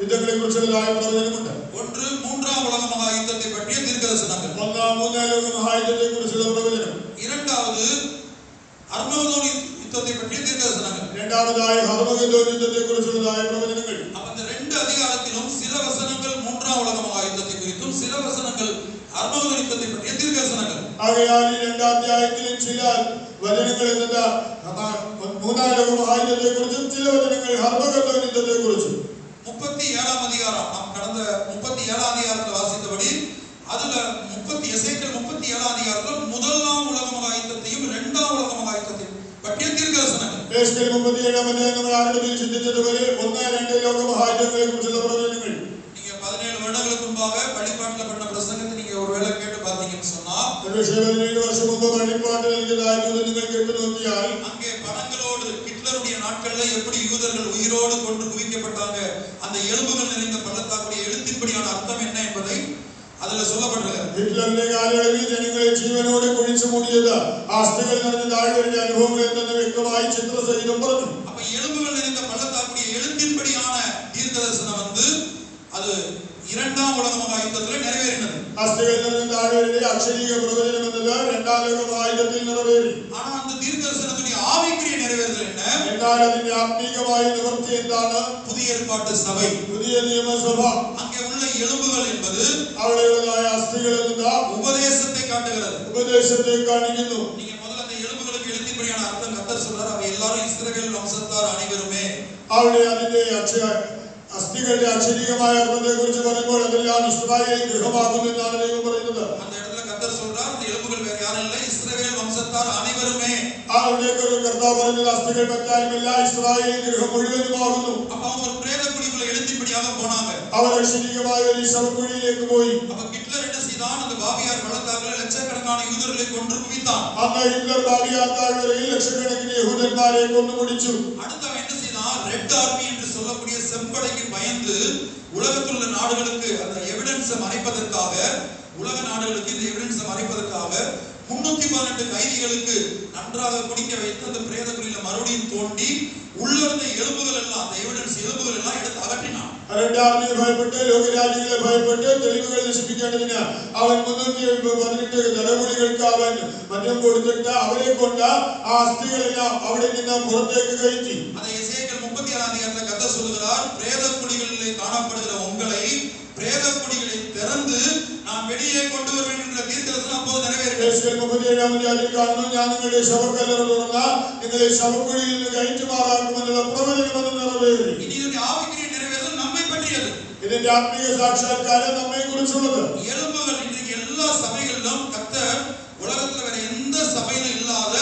യുദ്ധങ്ങളെ കുറിച്ചുള്ളതായ പ്രവചനമുണ്ട്. ஒன்று மூன்றாம் உலக மகா யுத்தத்தை பற்றிய தீர்க்கதரிசனங்கள், ഒന്നാം മൂന്നാം ലോക മഹായുദ്ധത്തെ കുറിച്ചുള്ള പ്രവചനം. இரண்டாவது அர்மகதோன் யுத்தத்தை பற்றிய தீர்க்கதரிசனங்கள், രണ്ടാമതായി ഹർമഗദോൻ യുദ്ധത്തെ കുറിച്ചുള്ളതായ പ്രവചനങ്ങൾ. அப்ப இந்த 2 அதிகாரத்திலும் சில வசனங்கள் மூன்றாம் உலக மகா யுத்தத்தை குறித்தும், சில வசனங்கள் அர்மகதோன் யுத்தத்தை பற்றிய தீர்க்கதரிசனங்கள். ആകയാൽ ഈ 2 അധ്യായത്തിലും ചില വചനങ്ങൾ എന്നത് മൂന്നാം ലോക മഹായുദ്ധത്തെ കുറിച്ചും ചില വചനങ്ങൾ ഹർമഗദോൻ യുദ്ധത്തെ കുറിച്ചും. 37ஆம் அதிகாரம், நாம் கடந்த 37ஆம் அதிகாரத்தில் வாசித்தபடி அதுல எசேக்கியேல் 37ஆம் அதிகாரத்தில் முதலாம் உலக மகா யுத்தத்தையும் 2ஆம் உலக மகா யுத்தத்தையும் பற்றிய தீர்க்கதரிசனங்கள். എസ്കേൽ 37 അധ്യായം നമ്മൾ ആരംഭത്തിൽ ചിന്തിച്ചതുപോലെ 1, 2 ലോക മഹായുദ്ധങ്ങളെ കുറിച്ചുള്ള പ്രവചനങ്ങൾ. நீங்க 17 வருடங்களுக்கு முன்பாக பள்ளிப்பாட்டில் பண்ண பிரசங்கத்தை நீங்க ஒருவேளை கேட்டு பார்த்தீங்கன்னு சொன்னா, ഒരുപക്ഷേ 17 വർഷം മുമ്പ് പള്ളിപ്പാട്ട് നൽകിയതായിരുന്നു നിങ്ങൾ കേട്ടു നോക്കിയാൽ அங்கே படங்களோடு ஹிட்லருடைய நாட்கள்ல எப்படி யூதர்கள் உயிரோடு கொண்டு குவிக்கப்பட்டாங்க, அந்த எலும்புகள் நிறைந்த பள்ளத்தாக்குடைய எழுத்தின்படியான அர்த்தம் என்ன என்பதை அதுல சொல்லப்பட்டிருக்கிறது. ഹിറ്റ്ലറിന്റെ കാലയളവിൽ ജനങ്ങളെ ജീവനോടെ കുഴിച്ചു മൂടിയത് അസ്ഥികൾ നിറഞ്ഞ താഴ്വരയുടെ അനുഭവങ്ങൾ എന്തെന്ന് വ്യക്തമായി ചിത്രസഹിതം പറഞ്ഞു. அப்ப எலும்புகள் நிறைந்த பள்ளத்தாக்குடைய எழுத்தின்படியான தீர்க்கதரிசனம் அது 2ஆம் உலக மகா யுத்தத்துல நிறைவேறினது. അസ്ഥികൾ നിറഞ്ഞ താഴ്വരയുടെ അക്ഷരീക പ്രവചനം എന്നത് 2ആം ലോക മഹായുദ്ധത്തിൽ നിറവേറി. ஆனா அந்த தீர்க்கதரிசனத்துடைய ஆவிக்குரிய நிறைவேறுதல் என்ன? എന്നാൽ അതിന്റെ ആത്മീകമായ നിവൃത്തി എന്താണ്? புதிய ஏற்பாட்டு சபை, പുതിയ നിയമസഭ. அங்கே உள்ள எலும்புகள் என்பது അവിടെയുള്ളതായ അസ്ഥികൾ എന്നത് உபதேசத்தை காட்டுகிறது, ഉപദേശത്തെ കാണിക്കുന്നു. நீங்க முதல்ல அந்த எலும்புகளுக்கு எழுத்தின்படியான அர்த்தம் கர்த்தர் சொல்றார், அவை எல்லாரும் இஸ்ரவேல் வம்சத்தார் அனைவருமே. അവിടെ അതിന്റെ അസ്ഥികളുടെ അക്ഷരീകമായ അർത്ഥത്തെ കുറിച്ച് പറയുമ്പോൾ അതെല്ലാം ഇസ്രായേൽ ഗൃഹമാകുന്നു എന്നാണ് ദൈവം പറയുന്നത്. அந்த இடத்துல கர்த்தர் சொல்றார், அந்த எலும்புகள் வேற யாரும் இல்லை, இஸ்ரவேல் வம்சத்தார் அனைவருமே. അവിടേക്ക് ഒരു കർത്താവ് പറയുന്നത് അസ്ഥികൾ മറ്റാരുമല്ല, ഇസ്രായേൽ ഗൃഹം മുഴുവനുമാകുന്നു. அப்ப அவங்க ஒரு பிரேத குழிக்குள்ள எழுத்தின்படியாக போனாங்க. അവർ അക്ഷരീകമായ ഒരു ശവക്കുഴിയിലേക്ക് പോയി. அப்ப ஹிட்லர் என்ன செய்தான்? அந்த பாபியார் பள்ளத்தாக்குல லட்சக்கணக்கான யூதர்களை கொன்று குவித்தான். അന്ന് ഹിറ്റ്ലർ ബാബിയാർ താഴ്വരയിൽ ലക്ഷക്കണക്കിന് യഹൂദന്മാരെ കൊന്നുമുടിച്ചു. அடுத்தவன் என்ன செய்தான்? ரெட் ஆர்மி என்று சொல்லக்கூடிய செம்படைக்கு பயந்து உலகத்தில் உள்ள நாடுகளுக்கு அந்த எவிடன்ஸை மறைப்பதற்காக, உலக நாடுகளுக்கு இந்த எவிடன்ஸை மறைப்பதற்காக 318 கைதிகளுக்கு நன்றாக குடிக்க வைத்து அந்த பிரேத குழியில மறுபடியும் தோண்டி உள்ள இருந்த எலும்புகள் எல்லாம், அந்த எவிடன்ஸ் எலும்புகள் எல்லாம் எடுத்து அகற்றினான். രണ്ടാമതിനെ ഭയപ്പെട്ട് ലോകരാജ്യങ്ങളെ ഭയപ്പെട്ട് തെളിവുകൾ നശിപ്പിക്കേണ്ടതിന് അവൻ 318 തടവുളികൾക്ക് അവൻ മദ്യം കൊടുത്തിട്ട് അവരെ കൊണ്ട് ആ അസ്ഥികളെല്ലാം അവിടെ നിന്ന് പുറത്തേക്ക് കയറ്റി. அதை எசேக்கியேல் 36ஆம் அதிகாரத்துல கர்த்தர் சொல்கிறார், பிரேத குழிகளிலே காணப்படுகிற உங்களை பிரேத குழிகளை திறந்து நான் வெளியே கொண்டு வருவேன் என்ற தீர்க்கதரிசனம் அப்போது நிறைவேறியது. എസ്കേൽ 37 അധ്യായത്തിൽ കാണുന്നു, ഞാൻ നിങ്ങളുടെ ശവക്കല്ലറ തുറന്ന് നിങ്ങളെ ശവക്കുഴിയിൽ നിന്ന് കയറ്റുമാറാക്കുമെന്നുള്ള പ്രവചനം അത് നിറവേറി. இனி இதனுடைய ஆவிக்குரிய நிறைவேறுதல் நம்மை பற்றியது. ഇതിന്റെ ആത്മീയ സാക്ഷാത്കാരം നമ്മെ കുറിച്ചുള്ളത്. எலும்புகள் இன்றைக்கு எல்லா சபைகளிலும் கர்த்தர் உலகத்துல வேற எந்த சபையிலும் இல்லாத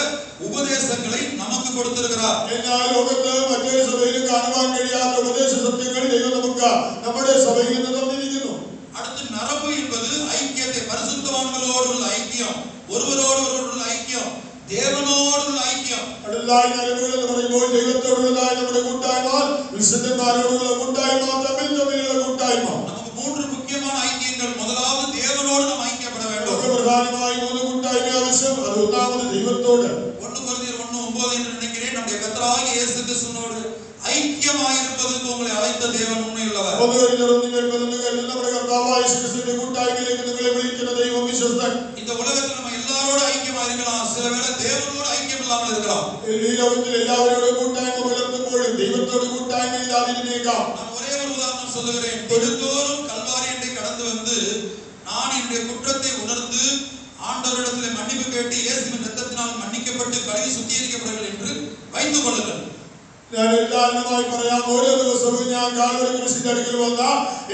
உபதேசங்களை நமக்கு கொடுத்திருக்கிறார். എന്നാൽ ലോകത്ത് മറ്റൊരു സഭയിലും കാണുവാൻ കഴിയാത്ത ഉപദേശ സത്യങ്ങൾ ദൈവം നമുക്ക് നമ്മുടെ സഭയിൽ നിന്ന് തന്നിരിക്കുന്നു. அடுத்து நரம்பு என்பது ஐக்கியத்தை, பரிசுத்தவான்களோடு உள்ள ஐக்கியம், ஒருவரோடு ஒருவருள்ள ஐக்கியம், தேவனோடு உள்ள ஐக்கியம். അടുത്തതായി നരമ്പുകൾ എന്ന് പറയുമ്പോൾ ദൈവത്തോടുള്ളതായ നമ്മുടെ കൂട്ടായ്മ, വിശുദ്ധന്മാരോടുള്ള കൂട്ടായ്മ, തമ്മിലുള്ള കൂട്ടായ്മ. நமக்கு 3 முக்கியமான ஐக்கியங்கள். முதலாவது தேவனோடு நாம் ஐக்கியப்பட வேண்டும். നമുക്ക് പ്രധാനമായി 3 കൂട്ടായ്മ ആവശ്യം. അത് ഒന്നാമത് ദൈവത്തോട്. 1 கொரிந்தியர் 1:9 என்று நினைக்கிறேன். நம்முடைய கர்த்தராகிய இயேசு கிறிஸ்துவோடு ஐக்கியமாயிருப்பதற்கு உங்களை அழைத்த தேவன் உண்மையுள்ளவர். നമ്മുടെ കർത്താവായ യേശുക്രിസ്തുവിന്റെ കൂട്ടായ്മയിലേക്ക് നിങ്ങളെ വിളിക്കുന്ന ദൈവം വിശ്വസ്തൻ. இந்த உலகத்தில் நம்ம எல்லாரோட ஐக்கியமா இருக்கலாம், சில வேளை தேவனோடு ஐக்கியம் இல்லாமல் இருக்கலாம். ഈ ലോകത്തിൽ എല്ലാവരോടും കൂട്ടായ്മ പുലർത്തുമ്പോഴും ദൈവത്തോട് കൂട്ടായ്മ ഇല്ലാതിരുന്നേക്കാം. நான் ஒரே ஒரு உதாரணம் சொல்லுகிறேன். தினந்தோறும் கல்வாரி கடந்து வந்து நான் என்னுடைய குற்றத்தை உணர்ந்து ஆண்டவரிடத்தில் மன்னிப்பு கேட்டு இயேசுவின் இரத்தத்தினால் மன்னிக்கப்பட்டு கழுவி சுத்திகரிக்கப்படுங்கள் என்று வைத்துக் கொள்ளுங்கள். ഞാൻ ഉദാഹരണമായി പറയാം. ഓരോ ദിവസവും ഞാൻ കാൽവരി ക്രൂശിന്റെ അടുക്കൽ വന്ന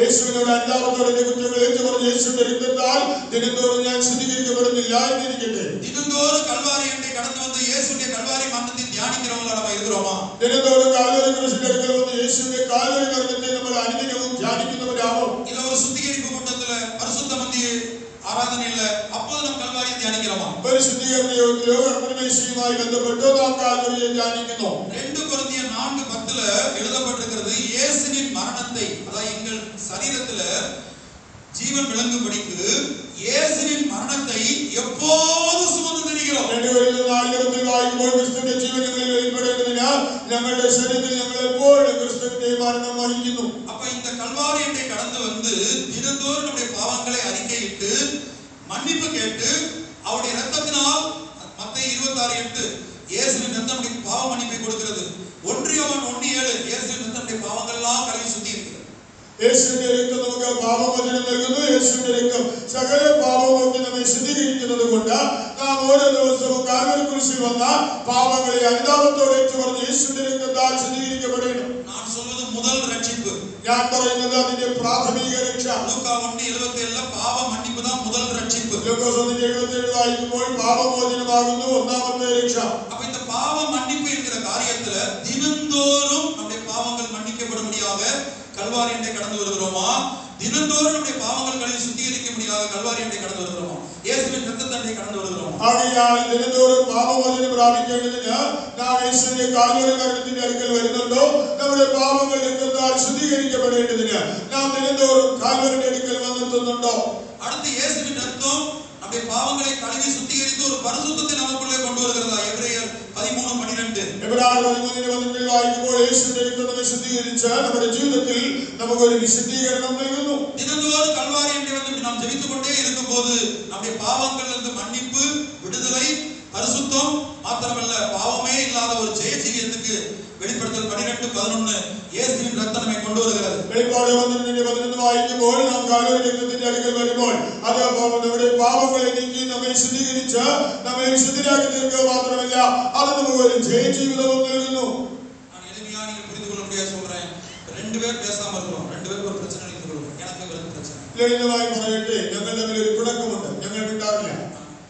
യേശുവിനോട് അനുതാപത്തോടെ എന്റെ കുറ്റങ്ങൾ ഏറ്റുപറഞ്ഞ് യേശുവിന്റെ രക്തത്താൽ ദിനംതോറും ഞാൻ ശുദ്ധീകരിക്കപ്പെടുന്നില്ല എന്നിരിക്കട്ടെ. ദിനംതോറും കൽവാരി എന്റെ കടന്നു വന്ന് യേശുവിന്റെ കൽവാരി മരണത്തെ ധ്യാനിക്കുന്നവர்களாக நாம் இருக்கிறோமா? ദിനംതോറും കാൽവരി ക്രൂശിന്റെ അടുക്കൽ വന്ന് യേശുവിന്റെ കാൽവരി മരണത്തെ നമ്മൾ അനുദിനവും ധ്യാനിക്കുന്നവരാണോ? இல்ல ஒரு சுத்திகரிப்பு கூட்டத்துல பரிசுத்த மந்திய ആരാധനയില്ല അപ്പോൾ നാം കൽവാരിയെ ധ്യാനിக்கிறோமா? പരിശുദ്ധീകരണ യോഗത്തിലോ കർമ്മമേശയുമായി ബന്ധപ്പെട്ടോ നാം കാൽവരിയെ ധ്യാനിക്കുന്നു. 2 കൊരിന്ത്യർ 4:10 எழுதப்பட்டிருக்கிறது, இயேசுவின் மரணத்தை, அதாவது எங்கள் சரீரத்துல ஜீவன் விளங்கும்படிக்கு இயேசுவின் மரணத்தை எப்போது சுமந்து திரிகிறோம். 2 കൊരിന്ത്യർ 4:10 വായിക്കുമ്പോൾ ക്രിസ്തുവിന്റെ ജീവൻ ഞങ്ങളിൽ വെളിപ്പെടേണ്ടതിനാൽ ഞങ്ങളുടെ ശരീരത്തിൽ ഞങ്ങൾ എപ്പോഴും ക്രിസ്തുവിന്റെ മരണം വഹിക്കുന്നു. அப்ப இந்த கல்வாரியை கடந்து வந்து தினந்தோறும் நம்முடைய பாவங்களை அறிக்கையிட்டு மன்னிப்பு கேட்டு அவருடைய இரத்தத்தினால் மத்தேயு 26:8 இயேசுவின் இரத்தம் நம்முடைய பாவ மன்னிப்பை கொடுக்கிறது. 1 யோவான் 1:7 இயேசுவின் இரத்தம் நம்முடைய பாவங்கள் எல்லாம் கழுவி சுத்திகரிக்கிறது. യേശുവിന്റെ രക്തം നമുക്ക് പാപമോചനം നൽകുന്നു. യേശുവിന്റെ രക്തം സകല പാപമൊക്കെ നമ്മെ ശുദ്ധീകരിക്കുന്നത് കൊണ്ട് നാം ഓരോ ദിവസവും കാൽവരി ക്രൂശിൽ വന്ന പാപങ്ങളെ അനുതാപത്തോടെ ഏറ്റുപറഞ്ഞ് യേശുവിന്റെ രക്തത്താൽ ശുദ്ധീകരിക്കപ്പെടണം. ഞാൻ சொல்வது முதல் ரட்சிப்பு. ഞാൻ പറയുന്നത് അതിന്റെ പ്രാഥമിക രക്ഷ. ലൂക്കാ 1:77 പാപ മன்னிப்பு தான் முதல் ரட்சிப்பு. ലൂക്കോസ് 1:77 വായിക്കുമ്പോൾ പാപമോചനമാകുന്നു ഒന്നാമത്തെ രക്ഷ. அப்ப இந்த பாவ மன்னிப்பு என்கிற காரியத்துல தினந்தோறும் நம்முடைய பாவங்கள் மன்னிக்கப்படும்படியாக கல்வாரி என்ற கடந்து வருகிறோமா? தினந்தோறும் நம்முடைய பாவங்கள் கழுவி சுத்திகரிக்கும்படியாக கல்வாரி என்ற கடந்து வருகிறோமா? இயேசுவின் இரத்தத்தை கடந்து வருகிறோமா? ஆகையால் தினந்தோறும் பாவமോചനം പ്രാപിക്കേണ്ടതിന് നാം യേശുവിന്റെ കാൽവരി മരണത്തിന്റെ അടുക്കൽ വരുന്നുണ്ടോ? നമ്മുടെ പാപങ്ങൾ രക്തത്താൽ ശുദ്ധീകരിക്കപ്പെടേണ്ടതിന് നാം ദിനന്തോറും കാൽവരിയുടെ അടുക്കൽ വന്നെത്തുന്നുണ്ടോ? അടുത്ത യേശുവിൻ രക്തം நம்முடைய பாவங்களை கழுவி சுத்திகரித்து ஒரு பரிசுத்தத்தை நமக்குள்ளே கொண்டு வருகிறதா? எபிரேயர் 13:12 എബ്രായർ 13:12 വായിക്കുമ്പോൾ യേശുവിന്റെ രക്തം നമ്മെ ശുദ്ധീകരിച്ച് നമ്മുടെ ജീവിതത്തിൽ നമുക്ക് ഒരു വിശുദ്ധീകരണം നൽകുന്നു. ദിനந்தோறும் கல்வாரியை வந்து நாம் ஜெபித்துக்கொண்டே இருக்கும்போது நம்முடைய பாவங்களிலிருந்து மன்னிப்பு, விடுதலை, பரிசுத்தம் மாத்திரமல்ல பாவமே இல்லாத ஒரு ஜெய ஜீவியத்துக்கு வெளிப்படுத்தல் 12:11 இயேசுவின் இரத்தம் நம்மை கொண்டு வருகிறது. வெளிப்பாடு 12:11 വായിക്കുമ്പോൾ നാം കാൽവരി രക്തത്തിന്റെ അടുക്കൽ വരുമ്പോൾ അത് നമ്മുടെ പാപങ്ങളെ നീക്കി നമ്മെ ശുദ്ധീകരിച്ച് നമ്മെ വിശുദ്ധരാക്കി തീർക്കുക മാത്രമല്ല അത് നമുക്ക് ഒരു ജയ ജീവിതവും നൽകുന്നു. நான் எளிமையா நீங்க புரிந்து கொள்ள முடியாது சொல்றேன். 2 பேர் பேசாம இருக்கோம். 2 பேருக்கு ஒரு பிரச்சனை இருக்குறோம். எனக்கு வேற பிரச்சனை. ലളിതമായി പറയട്ടെ, ഞങ്ങൾ തമ്മിൽ ഒരു പിണക്കമുണ്ട്. ഞങ്ങൾ വിട്ടാറില്ല.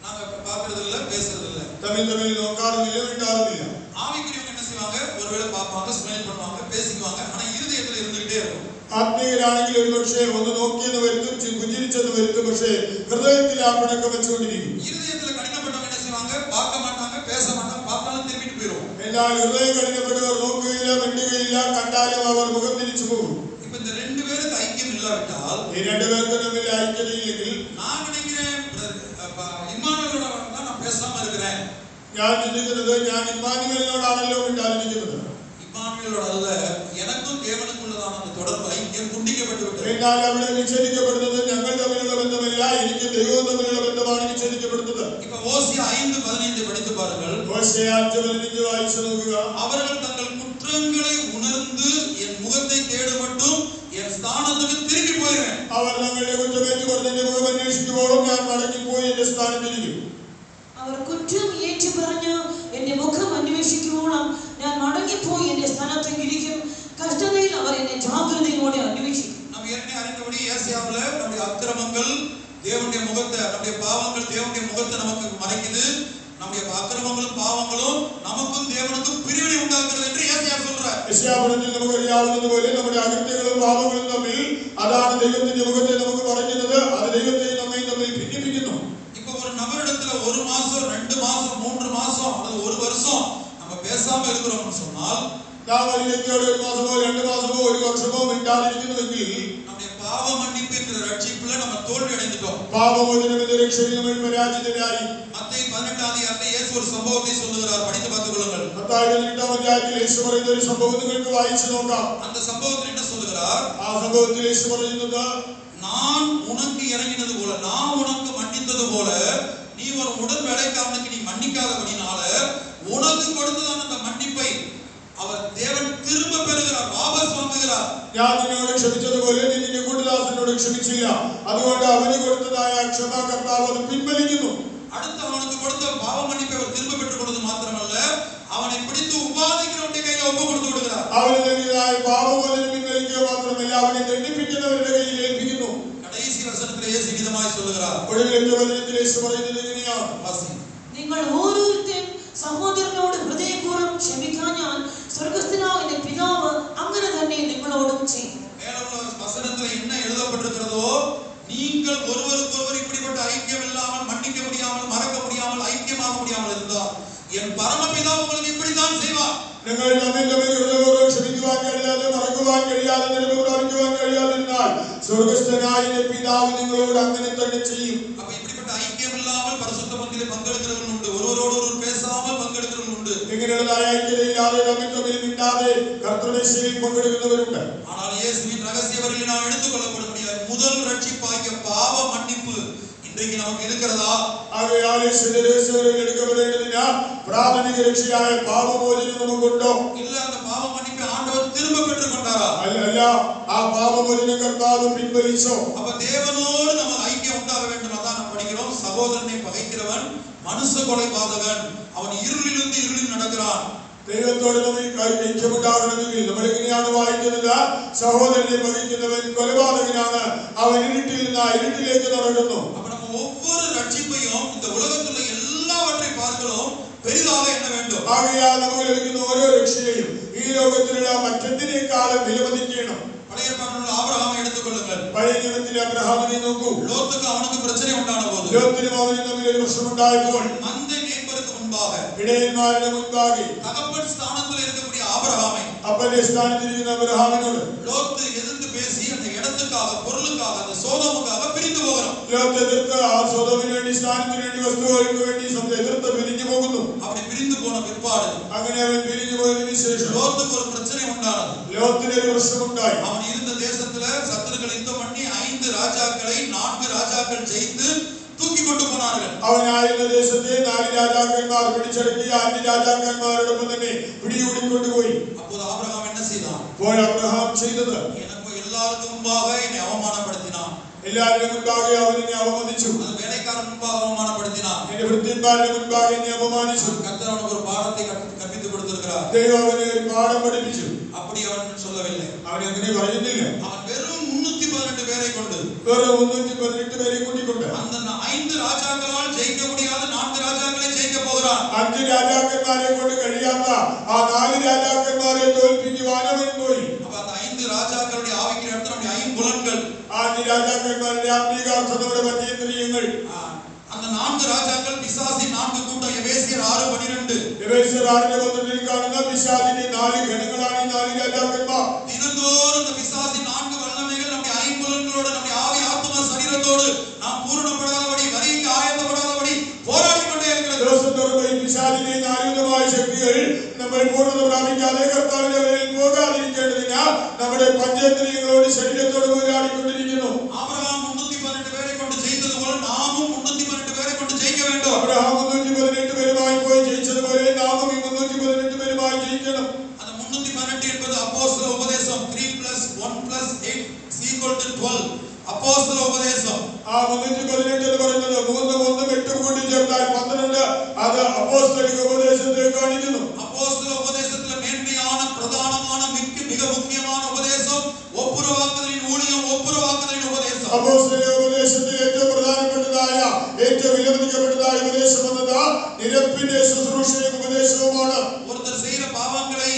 நாங்க பார்க்கிறது இல்ல, பேசுறது இல்ல. തമ്മിൽ നോക്കാറില്ല, വിട്ടാറില്ല. ஆவிக்குரியவங்க என்ன செய்வாங்க? ஒருவேளை பாப்பாங்க, ஸ்மைல் பண்ணுவாங்க, பேசிக்குவாங்க. ஆனா இருதயத்துல இருந்துட்டே இருக்கும். ആത്മീയരാണെങ്കിൽ ഒരുപക്ഷേ ഒന്ന് നോക്കിയെന്ന് വരുത്തും, പുഞ്ചിരിച്ചെന്ന് വരുത്തും, പക്ഷേ ഹൃദയത്തിൽ ആ പിണക്കം വെച്ചുകൊണ്ടിരിക്കും. ഇരുദയത്തിൽ കഠിനപ്പെട്ടവங்க என்ன செய்வாங்க? பார்க்க மாட்டாங்க, பேச மாட்டாங்க, பார்த்தாலும் திரும்பிட்டு போயிடும். എന്നാൽ ഹൃദയം കഠിനപ്പെട്ടവർ നോക്കുകയില്ല, മിണ്ടുകയില്ല, കണ്ടാലും അവർ മുഖം തിരിച്ചു പോകും. இப்போ இந்த 2 பேருக்கு ஐக்கியம் இல்லாவிட்டால், ഈ 2 പേർക്ക് തമ്മിൽ ഐക്യതയില്ലെങ്കിൽ, நான் நினைக்கிறேன் இம்மானுவேலோட தான் நான் பேசாம இருக்கிறேன். ഞാൻ ചിന്തിക്കുന്നത് ഞാൻ ഇമ്മാനുവേലിനോടാണല്ലോ മിണ്ടാതിരിക്കുന്നത്. ഇമ്മാനുവേലിനോട് അല്ല, எனக்கும் தேவனுக்குള്ളதான அந்த தொடர்பு ஐக்கியம் துண்டிக்கப்பட்டு விட்டது. എന്നാൽ അവിടെ വിച്ഛേദിക്കപ്പെടുന്നത് ഞങ്ങൾ തമ്മിലുള്ള ബന്ധമല്ല, എനിക്ക് ദൈവവും തമ്മിലുള്ള ബന്ധമാണ് വിച്ഛേദിക്കപ്പെടുന്നത്. இப்போ ஓசியா 5:15 படித்து பாருங்கள். ஓசியா 5:15 വായിച്ചു നോക്കുക. அவர்கள் தங்கள் குற்றங்களை உணர்ந்து என் முகத்தை தேடும் மட்டும் என் ஸ்தானத்துக்கு திரும்பி போயிடுவேன். അവർ തങ്ങളുടെ കുറ്റമേറ്റു പറഞ്ഞ് എന്റെ മുഖം അന്വേഷിക്കുമ്പോഴും ഞാൻ മടങ്ങി പോയി എന്റെ സ്ഥാനത്തിരിക്കും. അവർ കുറ്റം ഏറ്റു പറഞ്ഞ് എന്റെ മുഖം അന്വേഷിക്കുവോളം ഞാൻ മടങ്ങിപ്പോയി എന്റെ സ്ഥാനത്തേക്ക് ഇരിക്കും. കഷ്ടതയിൽ അവർ എന്നെ ജാഗ്രതയോടെ അന്വേഷിക്കും. நாம் ஏற்கனவே அறிந்தபடி ஏசாயாவுல நம்முடைய அக்கிரமங்கள் தேவனுடைய முகத்தை, நம்முடைய பாவங்கள் தேவனுடைய முகத்தை நமக்கு மறைக்குது. நம்முடைய அக்கிரமங்களும் பாவங்களும் நமக்கும் தேவனுக்கும் பிரிவினை உண்டாக்குறது என்று ஏசாயா சொல்றார். ஏசாயாவில் നമുക്ക് അറിയാവുന്നതുപോലെ നമ്മുടെ അകൃത്യങ്ങളും പാപങ്ങളും തമ്മിൽ അതാണ് ദൈവത്തിന്റെ മുഖത്തെ നമുക്ക് മറയ്ക്കുന്നത്. അത് ദൈവത്തെ നമ്മെ തമ്മിൽ ഭിന്നിപ്പിക്കുന്നു. இப்போ ஒரு நபரிடத்துல 1 மாசம் 2 மாசம் 3 மாசம் அல்லது 1 வருஷம் நம்ம பேசாம இருக்கிறோம்னு சொன்னால், நாம் ஒரு വ്യക്തിയോട് 1 മാസമോ 2 മാസമോ 1 വർഷമോ മിണ്ടാതിരിക്കുന്നുവെങ്കിൽ நம்முடைய பாவ மன்னிப்பு என்கிற ரட்சிப்புல நம்ம தோல்வி அடைந்துட்டோம். பாவமோചനം என்ற രക്ഷയിൽ നമ്മൾ പരാജിതരായി. മത്തായി 18 അധ്യായത്തിൽ യേശു ഒരു സംഭവത്തെ சொல்லுகிறார். പഠിத்து பார்த்துக்கொள்ளுங்கள். മത്തായി 18 അധ്യായത്തിൽ യേശു പറയുന്ന ഒരു സംഭവം നിങ്ങൾക്ക് വായിച്ചു നോക്കാം. அந்த സംഭവത്തിൽ என்ன சொல்லுகிறார்? ആ സംഭവത്തിൽ യേശു പറയുന്നത്, நான் உனக்கு இறங்கினது போல, நான் உனக்கு மன்னித்தது போல நீ ஒரு உடன் வேலைக்காரனுக்கு நீ மன்னிக்காதபடினால உனக்கு கொடுத்ததான அந்த மன்னிப்பை அவர் தேவன் திரும்ப பெறுகிறார், வாபஸ் வாங்குகிறார். ഞാൻ നിന്നോട് ക്ഷമിച്ചതുപോലെ നീ നിന്റെ കൂട്ടുദാസനോട് ക്ഷമിച്ചില്ല, അതുകൊണ്ട് അവന് കൊടുത്തതായ ക്ഷമ കർത്താവ് അത് പിൻവലിക്കുന്നു. அடுத்து அவனுக்கு கொடுத்த பாவ மன்னிப்பை அவர் திரும்ப பெற்றுக் கொண்டது மாத்திரமல்ல, அவனை பிடித்து உபாதிக்கிறவனுடைய கையில ஒப்பு கொடுத்து விடுகிறார். അവന് പാപമോചനം പിൻവലിക്കുക മാത്രമല്ല, അവനെ ദണ്ഡിപ്പിക്കുന്നവരുടെ കയ്യിൽ ഏൽപ്പിക്കുന്നു. கடைசி வசனத்திலே இயேசு விதமாய் சொல்லுகிறார். ഒടുവിലത്തെ വചനത്തിൽ യേശു പറയുന്നത് എങ്ങനെയാണ്? നിങ്ങൾ ഓരോരുത്തരും സഹോദരനോട് ഹൃദയപൂർവ്വം ക്ഷമിക്കാഞ്ഞാൽ സ്വർഗ്ഗസ്ഥനായ എന്റെ പിതാവ് അങ്ങനെ തന്നെ നിങ്ങളോടും ചെയ്യും. வசனத்துல என்ன எழுதப்பட்டிருக்கிறதோ, நீங்கள் ஒருவருக்கொருவர் இப்படிப்பட்ட ஐக்கியம் இல்லாமல், மன்னிக்க முடியாமல், மறக்க முடியாமல், ஐக்கியமாக முடியாமல் இருந்தால் என் பரமபிதா உங்களுக்கு இப்படித்தான் செய்வார். നിങ്ങൾ തമ്മിൽ ഹൃദയപൂർവ്വം ക്ഷമിക്കുവാൻ കഴിയാതെ, മറക്കുവാൻ കഴിയാതെ, നിലവ് പ്രാപിക്കുവാൻ കഴിയാതിരുന്നാൽ സ്വർഗ്ഗസ്ഥനായ എന്റെ പിതാവ് നിങ്ങളോട് അങ്ങനെ തന്നെ ചെയ്യും. அப்ப இப்படிப்பட்ட ஐக்கியம் இல்லாமல் பரிசுத்த பந்தியிலே பங்கெடுக்கிறவர்கள் உண்டு, ஒருவரோடு ஒருவர் பேசாமல் பங்கெடுக்கிறவர்கள் உண்டு. ഇങ്ങനെയുള്ളതായ ഐക്യതയില്ലാതെ തമ്മിൽ മിണ്ടാതെ കർത്തൃമേശയിൽ പങ്കെടുക്കുന്നവരുണ്ട്. ஆனால் இயேசுவின் ரகசிய வரியில் நாம் எடுத்துக்கொள்ளப்பட முடியாது. முதல் ரட்சிப்பாகிய பாவ மன்னிப்பு இன்றைக்கு நமக்கு இருக்கிறதா? ആകയാൽ യേശുവിന്റെ രഹസ്യവരിൽ എടുക്കപ്പെടേണ്ടതിന് പ്രാഥമിക രക്ഷയായ പാപമോചനം നമുക്കുണ്ടോ? இல்ல அந்த பாவ மன்னிப்பை ஆண்டவர் திரும்ப பெற்றுக் கொண்டாரா? അല്ല, ആ പാപമോചനം കർത്താവ് പിൻവലിച്ചോ? அப்ப தேவனோடு நம்ம ஐக்கியம் உண்டாக வேண்டும். அதான் நாம் படிக்கிறோம், சகோதரனை பகைக்கிறவன் மனுஷ கொலைபாதகன், அவன் இருளிலிருந்து இருளில் நடக்கிறான். ദൈവത്തോട് നമുക്ക് ഐക്യമുണ്ടാകണമെങ്കിൽ നമ്മൾ എങ്ങനെയാണ് വായിക്കുന്നത്? സഹോദരനെ പകയ്ക്കുന്നവൻ കൊലപാതകനാണ്, അവൻ ഇരുട്ടിൽ നിന്ന് ഇരുട്ടിലേക്ക് നടക്കുന്നു. அப்ப நம்ம ஒவ்வொரு ரட்சிப்பையும் இந்த உலகத்துல எல்லாவற்றை பார்க்கிறோம் பெரிதாக என்ன வேண்டும்? ആകയാൽ നമുക്ക് ലഭിക്കുന്ന ഓരോ രക്ഷയെയും ഈ ലോകത്തിലുള്ള മറ്റെന്തിനേക്കാളും വിലമതിക്കണം. பழைய ஏற்பாட்டில் ஆபிரகாமை எடுத்துக்கொள்ளுங்கள். പഴയ നിയമത്തിലെ അബ്രഹാമിനെ നോക്കൂ. லோத்துக்கு அவனுக்கு பிரச்சனை உண்டான போது, ലോത്തിനും അവനും തമ്മിൽ ഒരു പ്രശ്നമുണ്ടായപ്പോൾ, மந்தை மேய்ப்பதற்கு முன்பாக ഇടയന്മാരുടെ മുൻപാകെ தகப்பன் ஸ்தானத்தில் இருக்கக்கூடிய ஆபிரகாமை അപ്പന്റെ സ്ഥാനത്തിരിക്കുന്ന അബ്രഹാമിനോട് லோத்து எதிர்த்து பேசி அந்த இடத்துக்காக, பொருளுக்காக, அந்த சோதோமுக்காக பிரிந்து போகிறான். ലോത്ത് എതിർത്ത് ആ സ്വതവിന് വേണ്ടി, സ്ഥാനത്തിന് വേണ്ടി, വസ്തുക്കൾക്ക് വേണ്ടി എതിർത്ത് പിരിഞ്ഞു പോകുന്നു. அப்படி பிரிந்து போன பிற்பாடு അങ്ങനെ അവൻ പിരിഞ്ഞു പോയതിനു ശേഷം லோத்துக்கு ஒரு பிரச்சனை உண்டானது. ലോത്തിന് ഒരു പ്രശ്നമുണ്ടായി. அவன் இருந்த தேசத்துல சத்துருக்களை யுத்தம் பண்ணி 5 ராஜாக்களை 4 ராஜாக்கள் ஜெயித்து தூக்கி கொண்டு போனார்கள். അവനായിരുന്ന ദേശത്തെ 4 രാജാക്കന്മാർ പിടിച്ചടക്കി 5 രാജാക്കന്മാരോടൊപ്പം തന്നെ പിടികൂടിക്കൊണ്ടുപോയി. அப்போது ஆபிரகாம் என்ன செய்தான்? അപ്പോൾ അബ്രഹാം ചെയ്തത്, எனக்கு எல்லாருக்கும் முன்பாக என்னை அவமானப்படுத்தினான். എല്ലാവരുടെ മുൻപാകെ അവൻ എന്നെ അവമതിച്ചു. அது வேலைக்காரன் முன்பாக அவமானப்படுத்தினான். എന്റെ ഭൃത്യന്മാരുടെ മുൻപാകെ എന്നെ അപമാനിച്ചു. கர்த்தர் அவனுக்கு ஒரு பாடத்தை கற்பித்து கொடுத்திருக்கிறார். ദൈവം അവനെ ഒരു പാഠം പഠിപ്പിച്ചു. அப்படி அவன் சொல்லவில்லை. അവൻ അങ്ങനെ പറയുന്നില്ല. அவன் வெறும் 318 பேரை கொண்டு, വേറെ 318 പേരെ കൂട്ടിക്കൊണ്ട് அந்த 5 ராஜாக்களால் ஜெயிக்க முடியாத 4 ராஜாக்களை ஜெயிக்க போகிறான். 5 രാജാക്കന്മാരെ കൊണ്ട് കഴിയാത്ത ആ 4 രാജാക്കന്മാരെ തോൽപ്പിക്കുവാൻ അവൻ പോയി. அப்ப அந்த 5 ராஜாக்களுடைய ஆவிக்கு அடுத்து நம்முடைய 5 புலன்கள், 5 രാജാക്കന്മാരുടെ ആത്മീകാർത്ഥം, നമ്മുടെ പഞ്ചേന്ദ്രിയങ്ങൾ. அந்த 4 ராஜாக்கள் பிசாசின் 4 கூட்டம். எபேசியர் 6:12. എഫേസ്യർ 6:12 കാണുന്ന പിശാചിന്റെ 4 ഗണങ്ങളാണ് ഈ 4 രാജാക്കന്മാർ. தினந்தோறும் இந்த பிசாசின் 4 வல்லமைகள் நம்முடைய 5 புலன்களோடு, நம்முடைய ஆவி, ஆத்மா, சரீரத்தோடு நாம் பூரணப்படாதபடி, வரிக்கு ஆயத்தப்படாதபடி போராடி கொண்டே இருக்கிறது. ദിവസം തോറും ഈ പിശാചിന്റെ 4 വിധമായ ശക്തികൾ നമ്മൾ പൂർണ്ണത പ്രാപിക്കാതെ കർത്താവിന്റെ വരയിൽ പോകാതിരിക്കേണ്ടതിനാൽ നമ്മുടെ പഞ്ചേന്ദ്രിയങ്ങളോട്, ശരീരത്തോട് പോരാടിക്കൊണ്ടിരിക്കുന്നു. ஆபிரகாம் 318 பேரை கொண்டு ஜெயித்தது போல நாமும் 318 பேரை கொண்டு ஜெயிக்க வேண்டும். അബ്രഹാം 318 പേരുമായി പോയി ജയിച്ചതുപോലെ നാമും ഈ 318 പേരുമായി ജയിക്കണം. அந்த 318 என்பது அப்போஸ்தல உபதேசம். 3 + 1 + 8 = 12. அப்போஸ்தல உபதேசம். ആ 318 എന്ന് പറയുന്നത് 3 1 8 കൂടി ചേർത്താൽ 12. അത് അപ്പോസ്തലിക ഉപദേശത്തെ കാണിക്കുന്നു. அப்போஸ்தல உபதேசத்துல மேன்மையான, பிரதானமான, மிக முக்கியமான உபதேசம் ஒப்புரவாக்குதலின் ஊழியம், ஒப்புரவாக்குதலின் உபதேசம். അപ്പോസ്തലിക ഉപദേശത്തിൽ ഏറ്റവും പ്രധാനപ്പെട്ടതായ, ഏറ്റവും വിലമതിക്കപ്പെട്ടതായ ഉപദേശം എന്നത് നിരപ്പിന്റെ ശുശ്രൂഷയും ഉപദേശവുമാണ്. ஒருத்தர் செய்யற பாவங்களை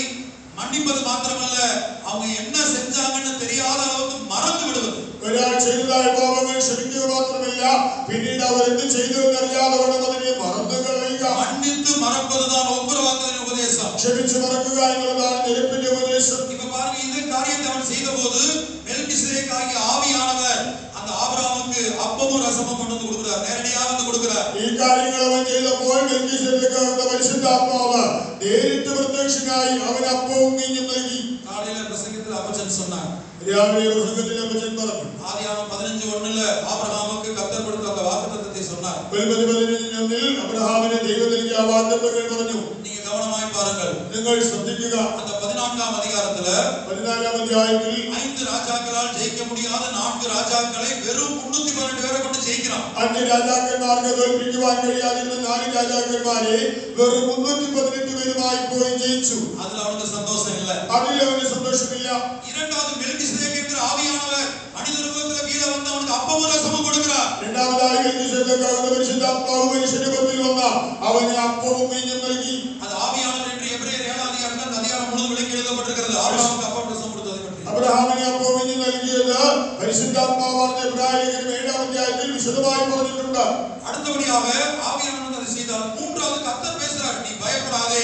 மன்னிப்பது மாத்திரமல்ல, அவங்க என்ன செஞ்சாங்கன்னு தெரியாத அளவுக்கு மறந்து விடுவது. ഒരാൾ ചെയ്തതായ പാപങ്ങൾ ക്ഷമിക്കുക മാത്രമല്ല, പിന്നീട് അവർ എന്ത് ചെയ്തു എന്നറിയാതെ വേണം അതിനെ മറന്നു കളയുക. மன்னித்து மறப்பதுதான் ஒப்புரவாக்குதலின் உபதேசம். ക്ഷമിച്ചു മറക്കുക എന്നുള്ളതാണ് നിരപ്പിന്റെ ഉപദേശം. இப்ப பாருங்க, இந்த காரியத்தை அவன் செய்த போது மெல்கிசேதேக் ஆகிய ஆவியானவர் அந்த ஆபிரகாமுக்கு அப்பமும் ரசமும் கொண்டு வந்து கொடுக்கிறார், நேரடியாக வந்து கொடுக்கிறார். ഈ കാര്യങ്ങൾ അവൻ ചെയ്തപ്പോൾ മെൽക്കിസേദെക്ക് എന്ന പരിശുദ്ധാത്മാവ് നേരിട്ട് പ്രത്യക്ഷനായി അവന് അപ്പവും വീഞ്ഞും നൽകി. காலையில பிரசங்கத்தில் அப்பச்சன் சொன்னார். രാവിലെ പ്രസംഗത്തിൽ അപ്പച്ചൻ പറഞ്ഞു, ஆதியாகமம் 15:1 ஆபிரகாமுக்கு கர்த்தர் கொடுத்த அந்த வாக்குத்தத்தத்தை சொன்னார். വെളിപ്പെടുത്തൽ 11 അബ്രഹാമിനെ ദൈവം നൽകിയ വാഗ്ദത്തങ്ങൾ പറഞ്ഞു. நீங்க கவனமாய் பாருங்கள். നിങ്ങൾ ശ്രദ്ധിക്കുക. அந்த 14ஆம் அதிகாரத்துல 14ஆம் അധ്യായത്തിൽ 5 ராஜாக்களால் ஜெயிக்க முடியாத 4 ராஜாக்களை வெறும் 312 பேரை கொண்டு ஜெயிக்கிறான். 5 രാജാക്കന്മാർക്ക് തോൽപ്പിക്കുവാൻ കഴിയാതിരുന്ന 4 രാജാക്കന്മാരെ വെറും 318 പേരുമായി പോയി ജയിച്ചു. அதுல அவனுக்கு சந்தோஷம் இல்ல. അതിൽ അവന് സന്തോഷമില്ല. இரண்டாவது மெல்கிசேதேக் என்கிற ஆவியானவர் மனித ரூபத்துல கீழே வந்து அவனுக்கு அப்பமும் ரசமும் கொடுக்கிறார். രണ്ടാമതായി മെൽകിസേദെക്കാവുന്ന പരിശുദ്ധാത്മാവ് മനുഷ്യരൂപത്തിൽ വന്ന അവന് അപ്പവും വീഞ്ഞും നൽകി. அது ஆவியானவர் என்று எபிரேயர் 7ஆம் அதிகாரத்தில் அந்த அதிகாரம் முழுவதும் விளக்கி எழுதப்பட்டிருக்கிறது. ஆபிரகாமுக்கு அப்பம் ரசம் கொடுத்ததை பற்றி. അബ്രഹാമിന് അപ്പവും വീഞ്ഞും നൽകിയത് പരിശുദ്ധാത്മാവാണെന്ന് എബ്രായ ലേഖനം 7ആം അധ്യായത്തിൽ വിശദമായി പറഞ്ഞിട്ടുണ്ട്. அடுத்தபடியாக ஆவியானவர் அதை செய்தார். மூன்றாவது கர்த்தர் பேசுறார், நீ பயப்படாதே,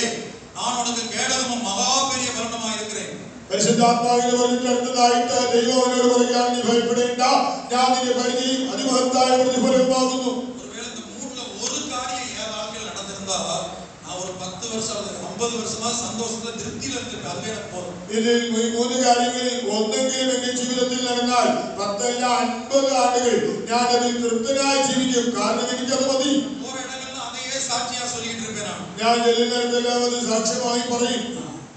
நான் உனக்கு கேடகமும் மகா பெரிய பலனுமாய் இருக்கிறேன். പരിശുദ്ധാത്മാവിനെ പറഞ്ഞിട്ട് അടുത്തതായിട്ട് ദൈവം അവനോട് പറയുകയാണ്, നീ ഭയപ്പെടേണ്ട, ഞാൻ നിന്റെ പരിധിയും അതിമഹത്തായ പ്രതിഫലവുമാകുന്നു. ஒருவேளை இந்த மூணுல ஒரு காரியம் என் வாழ்க்கையில் நடந்திருந்தா நான் ஒரு 10 வருஷம் அல்லது 50 வருஷமா சந்தோஷத்துல திருப்தியில இருந்திருப்பேன். அதுவே எனக்கு போதும். ഇതിൽ ഈ 3 കാര്യങ്ങളിൽ ഒന്നെങ്കിലും എന്റെ ജീവിതത്തിൽ നടന്നാൽ 10 അല്ല 50 ആണ്ടുകൾ ഞാൻ അതിൽ തൃപ്തനായി ജീവിക്കും. കാരണം എനിക്കത് മതി. போற இடங்கள்ல அதையே சாட்சியா சொல்லிட்டு இருப்பேன். ഞാൻ ചെല്ലുന്നിടത്തെല്ലാം അത് സാക്ഷ്യമായി പറയും.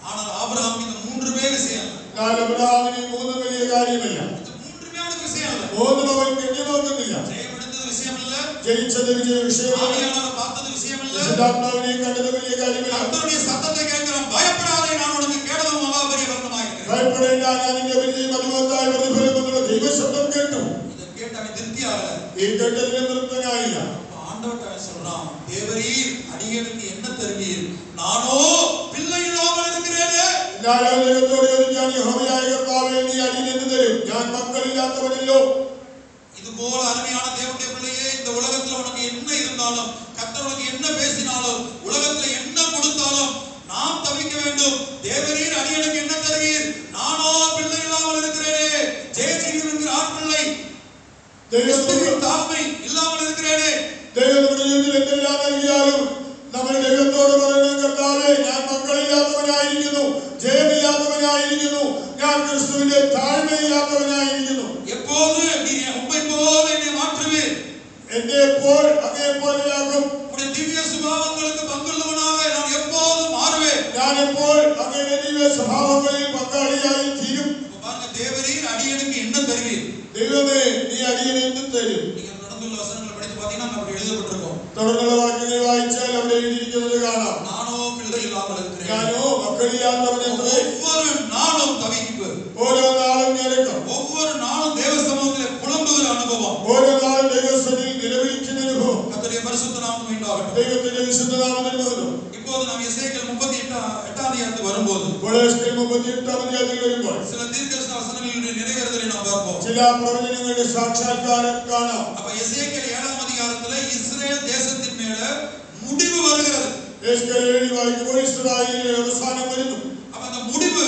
ஆனால் ஆபிரகாம் இந்த மூன்றுமே விஷயம். എന്നാൽ അബ്രഹാമിന് 3 വലിയ കാര്യമില്ല. இந்த மூன்றுமே அவனுக்கு விஷயம் இல்ல. 3 അവൻ ഗണ്യമാക്കുന്നില്ല. ஜெயமெடுத்தது விஷயம் இல்ல. ജയിച്ചത് വിഷയമല്ല. ஆவியானவரை பார்த்தது விஷயம் இல்ல. പരിശുദ്ധാത്മാവിനെ കണ്ടത് വലിയ കാര്യമില്ല. கர்த்தருடைய சத்தத்தை கேட்கிறான், பயப்படாதே, நான் உனக்கு கேடகமும் மகா பெரிய பலனுமாய் இருக்கிறேன். ഭയപ്പെടേണ്ട, ഞാൻ നിന്റെ പരിധിയും അതിമഹത്തായ പ്രതിഫലം എന്നുള്ള ദൈവശബ്ദം കേട്ടു. இதை கேட்டு அவன் திருப்தி ஆகல. ഈ കേട്ടതിന് തൃപ്തനായില്ല. ஆண்டவர்ட்ட அவன் சொல்றான், தேவரீர் அடியேனுக்கு என்ன தருவீர், நானோ பிள்ளை இல்லாமல் இருக்கிறேனே. ഞാൻ ദൈവത്തോട് ചോദിക്കാൻ, യഹോവയായ കർത്താവേ, നീ അടിയന് എന്ത് തരും? ഞാൻ മക്കളില്ലാത്തവനല്ലോ. இது போல அருமையான தேவனுடைய பிள்ளையே, இந்த உலகத்துல உனக்கு என்ன இருந்தாலும், கர்த்தர் உனக்கு என்ன பேசினாலும், உலகத்துல என்ன கொடுத்தாலும் நாம் தவிக்க வேண்டும். தேவரீர் அடியனுக்கு என்ன தருவீர், நானோ பிள்ளை இல்லாமல் இருக்கிறேனே. ஜெயஜீவன் என்கிற ஆண் பிள்ளை, கிறிஸ்துவின் தாழ்மை இல்லாமல் இருக்கிறேனே. ദൈവം നമ്മുടെ ജീവിതത്തിൽ എന്തെല്ലാം നൽകിയാലും നമ്മൾ ദൈവത്തോട് പറയണം, കർത്താവേ, ഞാൻ മക്കളില്ലാത്തവനായിരിക്കുന്നു, ജയമില്ലാത്തവനായിരിക്കുന്നു, ഞാൻ ക്രിസ്തുവിന്റെ താഴ്മയില്ലാത്തവനായിരിക്കുന്നു. எப்போது நீர் உம்மை போல என்னை மாற்றுவீர், എന്നെ എപ്പോൾ അങ്ങേ പോലെയാകും. உம்முடைய திவ்ய சுபாவங்களுக்கு பங்குள்ளவனாக நான் எப்போதும் மாறுவேன். ഞാൻ എപ്പോൾ അങ്ങയുടെ ദിവ്യ സ്വഭാവങ്ങളിൽ പങ്കാളിയായി തീരും. பாருங்க, தேவரீர் அடியனுக்கு என்ன தருவீர். ദൈവമേ, നീ അടിയന് എന്ത് തരും? நீங்க நடந்துள்ள வசனங்களை படித்து பார்த்தீங்கன்னா அப்படி எழுதப்பட்டிருக்கும். തുടർന്നുള്ള വാക്യങ്ങൾ വായിച്ചാൽ അവിടെ എഴുതിയിരിക്കുന്നത് കാണാം. நானோ பிள்ளை இல்லாமல் இருக்கிறேன், ഞാനോ മക്കളില്ലാത്തവനെത്രേ. ஒவ்வொரு நாளும் தவிப்பு, ഓരോ നാളും ഞരക്കം, ஒவ்வொரு நாளும் தேவ சமூகத்திலே புலம்புகிற அனுபவம். ഓരോ നാളും ദൈവസന്നിധിയിൽ നിലവിളിക്കുന്ന അനുഭവം. கர்த்தருடைய பரிசுத்த நாமம் உண்டாகட்டும். ദൈവത്തിന്റെ വിശുദ്ധനാമത്തിന് മഹത്വം. இப்போது நாம் எசேக்கியேல் 38ஆம் அதிகாரத்துக்கு வரும்போது എസ്കേൽ 38ആം അധ്യായത്തിൽ വരുമ്പോൾ சில தீர்க்கதரிசன வசனங்களுடைய நிறைவேறுதலை நாம் பார்ப்போம். ചില പ്രവചനങ്ങളുടെ സാക്ഷാത്കാരം കാണാം. அப்ப எசேக்கியேல் 7ஆம் அதிகாரத்துல இஸ்ரவேல் தேசத்தின் மேல முடிவு வருகிறது. എസ്കേൽ 7 വായിക്കുമ്പോൾ ഇസ്രായേലിലെ അവസാനം വരുന്നു. அப்ப அந்த முடிவு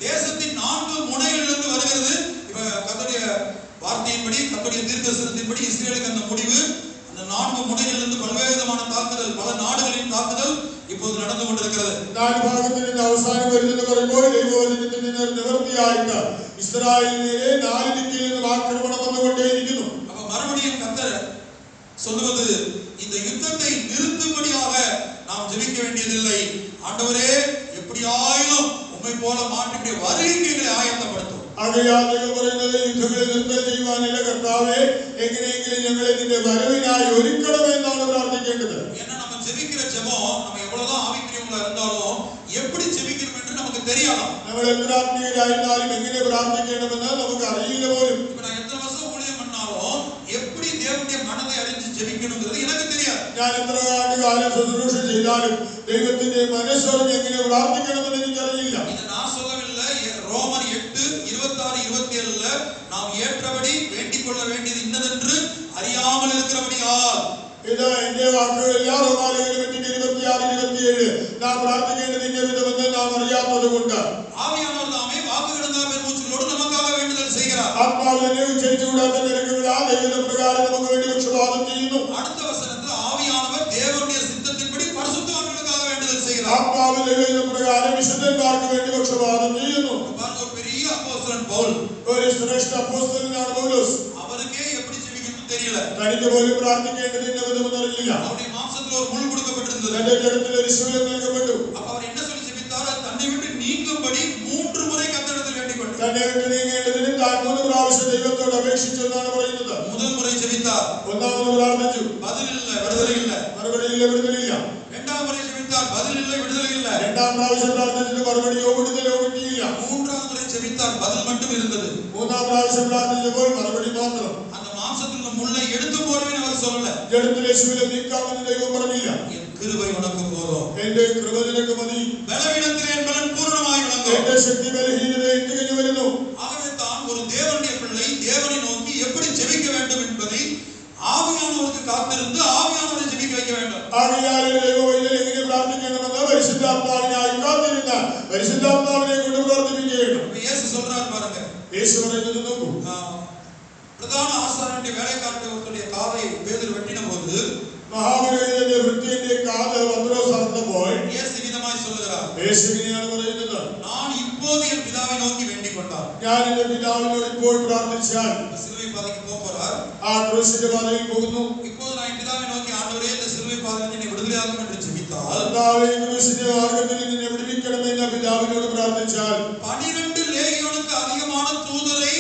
தேசத்தின் 4 முனைகளிலிருந்து வருகிறது. இப்ப கர்த்தருடைய வார்த்தையின்படி, கர்த்தருடைய தீர்க்கதரிசனத்தின்படி இஸ்ரவேலுக்கு அந்த முடிவு, அந்த 4 முனைகளிலிருந்து பல்வேறு விதமான தாக்குதல், பல நாடுகளின் தாக்குதல் இப்போது நடந்து கொண்டிருக்கிறது. 4 ഭാഗത്തിൽ നിന്ന് അവസാനം വരുന്നെന്ന് പറയുമ്പോൾ ദൈവവചനത്തിന്റെ നിവൃത്തിയായിട്ട് ഇസ്രായേലിനെ 4 ദിക്കിൽ നിന്നും ആക്രമണം വന്നുകൊണ്ടേയിരിക്കുന്നു. அப்ப மறுபடியும் கர்த்தர் சொல்லுவது, இந்த யுத்தத்தை நிறுத்தும்படியாக நாம் ஜெபிக்க வேண்டியதில்லை. ஆண்டவரே, எப்படியாயினும் உம்மை போல மாற்றினுடைய வருகைக்கு எங்களை ஆயத்தப்படுத்தும். ആകയാൽ ദൈവം പറയുന്നത്, യുദ്ധങ്ങളെ നിർത്തൽ ചെയ്യുവാനില്ല കർത്താവേ, എങ്ങനെയെങ്കിലും ഞങ്ങളെ നിന്റെ വരവിനായി ഒരുക്കണമെന്നാണ് പ്രാർത്ഥിക്കേണ്ടത്. ஏன்னா நம்ம ஜெபிக்கிற ஜெபம், நம்ம எவ்வளவுதான் ஆவிக்குரியவங்களா இருந்தாலும் எப்படி ஜெபிக்கணும் என்று நமக்கு தெரியாது. നമ്മൾ എത്ര ആത്മീയരായിരുന്നാലും എങ്ങനെ പ്രാർത്ഥിക്കണമെന്ന് നമുക്ക് അറിയില്ല പോലും. இப்ப நான் எத்தனை வருஷம் ஊழியம் பண்ணாலும் எப்படி தேவனுடைய மனதை அறிஞ்சு ஜெபிக்கணும்ங்கிறது எனக்கு தெரியாது. ഞാൻ എത്ര ആണ്ടുകാലം ശുശ്രൂഷ ചെയ്താലും ദൈവത്തിന്റെ മനസ്സറിഞ്ഞ് എങ്ങനെ പ്രാർത്ഥിക്കണമെന്ന് എനിക്കറിയില്ല. இதை நான் சொல்லவில்லை. ரோமர் 8:26-27ல நாம் ஏற்றபடி வேண்டிக் கொள்ள வேண்டியது இன்னதென்று அறியாமல் இருக்கிறபடியால், ഇത് എന്റെ വാക്കുകളില്ല. റോമാലേഖനം 8:26-27 നാം പ്രാർത്ഥിക്കേണ്ടത് ഇന്ന വിധമെന്ന് നാം അറിയാത്തത് കൊണ്ട് ஆவியானவர் தாமே வாக்கு கிடந்த பெருமூச்சுகளோடு நமக்காக வேண்டுதல் செய்கிறார். ആത്മാവ് തന്നെ ഉച്ചരിച്ചുകൂടാത്ത നിരക്കുകളാ ദൈവത്തിന്റെ പ്രകാരം നമുക്ക് വേണ്ടി പക്ഷപാതം ചെയ്യുന്നു. அடுத்த வசனத்தில் ஆவியானவர் தேவனுடைய சித்தத்தின்படி பரிசுத்தவான்களுக்காக வேண்டுதல் செய்கிறார். ആത്മാവ് ദൈവത്തിന്റെ പ്രകാരം വിശുദ്ധന്മാർക്ക് വേണ്ടി പക്ഷപാതം ചെയ്യുന്നു. பாருங்க, ஒரு பெரிய அப்போஸ்தலன் பவுல், ഒരു ശ്രേഷ്ഠ അപ്പോസ്തലനാണ് പൗലോസ്. அவருக்கே எப்படி ஜெபிக்கணும்னு தெரியல. തനിക്ക് പോലും പ്രാർത്ഥിക്കേണ്ടതിന്റെ വിധമൊന്നും അറിയില്ല. அவருடைய மாம்சத்தில் ஒரு முள் கொடுக்கப்பட்டிருந்தது. തന്റെ ജഡത്തിൽ ഒരു ശൂലം നൽകപ്പെട്ടു. அப்ப அவர் என்ன சொல்லி ஜெபித்தார்? தன்னை விட்டு நீங்கும்படி 3 முறை கர்த்தரிடத்தில் வேண்டிக் கொண்டார். തന്നെ വിട്ട് നീങ്ങേണ്ടതിന് താൻ 3 പ്രാവശ്യം ദൈവത്തോട് അപേക്ഷിച്ചെന്നാണ് പറയുന്നത്. முதல் முறை ஜெபித்தார், ഒന്നാമത് പ്രാർത്ഥിച്ചു, பதில் இல்ல, விடுதலை இல்ல. മറുപടിയില്ല, വിടുതലില്ല. இரண்டாம் முறை ஜெபித்தார், பதில் இல்ல, விடுதலை இல்ல. രണ്ടാം പ്രാവശ്യം പ്രാർത്ഥിച്ചിട്ട് മറുപടിയോ വിടുതലോ കിട്ടിയില്ല. மூன்றாம் முறை ஜெபித்தார், பதில் மட்டும் இருந்தது. മൂന്നാം പ്രാവശ്യം പ്രാർത്ഥിച്ചപ്പോൾ മറുപടി മാത്രം. அந்த மாம்சத்தில் உள்ள முள்ளை எடுத்து போடுவேன் அவர் சொல்லல. ജഡത്തിലെ ശൂലം നീക്കാമെന്ന് ദൈവം പറഞ്ഞില്ല. என் கிருபை உனக்கு போதும், എന്റെ കൃപ നിനക്ക് മതി, பலவீனத்திலே என் பலன் பூரணமாய் விளங்கும். എന്റെ ശക്തി ബലഹീനതയിൽ തികഞ്ഞു വരുന്നു. ஆகவே தான் ஒரு தேவனுடைய பிள்ளை தேவனை நோக்கி எப்படி ஜெபிக்க வேண்டும் என்பதை ஆவியானவருக்கு காத்திருந்து ஆவியானவரை ஜெபிக்க வைக்க வேண்டும். ആകയാൽ ദൈവവൈദ്യൻ എങ്ങനെ പ്രാർത്ഥിക്കണമെന്ന് പരിശുദ്ധാത്മാവിനായി കാത്തിരുന്ന പരിശുദ്ധാത്മാവിനെ കൊണ്ട് പ്രാർത്ഥിപ്പിക്കുകയാണ്. இயேசு சொல்றார் பாருங்க, യേശു പറയുന്നത് നോക്കൂ. பிரதான ஆசாரியனுடைய வேலைக்காரனுடைய ஒருத்தருடைய காதை பேதுரு வெட்டின போது മഹാപുരോഹിതന്റെ വൃത്യന്റെ കാത് പത്രോസ് അറുത്തപ്പോൾ இயேசு விதமாய் சொல்லுகிறார், യേശു ഇങ്ങനെയാണ് പറയുന്നത്, நான் இப்போது என் பிதாவை நோக்கி வேண்டிக் கொண்டார். ഞാൻ എന്റെ പിതാവിനോട് ഇപ്പോൾ പ്രാർത്ഥിച്ചാൽ. சிலுவை பாதைக்கு போறார், ആ ക്രൂശിന്റെ പാതയിൽ പോകുന്നു. இப்போது நான் என் பிதாவை நோக்கி ஆண்டவரே இந்த சிலுவை பாதையில் என்னை விடுதலையாகும் என்று ஜெபித்தால், കർത്താവേ ക്രൂശിന്റെ മാർഗ്ഗത്തിൽ നിന്നെ വിടുവിക്കണമെന്ന് പിതാവിനോട് പ്രാർത്ഥിച്ചാൽ 12 லேகியோனுக்கு அதிகமான தூதரை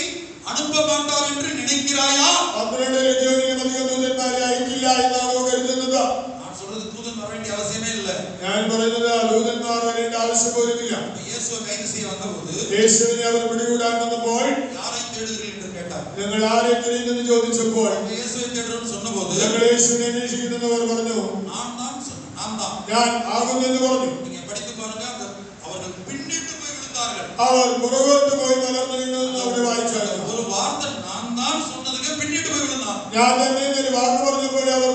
அனுப்ப மாட்டார் என்று நினைக்கிறாயா? 12 ലെജിയോനിലും അധികം ദൂതന്മാരെ അയക്കില്ല എന്നാണോ കരുതുന്നത്? நான் சொல்றது தூதன் வர வேண்டிய அவசியமே இல்லை. ഞാൻ പറയുന്നത് ദൂതന്മാർ വരേണ്ട ആവശ്യം പോലുമില്ല. இயேசுவை கைது செய்ய வந்தபோது യേശുവിനെ അവർ പിടികൂടാൻ വന്നപ്പോൾ யாரை தேடுகிறீர்கள் என்று கேட்டார். നിങ്ങൾ ആരെ തിരയുന്നെന്ന് ചോദിച്ചപ്പോൾ இயேசுவை தேடுறோம்னு சொன்னபோது ഞങ്ങൾ യേശുവിനെ അന്വേഷിക്കുന്നവർ പറഞ്ഞു, நான் தான் சொன்னேன், நான் தான். ഞാൻ ആകുന്നെന്ന് പറഞ്ഞു. நீங்க படித்து பாருங்க, அவர்கள் பின்னிட்டு போய் விழுந்தார்கள். അവർ പുറകോട്ട് പോയി മലർന്നു വീണു എന്ന് അവിടെ വായിച്ചാൽ ஒரு வார்த்தை நான் தான் சொன்னதுக்கு பின்னிட்டு போய் விழுந்தான். ഞാൻ തന്നെ ഒരു വാക്ക് പറഞ്ഞപ്പോൾ അവർ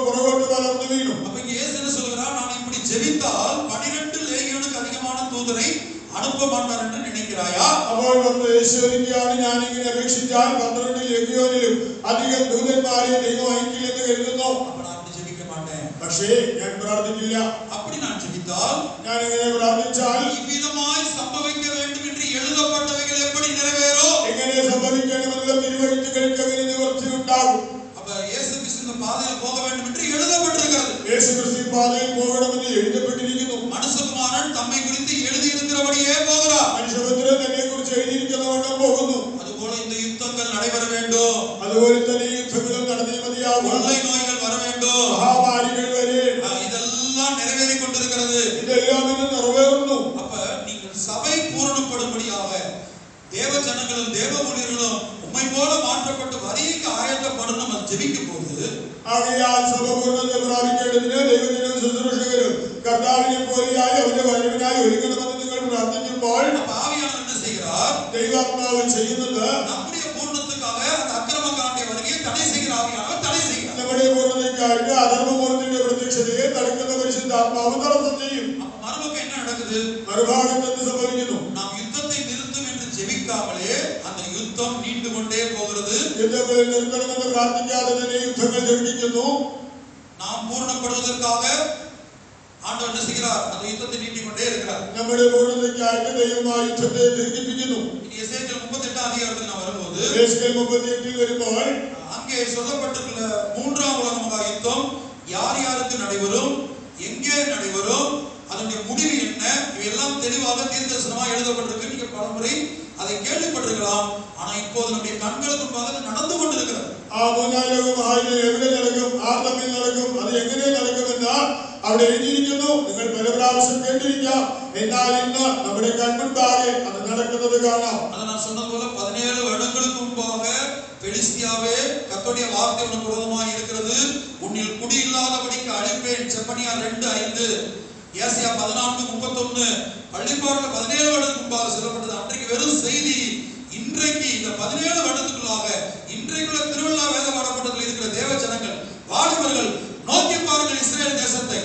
പുറകോട്ട് മലർന്നു വീണു. அப்ப இங்க இயேசு என்ன சொல்கிறார்? நான் இப்படி ஜெபித்தால் 12 லேகியோனுக்கு அதிகமான தூதரை அனுப்ப மாட்டார் என்று நினைக்கிறாயா? അപ്പോൾ യേശുവിനെയാണ് ഞാൻ ഇങ്ങനെ അപേക്ഷിച്ചാൽ 12 ലെജിയോനിലും അധികം ദൂതന്മാരെ ദൈവം അയക്കില്ലെന്ന് കരുതുന്നു. அப்ப நான் அப்படி ஜெபிக்க மாட்டேன். പക്ഷേ ഞാൻ പ്രാർത്ഥിക്കില്ല. அப்படி நான் ஜெபித்தால் ഞാൻ ഇങ്ങനെ പ്രാർത്ഥിച്ചാൽ இவ்விதமாய் சம்பவிக்க வேண்டும் என்று எழுதப்பட்டவைகள் எப்படி நிறைவேறும்? എങ്ങനെ സംഭവിക്കണമെന്നുള്ള തിരുവഴുത്തുകൾക്ക് അങ്ങനെ നിവർത്തിയുണ്ടാകും. அப்ப இயேசு கிறிஸ்து இந்த பாதையில் போக வேண்டும் என்று எழுதப்பட்டிருக்கிறது. യേശു ക്രിസ്തു പാതയിൽ പോകണമെന്ന് എഴുതപ്പെട്ടിരിക്കുന്നു. மனுஷகுமாரன் தம்மை குறித்து எழுதியிருக்கிறபடியே போகிறார். മനുഷ്യപുത്രൻ തന്നെ കുറിച്ച് എഴുതിയിരിക്കുന്നവണ്ണം പോകുന്നു. அதுபோல இந்த யுத்தங்கள் நடைபெற வேண்டும். അതുപോലെ തന്നെ യുദ്ധങ്ങളും നടന്നേ മതിയാകും. கொள்ளை நோய்கள் வர வேண்டும். മഹാമാരികൾ വരെ இதெல்லாம் நிறைவேறிக் கொண்டிருக்கிறது. ഇതെല്ലാം ഇന്ന് നിറവേറുന്നു. அப்ப நீங்கள் சபை பூரணப்படும்படியாக தேவ ஜனங்களும் தேவ ஊழியர்களும் உம்மை போல மாற்றப்பட்டு வரிக்கு ஆயத்தப்படணும் அது ஜெபிக்கும் போது ആകയാൽ സഭ പൂർണ്ണത പ്രാപിക്കേണ്ടതിന് ദൈവജനവും ശുശ്രൂഷകരും കർത്താവിനെ പോലെയായി അവന്റെ വരവിനായി ഒരുങ്ങണമെന്ന് നിങ്ങൾ പ്രാർത്ഥിക്കുമ്പോൾ அப்ப ஆவியானவர் என்ன செய்கிறார்? ദൈവാത്മാവ് ചെയ്യുന്നത് நம்முடைய பூர்ணத்துக்காக அந்த அக்கிரமக்காரனுடைய வருகையை தடை செய்கிற ஆவியானவர் தடை செய்கிறார். നമ്മുടെ പൂർണ്ണതയ്ക്കായിട്ട് അധർമ്മമൂർത്തിയുടെ പ്രത്യക്ഷതയെ തടുക്കുന്ന പരിശുദ്ധാത്മാവ് തടസ്സം ചെയ്യും. அப்ப மறுபக்கம் என்ன நடக்குது? മറുഭാഗത്ത് എന്ത് സംഭവിക്കുന്നു? நாம் யுத்தத்தை நிறுத்தும் என்று ஜெபிக்காமலே அந்த யுத்தம் நீண்டு கொண்டே போகிறது. യുദ്ധങ്ങളിൽ നിർത്തണമെന്ന് പ്രാർത്ഥിക്കാതെ തന്നെ യുദ്ധങ്ങൾ ജയിക്കുന്നു. நாம் பூர்ணப்படுவதற்காக ஆண்டவர் என்ன செய்கிறார்? அந்த யுத்தத்தை நீட்டிக் கொண்டே இருக்கிறார். നമ്മുടെ പൂർണ്ണതയ്ക്കായിട്ട് ദൈവം ആ യുദ്ധത്തെ ദീർഘിപ്പിക്കുന്നു. இனி எசேக்கியேல் 38 அதிகாரத்துக்கு நான் வரும்போது എസേക്കിയേൽ 38 വരുമ്പോൾ அங்கே சொல்லப்பட்டிருக்கிற 3ஆம் உலக மகா யுத்தம் யார் யாருக்கு நடைபெறும், எங்கே நடைபெறும், அதனுடைய முடிவு என்ன, இவையெல்லாம் தெளிவாக தீர்க்கதரிசனமாக எழுதப்பட்டிருக்கு. நீங்க பலமுறை அதை கேள்விப்பட்டிருக்கலாம். ஆனா இப்போது நம்முடைய கண்களுக்கு முன்பாக அது நடந்து கொண்டிருக்கிறது. ആ മൂന്നാം ലോക മഹായുദ്ധം എവിടെ നടക്കും, ആർ തമ്മിൽ നടക്കും, അത് എങ്ങനെ നടക്കുമെന്ന് അവിടെ എഴുതിയിരിക്കുന്നു. നിങ്ങൾ പല പ്രാവശ്യം കേട്ടിരിക്കാം. എന്നാൽ ഇന്ന് നമ്മുടെ കൺമുൻപാകെ അത് നടക്കുന്നത് കാണാം. அதை நான் சொன்னது போல 17 வருடங்களுக்கு முன்பாக பெலிஸ்தியாவே கர்த்தருடைய வார்த்தை உனக்கு விரோதமாய் இருக்கிறது, உன்னில் குடி இல்லாதபடிக்கு அழிப்பேன். செப்பனியா 2:5, ஏசாயா 14:31, பள்ளிப்பாடுல 17 வருடத்துக்கு முன்பாக சொல்லப்பட்டது. அன்றைக்கு வெறும் செய்தி. இன்றைக்கு இந்த 17 வருடத்துக்குள்ளாக இன்றைக்குள்ள திருவிழா வேத பாடப்பட்டதில் இருக்கிற தேவ ஜனங்கள் வாலிபர்கள் நோக்கி பாருங்கள் இஸ்ரேல் தேசத்தை,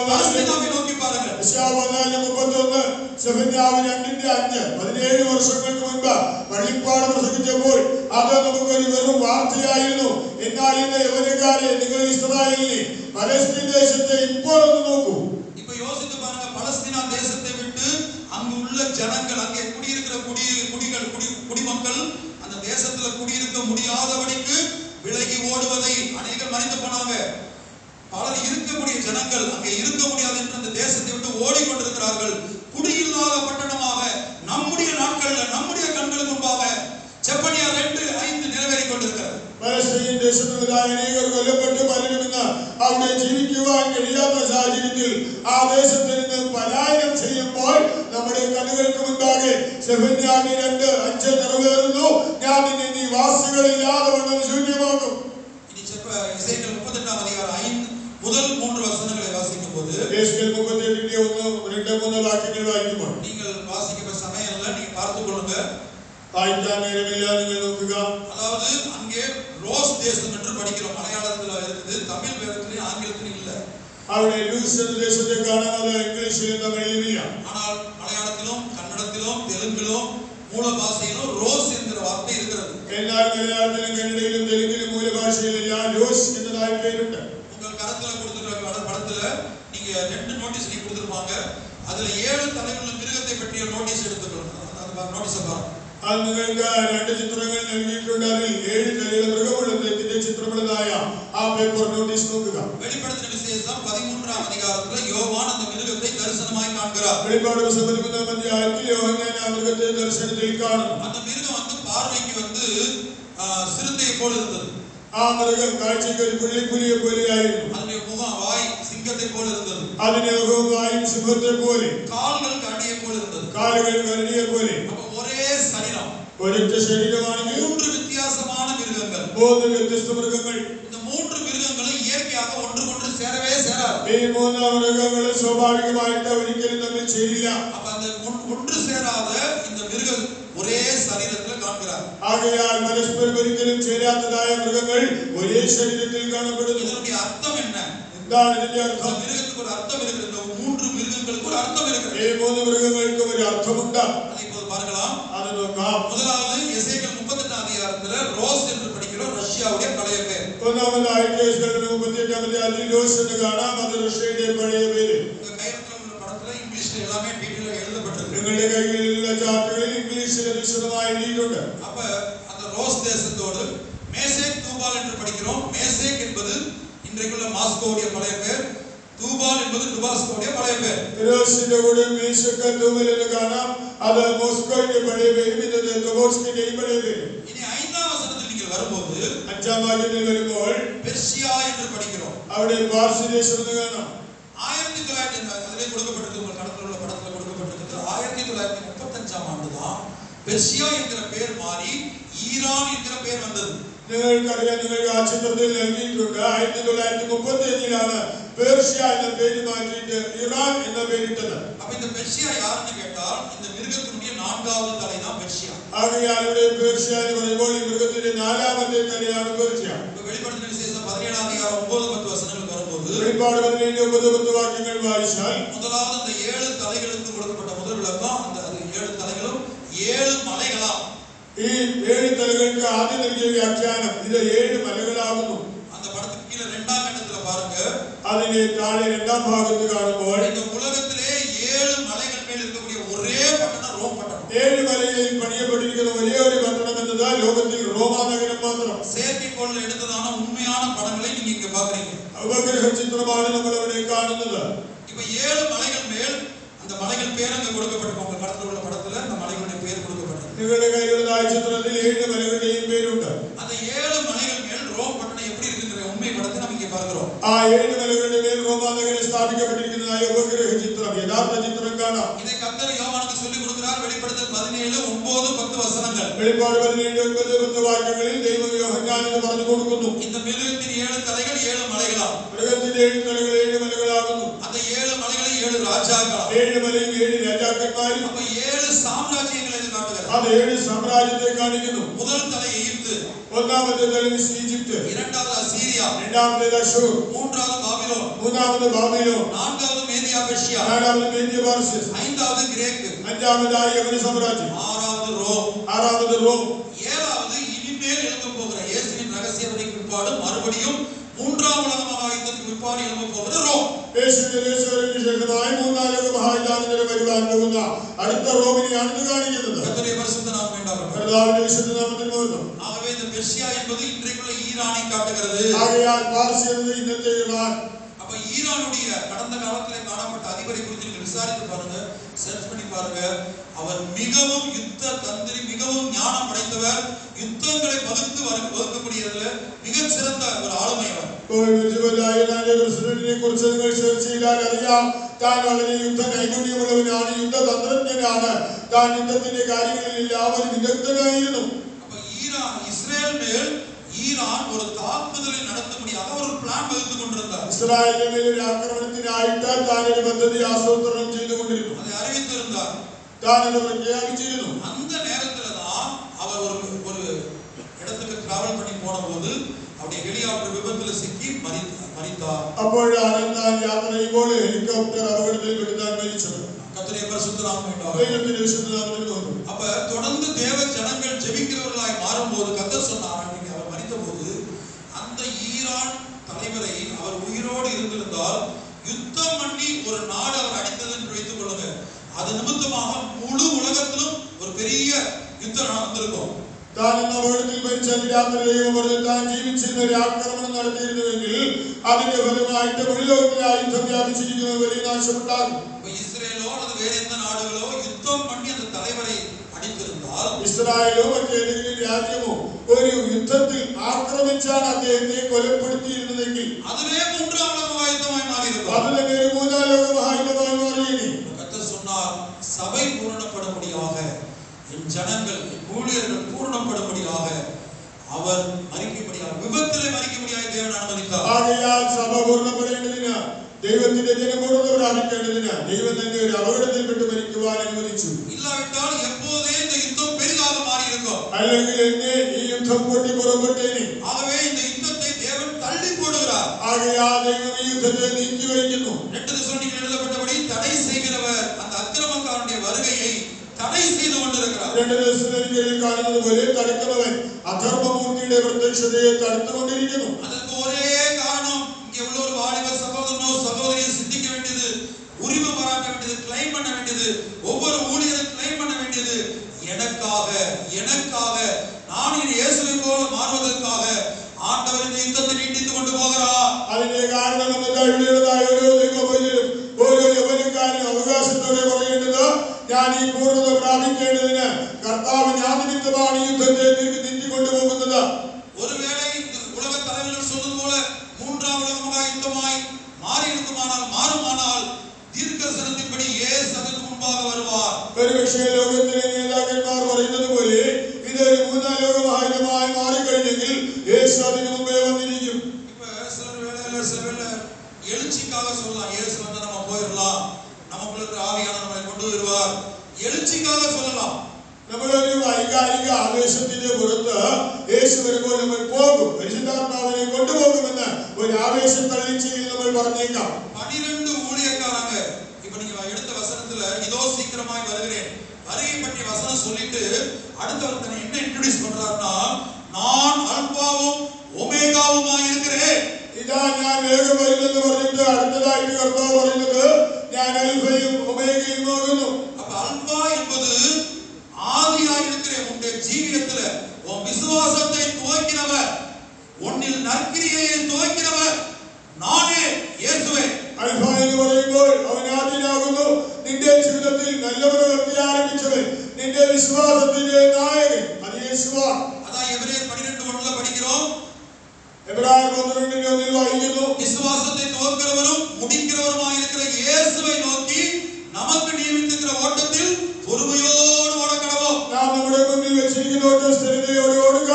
பலஸ்தீனாவை நோக்கி பாருங்கள். യശയ്യാവ് 4:31, സെഫന്യാവ് 2:5. 17 വർഷങ്ങൾക്ക് മുൻപ് പള്ളിപ്പാട് പ്രസംഗിച്ചപ്പോൾ അത് നമുക്കൊരു വെറും വാർത്തയായിരുന്നു. എന്നാൽ ഇന്ന് യൗവനക്കാരെ, നിങ്ങൾ ഇസ്രായേലിനെ പലസ്തീൻ ദേശത്തെ ഇപ്പോൾ ഒന്ന് നോക്കൂ. இப்ப யோசித்து பாருங்க, பலஸ்தீனா தேசத்தை விட்டு அங்கு உள்ள ஜனங்கள், அங்கே குடியிருக்கிற குடிமக்கள் அந்த தேசத்துல குடியிருக்க முடியாதபடிக்கு விலகி ஜனங்கள் மறைந்து போனாங்க. பலர் இருக்கக்கூடிய ஜனங்கள் அங்கே இருக்க முடியாது என்று அந்த தேசத்தை விட்டு ஓடிக்கொண்டிருக்கிறார்கள். குடியில்லாத பட்டணமாக நம்முடைய நாட்களில் நம்முடைய கண்களுக்கு முன்பாக செப்பனியா 2:5 நிறைவேறிக் கொண்டிருக்கிறது. പലസ്തീൻ ദേശത്തുള്ളതായ അനേകർ കൊല്ലപ്പെട്ട് പലരും അവിടെ ജീവിക്കുവാൻ കഴിയാത്ത സാഹചര്യത്തിൽ ആ ദേശത്തിൽ നിന്ന് പലായനം ചെയ്യുമ്പോൾ നമ്മുടെ കണ്ണുകൾക്ക് മുൻപാകെ സെഫന്യാവ് 2:5 നിറവേറുന്നു. ഞാൻ നിന്നെ നീ വാസികളില്ലാതെ വണ്ണം ശൂന്യമാക്കും. ഇനി എസേക്കിയേൽ 38 അധികാരം 5 முதல் 3 வசனங்களை வாசிக்கும் போது എസേക്കിയേൽ 38 1, 2, 3 വാക്യങ്ങൾ വായിക്കുമ്പോൾ நீங்கள் வாசிக்கிற சமயம் இல்ல, நீங்க பார்த்துக் கொள்ளுங்க. വായിക്കാൻ നേരമില്ല, നിങ്ങൾ നോക്കുക. அதாவது அங்கே ரோஸ் தேசம் என்று படிக்கிறோம். மலையாளத்துல இருக்குது, தமிழ் வேதத்திலும் ஆங்கிலத்திலும் இல்ல. അവിടെ ലൂസ് എന്ന ദേശത്തെ കാണാൻ, അത് ഇംഗ്ലീഷിലും തമിഴിലും ഇല്ല. ஆனால் മലയാളത്തിലും കന്നഡത്തിലും തെലുങ്കിലും மூல பாஷையிலும் ரோஸ் என்கிற வார்த்தை இருக்கிறது. എന്നാൽ മലയാളത്തിലും കന്നഡയിലും തെലുങ്കിലും മൂലഭാഷയിലെല്ലാം ലോസ് എന്നതായി പേരുണ്ട്. உங்கள் கரத்துல கொடுத்திருக்கிற படத்துல நீங்க 2 நோட்டீஸ் நீங்க கொடுத்திருப்பாங்க. அதுல 7 தலைகளுள்ள மிருகத்தை பற்றிய நோட்டீஸ் எடுத்துக்கணும். அந்த நோட்டீஸை பாருங்க. അത് നിങ്ങൾക്ക് 2 ചിത്രങ്ങൾ നൽകിയിട്ടുണ്ട്. അതിൽ 7 തലയുള്ള മൃഗമുള്ളതിന്റെ ചിത്രമുള്ളതായ ആ പേപ്പർ നോട്ടീസ് നോക്കുക. വെളിപ്പെടുത്തൽ വിശേഷം 13 അധികാരത്തിൽ യോവാൻ அந்த மிருகத்தை தரிசனமாய் காண்கிறார். വെളിപ്പാട് 13 അധ്യായത്തിൽ യോഹന്നാൻ ആ മൃഗത്തെ ദർശനത്തിൽ കാണുന്നു. அந்த மிருகம் வந்து பார்வைக்கு வந்து சிறுத்தையை போல இருந்தது. ആ മൃഗം കാഴ്ചയ്ക്ക് ഒരു പുള്ളിപ്പുലിയെ പോലെയായിരുന്നു. അതിന്റെ മുഖം വായ് സിംഹത്തെ പോലെ ഇരുന്നത്. അതിന്റെ മുഖവും വായും സിംഹത്തെ പോലെ, കാലുകൾ കരടിയെ പോലെ ഇരുന്നത്. കാലുകൾ കരടിയെ പോലെ. അപ്പോൾ ഒരേ ശരീരം, ഒരൊറ്റ ശരീരമാണെങ്കിൽ 3 വ്യത്യാസமான மிருகங்கள். 3 വ്യത്യസ്ത മൃഗങ്ങൾ. இந்த 3 மிருகங்களும் இயற்கையாக ஒன்றுக்கொன்று சேரவே சேராது. ഈ 3 മൃഗങ്ങൾ സ്വാഭാവികമായിട്ട് ഒരിക്കലും തമ്മിൽ ചേരില്ല. அப்ப அந்த ஒன்று சேராத இந்த மிருகம் ஒரே சரீரத்தில் காண்கிறார். ആകയാൽ പരസ്പരം ഒരിക്കലും ചേരാത്തതായ മൃഗങ്ങൾ ഒരേ ശരീരത്തിൽ കാണപ്പെടുന്നു. இதனுடைய அர்த்தம் என்ன? എന്താണ് ഇതിന്റെ അർത്ഥം? மிருகத்துக்கு ஒரு அர்த்தம் இருக்கிறது. 3 மிருகங்களுக்கு ஒரு அர்த்தம் இருக்கிறது. ഈ 3 മൃഗങ്ങൾക്ക് ഒരു അർത്ഥമുണ്ട്. அதை இப்போது பார்க்கலாம். അത് നോക്കാം. முதலாவது எசேக்கியேல் 38 அதிகாரத்துல ரோஸ் என்று படிக்கிறோம். ரஷ்யாவுடைய பழைய பெயர். ഒന്നാമതായിട്ട് എസേക്കിയേൽ 38 അധ്യായത്തിൽ ലോസ് എന്ന് കാണാം. അത് റഷ്യയുടെ പഴയ പേര്. உங்க கையில் உள்ள படத்துல இங்கிலீஷ்ல எல்லாமே டீடைலா எழுதப்பட்டிருக்கு. നിങ്ങളുടെ കൈകളിലുള്ള ചാർട്ടുകളിൽ ഇംഗ്ലീഷിൽ വിശദമായി എഴുതിയിട്ടുണ്ട്. அப்ப அந்த ரோஸ் தேசத்தோடு மேசேக் தூபால் என்று படிக்கிறோம். மேசேக் என்பது இன்றைக்குள்ள மாஸ்கோவுடைய பழைய பெயர். தூபால் என்பது டுபாஸ்கோவுடைய பழைய பெயர். റോസിന്റെ കൂടെ മേശക്ക് തൂബൽ എന്ന് കാണാം. അത് മോസ്കോയുടെ പഴയ പേരും ഇന്നത്തെ ടുബോസ്കിന്റെയും പഴയ പേരും. இனி 5ஆம் வசனத்தில் நீங்கள் வரும்போது 5ആം വാക്യത്തിൽ വരുമ്പോൾ பெர்சியா என்று படிக்கிறோம். അവിടെ പാർസി ദേശം എന്ന് കാണാം. 1900 அதிலே கொடுக்கப்பட்டிருக்கு. உங்கள் கடத்தில் உள்ள படத்துல கொடுக்கப்பட்டிருக்கு. 1935ஆம் ஆண்டு தான் பெர்சியா என்கிற பெயர் மாறி ஈரான் என்கிற பெயர் வந்தது. നിങ്ങൾക്കറിയാം, നിങ്ങൾക്ക് ആ ചിത്രത്തിൽ നൽകിയിട്ടുണ്ട്. 1935 പേർഷ്യ എന്ന പേര് മാറ്റിയിട്ട് ഇറാൻ എന്ന പേരിട്ടത്. அப்ப இந்த பெர்சியா யாருன்னு கேட்டால் இந்த மிருகத்தினுடைய 4வது தலை தான் பெர்சியா. ആകയാൽ ഇവിടെ പേർഷ്യ എന്ന് പറയുമ്പോൾ ഈ മൃഗത്തിന്റെ 4ാമത്തെ തലയാണ് പേർഷ്യ. வெளிப்படுத்தின விசேஷம் 17 அதிகாரம் 9-10 வசனங்கள் வரும்போது വെളിപ്പാട് 17-10 വാക്യങ്ങൾ വായിച്ചാൽ முதலாவது இந்த 7 தலைகளுக்கு கொடுக்கப்பட்ட முதல் விளக்கம் அந்த 7 தலைகளும் 7 மலைகளா. ഈ 7 തലകൾക്ക് ആദ്യം നൽകിയ വ്യാഖ്യാനം ഇത് 7 മലകളാകുന്നു. அந்த படத்துக்கு கீழே 2ஆம் கட்டத்துல பாருங்க. അതിനെ താഴെ 2ആം ഭാഗത്ത് കാണുമ്പോൾ இந்த உலகத்திலே 7 மலைகள் மேல் இருக்கக்கூடிய ஒரே பட்டணம் ரோம் பட்டணம். 7 മലയിൽ പണിയപ്പെട്ടിരിക്കുന്ന ഒരേ ഒരു പട്ടണം എന്നത് ലോകത്തിൽ റോമാ നഗരം മാത്രം. செயற்கைக்கோள் எடுத்ததான உண்மையான படங்களை நீங்க இங்க பாக்குறீங்க. ഉപഗ്രഹ ചിത്രമാണ് നമ്മൾ അവിടെ കാണുന്നത്. இப்ப 7 மலைகள் மேல் அந்த மலைகள் பேர் அங்க கொடுக்கப்பட்டிருக்கு. உங்க கடத்துல உள்ள படத்துல அந்த மலைகளுடைய பேர் கொடுக்கப்பட்டிருக்கு. നിങ്ങളുടെ കയ്യിലുള്ളതായ ചിത്രത്തിൽ 7 മലകളുടെയും പേരുണ്ട്. அந்த 7 மலைகள் மேல் ரோம் பட்டணம் எப்படி இருக்குங்கிற உண்மை படத்தை நம்ம இங்க பார்க்கிறோம். ആ 7 മലകളുടെ മേൽ റോമാ നഗരം സ്ഥാപിക്കപ്പെട്ടിരിക്കുന്നതായ ഉപഗ്രഹ ചിത്രം, യഥാർത്ഥ ചിത്രം കാണാം. இதை கர்த்தர் யோவானுக்கு சொல்லி கொடுக்கிறார். வெளிப்படுத்தல் 17-9-10 வசனங்கள். വെളിപ്പാട് 17-9-10 വാക്യങ്ങളിൽ ദൈവം യോഹന്നാനിന് പറഞ്ഞു കൊടുക്കുന്നു. இந்த மிருகத்தின் 7 தலைகள் 7 மலைகளாம். മൃഗത്തിന്റെ 7 തലകൾ 7 മലകളാകുന്നു. அந்த 7 மலைகளை 7 ராஜாக்கள். 7 മലയും 7 രാജാക്കന്മാരും. அப்ப 7 சாம்ராஜ்யங்களை இது காட்டுகிறது. അത് 7 സാമ്രാജ്യത്തെ കാണിക്കുന്നു. முதல் தலை எகிப்து, ഒന്നാമത്തെ തല ഈജിപ്ത്, இரண்டாவது அசீரியா, രണ്ടാമത്തേത് അശൂർ, மூன்றாவது பாபிலோன், മൂന്നാമത് ബാബിലോൺ, நான்காவது மேதியா பெர்சியா, നാലാമത് മേദ്യ പാർസ്യസ്, ஐந்தாவது கிரேக்கு, അഞ്ചാമതായി യവന സാമ്രാജ്യം, ஆறாவது ரோம், ആറാമത് റോം, ஏழாவது இனிமேல் எழுத போகிற இயேசுவின் ரகசிய பிற்பாடு மறுபடியும் மூன்றாம் உலக மகா யுத்தத்துக்கு பிற்பாடு எழும்ப போகிற ரோம். യേശുവിന്റെ ശേഷമായി മൂന്നാം ലോക മഹായുദ്ധാനന്തരം വരുവാൻ പോകുന്ന അടുത്ത റോമിനെയാണ് ഇത് കാണിക്കുന്നത്. கர்த்தருடைய பரிசுத்த நாமம் உண்டாகட்டும். കർത്താവിന്റെ വിശുദ്ധ നാമത്തിൽ മഹത്വം. ஆகவே இந்த பெர்சியா என்பது இன்றைக்குள்ள ஈரானை காட்டுகிறது. ആകയാൽ പാർസി എന്നത് ഇന്നത്തെ ഇറാൻ. அப்ப ஈரானுடைய கடந்த காலத்திலே காணப்பட்ட அதிபரை குறித்து நீங்கள் விசாரித்து பாருங்க, சர்ச் பண்ணி பாருங்க. அவர் மிகவும் யுத்த தந்திரி, மிகவும் ஞானம் படைத்தவர். யுத்தங்களை வகுக்கக்கூடியதுல மிகச் சிறந்த ஒரு ஆளுமை அவர். ഇറാന്റെ പ്രസിഡന്റിനെ കുറിച്ച് നിങ്ങൾ സെർച്ച് ചെയ്താൽ അറിയാം, താൻ വളരെ യുദ്ധ നൈപുണ്യമുള്ളവനാണ്, യുദ്ധതന്ത്രജ്ഞനാണ്. താൻ യുദ്ധത്തിന്റെ കാര്യങ്ങളിൽ എല്ലാവരും വിദഗ്ധനായിരുന്നു. அப்ப இஸ்ரேல் மேல் ஈரான் ஒரு தாக்குதலை நடத்தும்படியாக ஒரு பிளான் வகுத்துக் கொண்டிருந்தார். ഇസ്രായേലിന്റെ മേൽ ഒരു ആക്രമണത്തിനായിട്ട് താൻ ഒരു പദ്ധതി ആസൂത്രണം ചെയ്തുകൊണ്ടിരുന്നു. அதை அறிவித்திருந்தார். താൻ അത് പ്രഖ്യാപിച്ചിരുന്നു. அந்த நேரத்துல தான் அவர் ஒரு இடத்துக்கு டிராவல் பண்ணி போன போது அவருடைய ஹெலிகாப்டர் விபத்துல சிக்கி மரித்தார். അപ്പോഴാണ് താൻ യാത്ര ചെയ്യുമ്പോൾ ഹെലികോപ്റ്റർ അപകടത്തിൽപ്പെട്ട് താൻ മരിച്ചത്. கர்த்தருடைய பரிசுத்த நாமம் உண்டாகட்டும். ദൈവത്തിന്റെ വിശുദ്ധ നാമത്തിൽ മഹത്വം. அப்ப தொடர்ந்து தேவ ஜனங்கள் ஜெபிக்கிறவர்களாய் மாறும்போது கர்த்தர் சொன்னார், அன்றைக்கு அவர் மரித்தபோது அந்த ஈரான் தலைவரை அவர் உயிரோடு இருந்திருந்தால் யுத்தம் பண்ணி ஒரு நாடு அவர் அடித்தது என்று வைத்துக் கொள்ளுங்க, அது நிமித்தமாக முழு உலகத்திலும் ஒரு பெரிய யுத்தம் நடந்திருக்கும். താൻ എന്ന അപകടത്തിൽ മരിച്ച രാത്രി ദൈവം പറഞ്ഞു, താൻ ജീവിച്ചിരുന്ന ഒരു ആക്രമണം നടത്തിയിരുന്നുവെങ്കിൽ അതിന്റെ ഫലമായിട്ട് മുഴുവൻ യുദ്ധം വ്യാപിച്ചിരിക്കുന്ന വലിയ നാശമുണ്ടാകും. இஸ்ரேலோ அல்லது வேற எந்த நாடுகளோ யுத்தம் பண்ணி அந்த தலைவரை அடித்திருந்தால், ഇസ്രായേലോ മറ്റേതെങ്കിലും രാജ്യമോ ഒരു യുദ്ധത്തിൽ ആക്രമിച്ചാൽ അദ്ദേഹത്തെ കൊലപ്പെടുത്തിയിരുന്നതെങ്കിൽ அதுவே மூன்றாம் உலக மகாயுத்தமாய் மாறியிருக்கும். അത് തന്നെ ഒരു മൂന്നാം ലോക മഹായുദ്ധമായി മാറിയേനെ. கர்த்தர் சொன்னார், சபை பூரணப்படும்படியாக, என் ஜனங்கள், என் ஊழியர்கள் பூரணப்படும்படியாக அவர் மரிக்கும்படியாக, விபத்திலே மரிக்கும்படியாக தேவன் அனுமதித்தார். ആകയാൽ സഭ പൂർണ്ണപ്പെടേണ്ടതിന്, ദൈവത്തിന്റെ ജനം പൂർണ്ണത പ്രാപിക്കേണ്ടതിന് ദൈവം തന്നെ ഒരു അപകടത്തിൽപ്പെട്ട് മരിക്കുവാൻ അനുവദിച്ചു. இல்லாவிட்டால் எப்போதே இந்த யுத்தம் பெரிதாக மாறி இருக்கும். അല്ലെങ്കിൽ എന്നെ ഈ യുദ്ധം പൊട്ടി പുറപ്പെട്ടേനെ. ஆகவே இந்த யுத்தத்தை தேவன் தள்ளி போடுகிறார். ആകയാൽ ദൈവം ഈ യുദ്ധത്തെ നീക്കി വയ്ക്കുന്നു. 2 தெசலோனிக்கேயரில் எழுதப்பட்டபடி தடை செய்கிறவர் அந்த அக்கிரமக்காரனுடைய வருகையை தடை செய்து கொண்டிருக்கிறார். 2 തെസ്സലോനിക്കയിൽ കാണുന്നത് പോലെ തടുക്കുന്നവൻ അധർമ്മമൂർത്തിയുടെ പ്രത്യക്ഷതയെ തടുത്തുകൊണ്ടിരിക്കുന്നു. அதற்கு ஒரே காரணம், இங்கே உள்ள ஒரு வாலிப சகோதரனோ சகோதரியை சிந்திக்க வேண்டியது, உரிமை பாராட்ட வேண்டியது, கிளைம் பண்ண வேண்டியது, ஒவ்வொரு ஊழியரும் கிளைம் பண்ண வேண்டியது, எனக்காக நான் இயேசுவை போல மாறுவதற்காக ஆண்டவர் இந்த யுத்தத்தை நீட்டித்துக் கொண்டு போகிறார். അതിന്റെ കാരണം ഇവിടെയുള്ളതായ ഓരോ ദൈവവൈദ്യരും ഓരോ യൗവനക്കാരും അവകാശത്തോടെ പറയേണ്ടത്, ഞാൻ ഈ പൂർണ്ണത പ്രാപിക്കേണ്ടതിന് കർത്താവ് ഞാൻ നിമിത്തമാണ് ഈ യുദ്ധത്തെ നീട്ടിക്കൊണ്ടുപോകുന്നത്. ஒருவேளை உலக தலைவர்கள் சொல்வது போல மூன்றாம் உலக மகா யுத்தமாய் மாறி மாறுமானால் தீர்க்கதரிசனத்தின்படி இயேசு அதற்கு முன்பாக வருவார். ഒരുപക്ഷേ ലോകത്തിലെ നേതാക്കന്മാർ പറയുന്നത് പോലെ ഇതൊരു മൂന്നാം ലോക മഹായുദ്ധമായി മാറിക്കഴിഞ്ഞെങ്കിൽ യേശു അതിനു മുമ്പേ വന്നിരിക്കും. இப்ப சில வேளை எழுச்சிக்காக சொல்லலாம், இயேசு வந்து நம்ம போயிடலாம், நமக்குள்ள இருக்கிற ஆவியான நம்மை கொண்டு வருவார், எழுச்சிக்காக சொல்லலாம். നമ്മളൊരു വൈകാരിക ആവേശത്തിന്റെ പുറത്ത് യേശു വരുമ്പോൾ നമ്മൾ പോകും, പരിശുദ്ധാത്മാവിനെ കൊണ്ടുപോകുമെന്ന് ഒരു ആവേശം തള്ളിച്ചെങ്കിൽ നമ്മൾ പറഞ്ഞേക്കാം. 12 ஊழியக்காரங்க, இப்ப நீங்க எடுத்த வசனத்துல இதோ சீக்கிரமாய் வருகிறேன், வருகை பற்றி வசனம் சொல்லிட்டு அடுத்தவர் தன்னை என்ன இன்ட்ரோடியூஸ் பண்றாருன்னா, நான் அல்பாவும் ஒமேகாவுமாய் இருக்கிறேன். ഇതാ ഞാൻ വേഗം വരുമെന്ന് പറഞ്ഞിട്ട് അടുത്തതായിട്ട് കർത്താവ് പറയുന്നത്, ഞാൻ അൽഫയും ഒമേഗയും ആകുന്നു. அப்ப அல்பா என்பது ஆதியாய் இருக்கிற உன்னுடைய ஜீவியத்துல உன் விசுவாசத்தை துவக்கினவர், உன்னில் நற்கிரியையை துவக்கினவர் நானே இயேசுவே. അൽഫ എന്ന് പറയുമ്പോൾ അവൻ ആദ്യനാകുന്നു, നിന്റെ ജീവിതത്തിൽ നല്ല പ്രവൃത്തി ആരംഭിച്ചവൻ, നിന്റെ വിശ്വാസത്തിന്റെ നായകൻ, അത് യേശുവാണ്. அதான் எபிரேயர் 12:1 படிக்கிறோம். എബ്രായർ 12:1 വായിക്കുന്നു, விசுவாசத்தை துவக்கிறவரும் முடிக்கிறவருமாய் இருக்கிற இயேசுவை நோக்கி நமக்கு நியமித்திருக்கிற ஓட்டத்தில் பொறுமையோடு ஓடக்கடவோம். നാം നമ്മുടെ മുന്നിൽ വെച്ചിരിക്കുന്ന ഓട്ടം സ്ഥിരതയോടെ ഓടുക,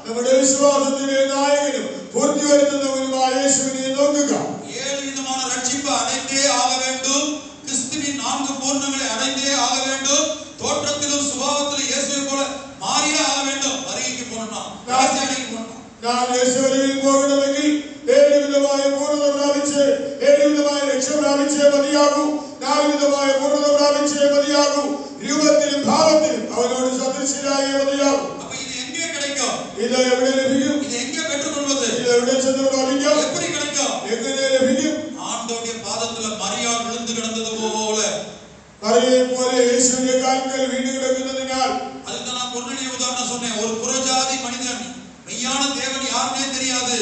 നമ്മുടെ വിശ്വാസത്തിന്റെ നായകനും പൂർത്തി വരുത്തുന്നവനുമായ യേശുവിനെ നോക്കുക. 7 விதமான ரட்சிப்பு அடைந்தே ஆக வேண்டும், கிறிஸ்துவின் 4 பூர்ணங்களை அடைந்தே ஆக வேண்டும், தோற்றத்திலும் சுபாவத்திலும் இயேசுவை போல மாறியே ஆக வேண்டும். வருகைக்கு போகணும்னா, ராஜ்யத்துக்கு போகணும், നാം യേശുവിൽ പോകണമെങ്കിൽ 7 വിധമായ പൂർണ്ണത പ്രാപിച്ച് 7 വിധമായ രക്ഷ പ്രാപിച്ചേ മതിയാകൂ. 4 വിധമായ പൂർണ്ണത പ്രാപിച്ചേ മതിയാകൂ. രൂപത്തിലും ഭാവത്തിലും അവനോട് സദൃശരായേ മതിയാകൂ. அப்ப இது எங்கே கிடைக்கும்? இது எവിടെ லഭിക്കും? இது எங்கே பெற்றுக்கொள்வது? இது எവിടെ சென்று പ്രാപിക്കും? எப்படி கிடைக்கும்? എങ്ങനെ ലഭിക്കും? ஆண்டவருடைய பாதத்துல மரியாள் விழுந்து கிடந்தது போல മറിയയെ പോലെ യേശുവിന്റെ കാൽക്കൽ വീണ് കിടക്കുന്നതിനാൽ அதுக்கு நான் கொர்நேலிய உதாரணம் சொன்னேன். ஒரு புறஜாதி மனிதன், மெய்யான தேவன் யாருன்னே தெரியாது,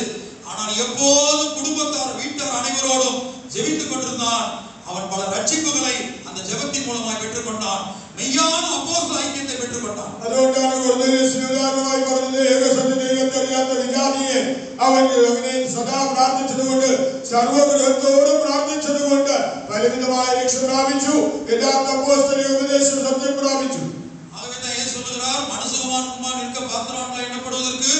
ஆனால் எப்போதும் குடும்பத்தார் வீட்டார் அனைவரோடும் ஜெபித்துக் கொண்டிருந்தான். அவன் பல ரட்சிப்புகளை அந்த ஜெபத்தின் மூலமாய் பெற்றுக்கொண்டான். மெய்யான அப்போஸ்தல ஐக்கியத்தை பெற்றுக்கொண்டான். അതുകൊണ്ടാണ് കൊർന്നേലിയസിന് ഉദാഹരണമായി പറഞ്ഞത്, ഏകസത്യ ദൈവത്തെ അറിയാത്ത വിജാതിയെ അവനെ സദാ പ്രാർത്ഥിച്ചതുകൊണ്ട്, സർവ്വഗൃഹത്തോടും പ്രാർത്ഥിച്ചതുകൊണ്ട് പലവിധമായ രക്ഷ പ്രാപിച്ചു. യഥാർത്ഥ അപ്പോസ്തലിക ഉപദേശം സത്യം പ്രാപിച്ചു. ஆகவே இயேசு சொல்கிறார், மனுஷகுமாரன் முன்பாக நிற்க பாத்திரவான்களாய் எண்ணப்படுவதற்கு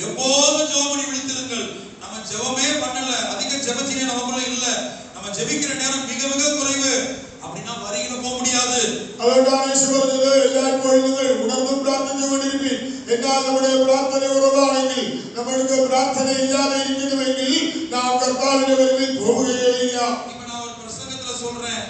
எப்போதும் ஜெபம் பண்ணி விழித்திருங்கள். நம்ம ஜெபமே பண்ணல, அதிக ஜெபத்திலே நமக்குள்ள இல்ல, நம்ம ஜெபிக்கிற நேரம் மிக மிக குறைவு. அப்படின்னா வரியில போக முடியாது. അതുകൊണ്ടാണ് യേശു പറഞ്ഞത്, എല്ലായ്പ്പോഴും നിങ്ങൾ ഉണർന്നും പ്രാർത്ഥിച്ചുകൊണ്ടിരിപ്പിൻ. എന്നാൽ നമ്മുടെ പ്രാർത്ഥന കുറവാണെങ്കിൽ, നമ്മൾക്ക് പ്രാർത്ഥന ഇല്ലാതെ ഇരിക്കുന്നുവെങ്കിൽ നാം കർത്താവിന്റെ വരവിൽ പോവുകയില്ല. இப்ப நான் ஒரு பிரசங்கத்துல சொல்றேன்,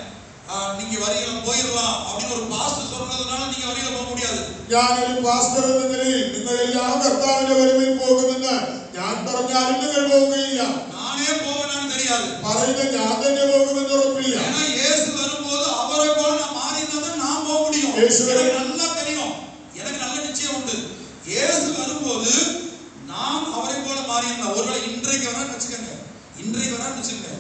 நீங்க வரியில போயிடலாம் அப்படின்னு ஒரு பாஸ்டர் சொல்றதுனால நீங்க வரியில போக முடியாது. ഞാനൊരു പാസ്റ്റർ എന്ന നിലയിൽ നിങ്ങളെല്ലാം കർത്താവിന്റെ വരവിൽ പോകുമെന്ന് ഞാൻ പറഞ്ഞാലും നിങ്ങൾ പോവുകയില്ല. நானே போவேன்னு தெரியாது, പറയുന്ന ഞാൻ തന്നെ പോകുമെന്ന് ഉറപ്പില്ല. ஏன்னா இயேசு வரும்போது அவரை போல நான் மாறினாதான் நான் போக முடியும். எனக்கு நல்லா தெரியும், எனக்கு நல்ல நிச்சயம் உண்டு. இயேசு வரும்போது நாம் அவரை போல மாறினா, ஒருவேளை இன்றைக்கு வரான்னு வச்சுக்கோங்க, இன்றைக்கு வரான்னு வச்சுக்கோங்க,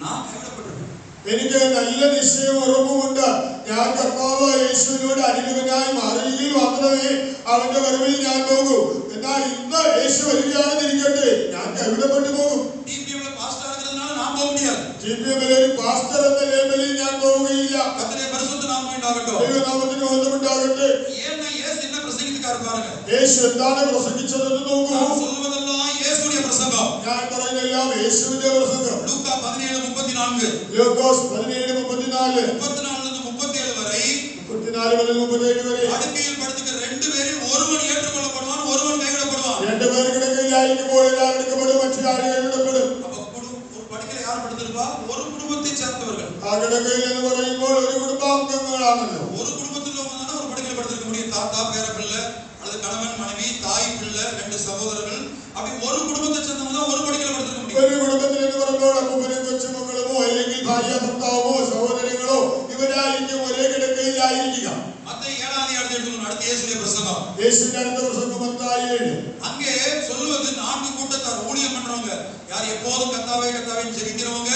நான் கைவிடப்பட்டிருப்பேன். എനിക്ക് നല്ല നിശ്ചയം ഉറപ്പുമുണ്ട്. ഞാൻ കർത്താവ് യേശുവിനോട് അനുരൂപനായി മാറിയെങ്കിൽ മാത്രമേ അവന്റെ വരവിൽ ഞാൻ പോകൂ. എന്നാൽ ഇന്ന് യേശു വരികയാണെന്നിരിക്കട്ടെ, ഞാൻ കൈവിടപ്പെട്ടു പോകും. டிபிஎம்ல பாஸ்டர் ஆகிறதுனால நான் போக முடியாது. ടിപിഎമ്മിലെ ഒരു പാസ്റ്റർ എന്ന ലേബലിൽ ഞാൻ പോവുകയില്ല. கர்த்தருடைய பரிசுத்த நாமம் உண்டாகட்டும். ദൈവനാമത്തിന് മഹത്വമുണ്ടാകട്ടെ. ஏன்னா இயேசு என்ன பிரசங்கித்தார் பாருங்க. യേശു എന്താണ് പ്രസംഗിച്ചതെന്ന് നോക്കൂ. நான் சொல்வதெல்லாம் இயேசுவுடைய பிரசங்கம். ഞാൻ പറയുന്നതെല്ലാം യേശുവിന്റെ പ്രസംഗം. லூக்கா 17:34, ലൂക്കോസ് 17:34, 34 லிருந்து 37 வரை 34 മുതൽ 37 വരെ படுக்கையில் படுத்துக்கிற ரெண்டு பேரில் ஒருவன் ஏற்றுக்கொள்ளப்படுவான், ஒருவன் கைவிடப்படுவான். രണ്ടുപേർ കിടക്കയിലായിരിക്കുമ്പോൾ ഒരാൾ എടുക്കപ്പെടും, മറ്റൊരാൾ കൈവിടപ്പെടും. அப்ப ஒரு படுக்கையில யார் படுத்திருப்பா? ஒரு குடும்பத்தை சேர்ந்தவர்கள். ആ കിടക്കയിൽ എന്ന് പറയുമ്പോൾ ഒരു കുടുംബാംഗങ്ങളാണല്ലോ. ஒரு குடும்பத்தில் உள்ளவங்க ஒரு படுக்கையில படுத்திருக்க முடியும். தாத்தா, பேர பிள்ளை, அல்லது கணவன், மனைவி, தாய், பிள்ளை, ரெண்டு சகோதரர்கள், அப்படி ஒரு குடும்பத்தை சேர்ந்தவங்க தான் ஒரு படுக்கையில படுத்திருக்க முடியும். ഒരു കുടുംബത്തിൽ എന്ന് പറയുമ്പോൾ അപ്പൂപ്പനും കൊച്ചുമക്കളുമോ അല്ലെങ്കിൽ ഭാര്യ ഭർത്താവോ സഹോദരങ്ങളോ ഇവരായിരിക്കും ഒരേ കിടക്കയിലായിരിക്കുക. மத்தேயு 7ஆம் அதிகாரத்தை எடுத்துக்கணும். அடுத்து இயேசுவின் பிரசங்கம். യേശുവിന്റെ അടുത്ത പ്രസംഗം മത്തായി 7. அங்கே சொல்லுவது 4 கூட்டத்தார், ஊழியம் பண்றவங்க, யார் எப்போதும் கர்த்தாவே கர்த்தாவேன்னு ஜெபிக்கிறவங்க,